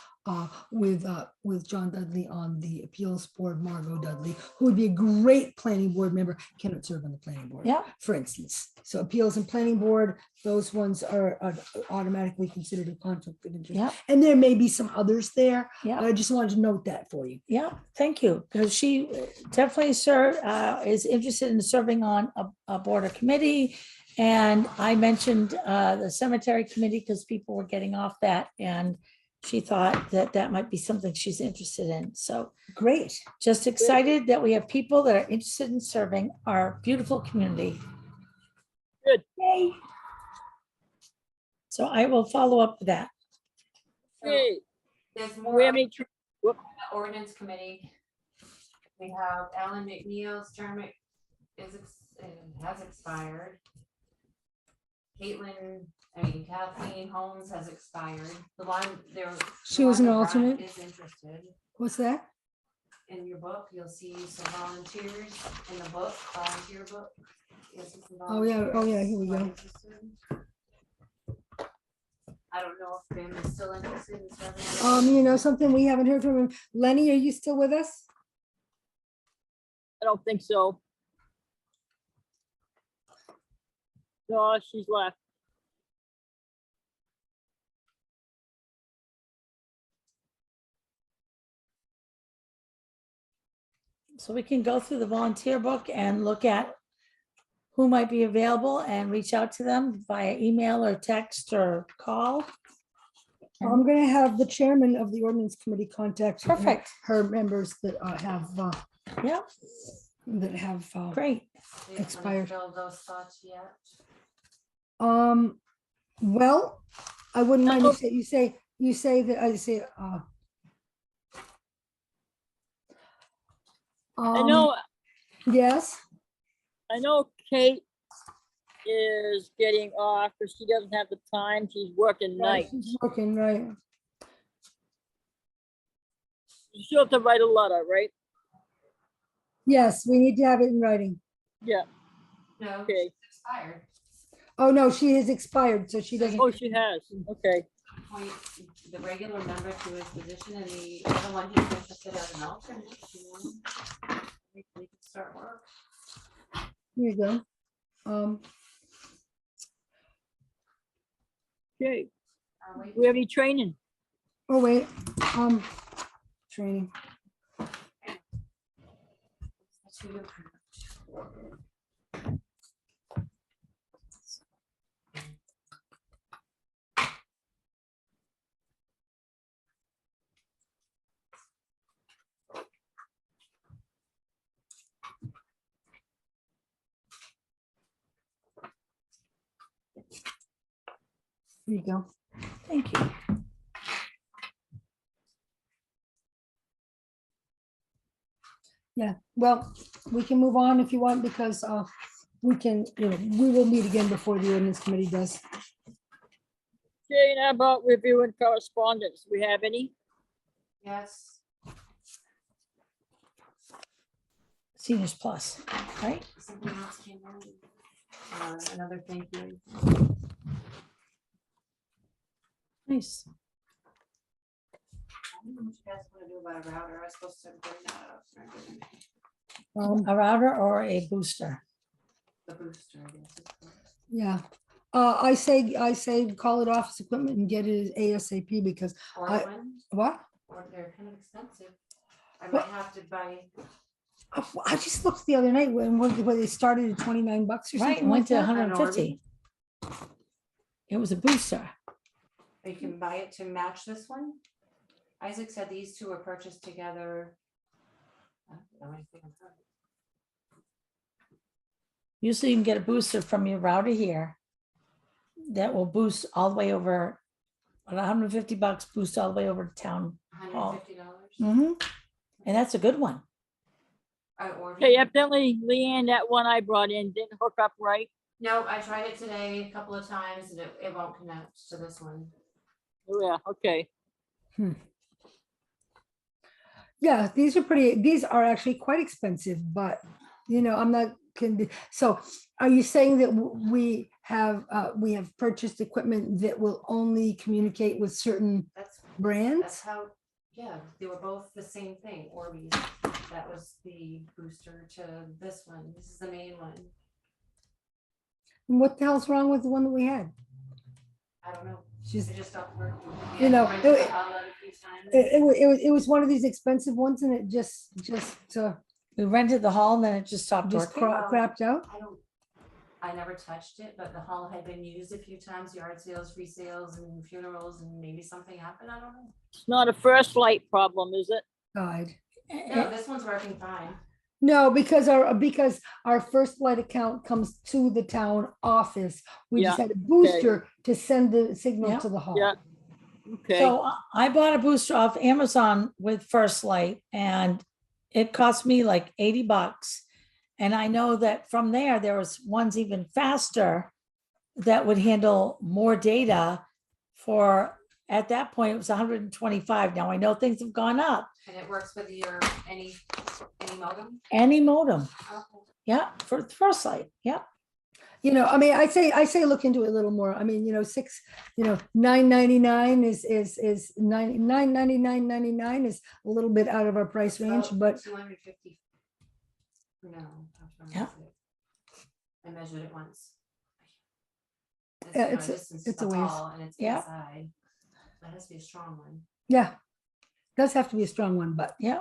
with John Dudley on the appeals board, Margot Dudley, who would be a great planning board member, cannot serve on the planning board. Yeah. For instance, so appeals and planning board, those ones are automatically considered a conflict of interest. Yeah. And there may be some others there. Yeah. But I just wanted to note that for you. Yeah, thank you, because she definitely is interested in serving on a board or committee. And I mentioned the cemetery committee because people were getting off that, and she thought that that might be something she's interested in. So great. Just excited that we have people that are interested in serving our beautiful community. Good. Yay. So I will follow up with that. Okay. There's We more have any, ordinance committee. We have Alan McNeil's term has expired. Kathleen Holmes has expired. The one there. She was an Rhonda Bryant alternate? Is interested. What's that? In your book, you'll see some volunteers in the book, volunteer book. You'll see some Oh, yeah. Oh, yeah. Here we volunteers go. I don't know if Ben is still interested in serving. You know, something we haven't heard from him. Lenny, are you still with us? I don't think so. No, she's left. So we can go through the volunteer book and look at who might be available and reach out to them via email or text or call. I'm going to have the chairman of the ordinance committee contact Perfect. her members that have, Yeah, that have, great. expired. Fill those spots yet? Well, I wouldn't mind you say that, I say, I know, yes, I know Kate is getting off because she doesn't have the time. She's working nights. she's working, right. She'll have to write a letter, right? Yes, we need to have it in writing. Yeah. No, Okay. she's expired. Oh, no, she has expired, so she doesn't. Oh, she has. Okay. Appoint the regular member to his position and the other one he's interested as an alternate. If you want. We can start work. Here you go. Okay, Wait, we have any training? Oh, wait, training. that's who you approved. Here you go. Thank you. Yeah, well, we can move on if you want, because we can, we will meet again before the ordinance committee does. Okay, now about reviewing correspondence. We have any? Yes, Seniors Plus, right? something else came in. Another thank you. Nice. I don't know what you guys want to do about a router. I was supposed to bring that up. and I didn't. A router or a booster? The booster, I guess. it's called. Yeah. I say call it office equipment and get it ASAP, because Or I- one, what? or they're kind of expensive. I What? might have to buy. I just looked the other night when they started at $29 or Right, something it went like to that. 150. It was a booster. You can buy it to match this one. Isaac said these two were purchased together. I don't know anything about it. Usually you can get a booster from your router here that will boost all the way over, $150, boost all the way over to town hall. $150. And that's a good one. I ordered. Okay, evidently, Leanne, that one I brought in didn't hook up right. No, I tried it today a couple of times and it won't connect to this one. Oh, yeah, okay. Yeah, these are actually quite expensive, but I'm not, so are you saying that we have purchased equipment that will only communicate with certain That's brands? how, yeah, they were both the same thing, Orbeez. That was the booster to this one. This is the main one. What the hell's wrong with the one that we had? I don't know. She's, It just stopped working. You know, Rented the outlet a few times. it was one of these expensive ones, and it just We rented the hall and then it just stopped just working. crapped out. I never touched it, but the hall had been used a few times, yard sales, resales and funerals, and maybe something happened. I don't know. It's not a first light problem, is it? God. No, this one's working fine. No, because our first light account comes to the town office. We just Yeah, had a booster to send the signal Yeah. to the hall. Yeah. Okay, So I bought a booster off Amazon with First Light and it cost me like $80. And I know that from there was ones even faster that would handle more data for, at that point, it was 125. Now I know things have gone up. And it works with your any modem. Any modem. Okay. Yeah, for First Light. Yeah. I mean, I say look into it a little more. I mean, $9.99 is $9.99 is a little bit out of our price range, but 250. No. Yeah. I measured it once. Yeah, you know, it's a ways. tall and it's Yeah. inside. That has to be a strong one. yeah, does have to be a strong one, but Yeah.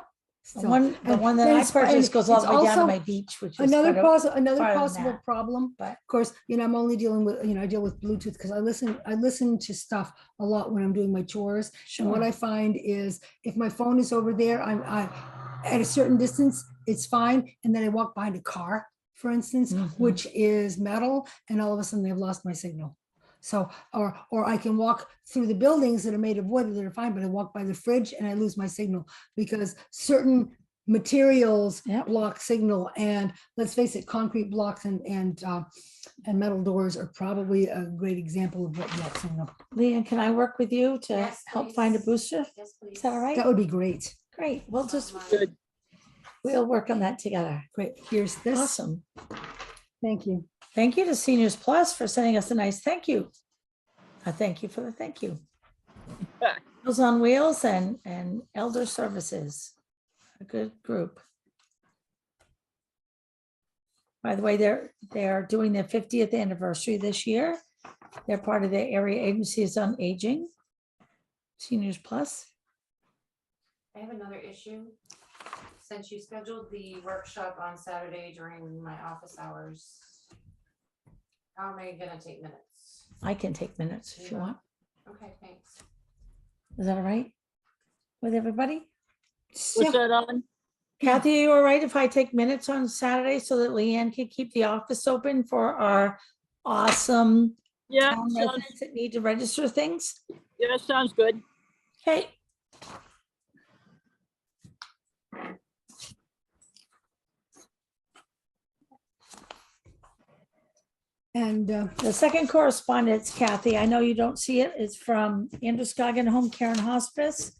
The still. one that I purchased goes all the way down to my beach, which is Another quite another farther than possible that. problem, But- of course, I'm only dealing with, I deal with Bluetooth because I listen to stuff a lot when I'm doing my chores. And what Sure. I find is if my phone is over there, I'm at a certain distance, it's fine. And then I walk behind a car, for instance, Mhm. which is metal, and all of a sudden they've lost my signal. So, or I can walk through the buildings that are made of wood that are fine, but I walk by the fridge and I lose my signal because certain materials Yep. block signal. And let's face it, concrete blocks and metal doors are probably a great example of what blocks signal. Leanne, can I work with you to Yes, help find a please. booster? Yes, please. Is that all right? That would be great. Great. We'll just, good. we'll work on that together. Great. Here's this. Awesome. Thank you. Thank you to Seniors Plus for sending us a nice thank you. A thank you for the thank you. Meals on Wheels and Elder Services. A good group. By the way, they're doing their 50th anniversary this year. They're part of the Area Agencies on Aging, Seniors Plus. I have another issue. Since you scheduled the workshop on Saturday during my office hours, how am I gonna take minutes? I can take minutes if you want. Okay, thanks. Is that all right with everybody? What's that on? Kathy, you all right if I take minutes on Saturday so that Leanne can keep the office open for our awesome Yeah, town sounds, residents that need to register things? yeah, sounds good. Okay. And The second correspondence, Kathy, I know you don't see it, is from Androscoggin Home Care and Hospice.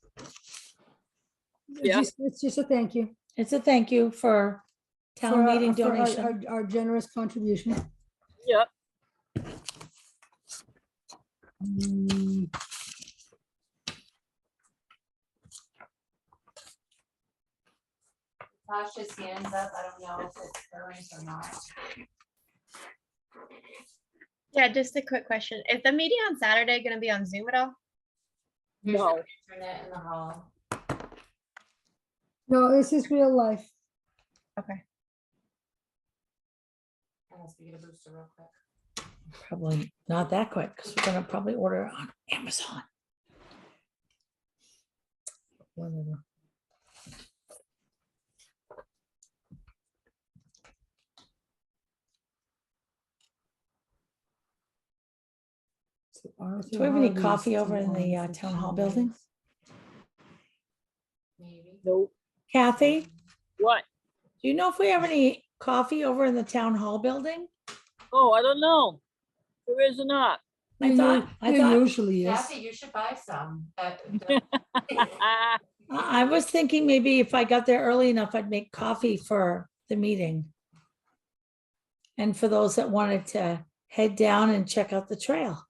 Yeah. it's just a thank you. It's a thank you for town for our- meeting for our- donation. Our generous contribution. Yep. Mm, Tasha's hands up. I don't know if it's current or not. Yeah, just a quick question. Is the meeting on Saturday going to be on Zoom at all? There's No. internet in the hall. No, this is real life. Okay. I have to get a booster real quick. Probably not that quick because we're gonna probably order on Amazon. Whatever. So Arthur Do we have any Harvey's coffee over in the on town hall 15 building? days. Maybe. Nope. Kathy, What? do you know if we have any coffee over in the town hall building? Oh, I don't know. There is or not. I thought There usually is. Kathy, you should buy some. Ah, I was thinking maybe if I got there early enough, I'd make coffee for the meeting. And for those that wanted to head down and check out the trail,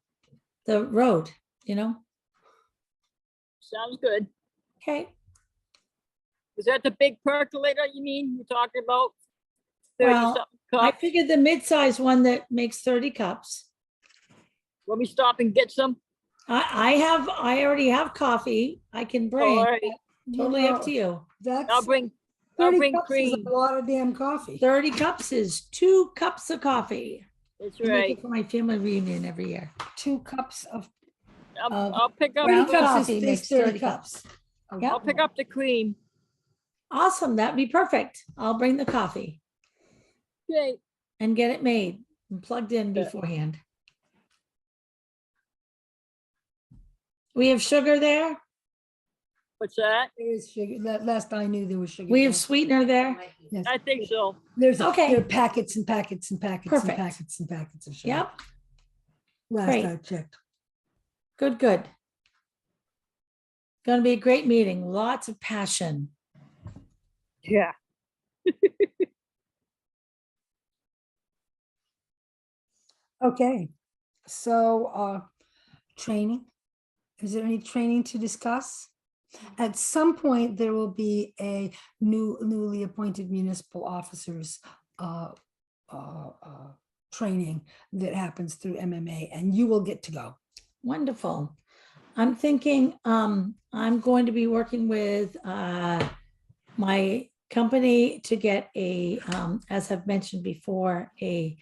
the road, you know? sounds good. Okay. Is that the big percolator you mean you're talking about? 30 Well, something I cups? figured the mid-size one that makes 30 cups. Let me stop and get some. I already have coffee I can All bring. right. Totally up know, to you. That's I'll bring 30 cups is cream. a lot of damn coffee. 30 cups is 2 cups of coffee. That's I make right. it for my family reunion every year. 2 cups of I'll pick up. Brown Three cups coffee is makes 30 30 cups. Yeah. I'll pick up the cream. Awesome. That'd be perfect. I'll bring the coffee Okay. and get it made and plugged in Yeah. beforehand. We have sugar there. What's that? There is sugar. Last I knew there was sugar. We have there. sweetener there. Yes. I think so. There Okay. are packets and packets and packets Perfect. and packets and packets of sugar. Yep. Last Great. I checked. Good, good. Going to be a great meeting. Lots of passion. Yeah. Okay. So training. Is there any training to discuss? At some point, there will be a newly appointed municipal officers training that happens through MMA, and you will get to go. Wonderful. I'm thinking I'm going to be working with my company to get a, as I've mentioned before, a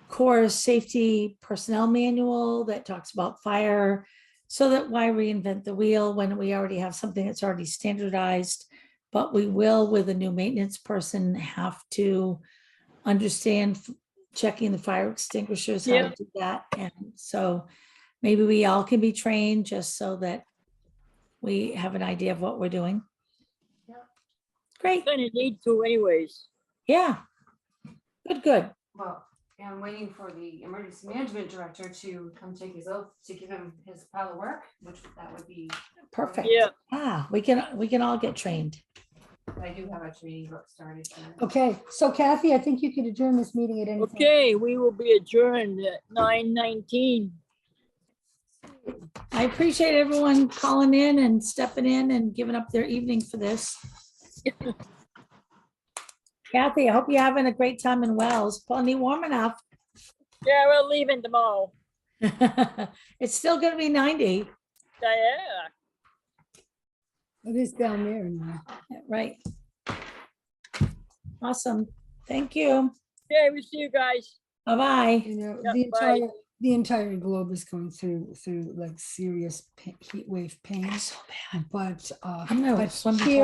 core safety personnel manual that talks about fire, so that why reinvent the wheel when we already have something that's already standardized. But we will, with a new maintenance person, have to understand checking the fire extinguishers, how Yeah. to do that. And so maybe we all can be trained just so that we have an idea of what we're doing. Yep. Great. Kind of need to anyways. Yeah. Good, good. Well, I'm waiting for the emergency management director to come take his oath to give him his pile of work, which that would be, Perfect. Yeah. Ah, we can all get trained. I do have a training book started. soon. Okay, so Kathy, I think you could adjourn this meeting at any time. Okay, we will be adjourned at 9:19. I appreciate everyone calling in and stepping in and giving up their evening for this. Kathy, I hope you're having a great time in Wells. Plenty warm enough. Yeah, we're leaving tomorrow. It's still gonna be 90, Yeah. It is down there now. right? Awesome. Thank you. Okay, we see you guys. Bye-bye. You know, Yeah, the bye. entire globe is going through like serious heat wave pains. But I'm gonna but swim before I here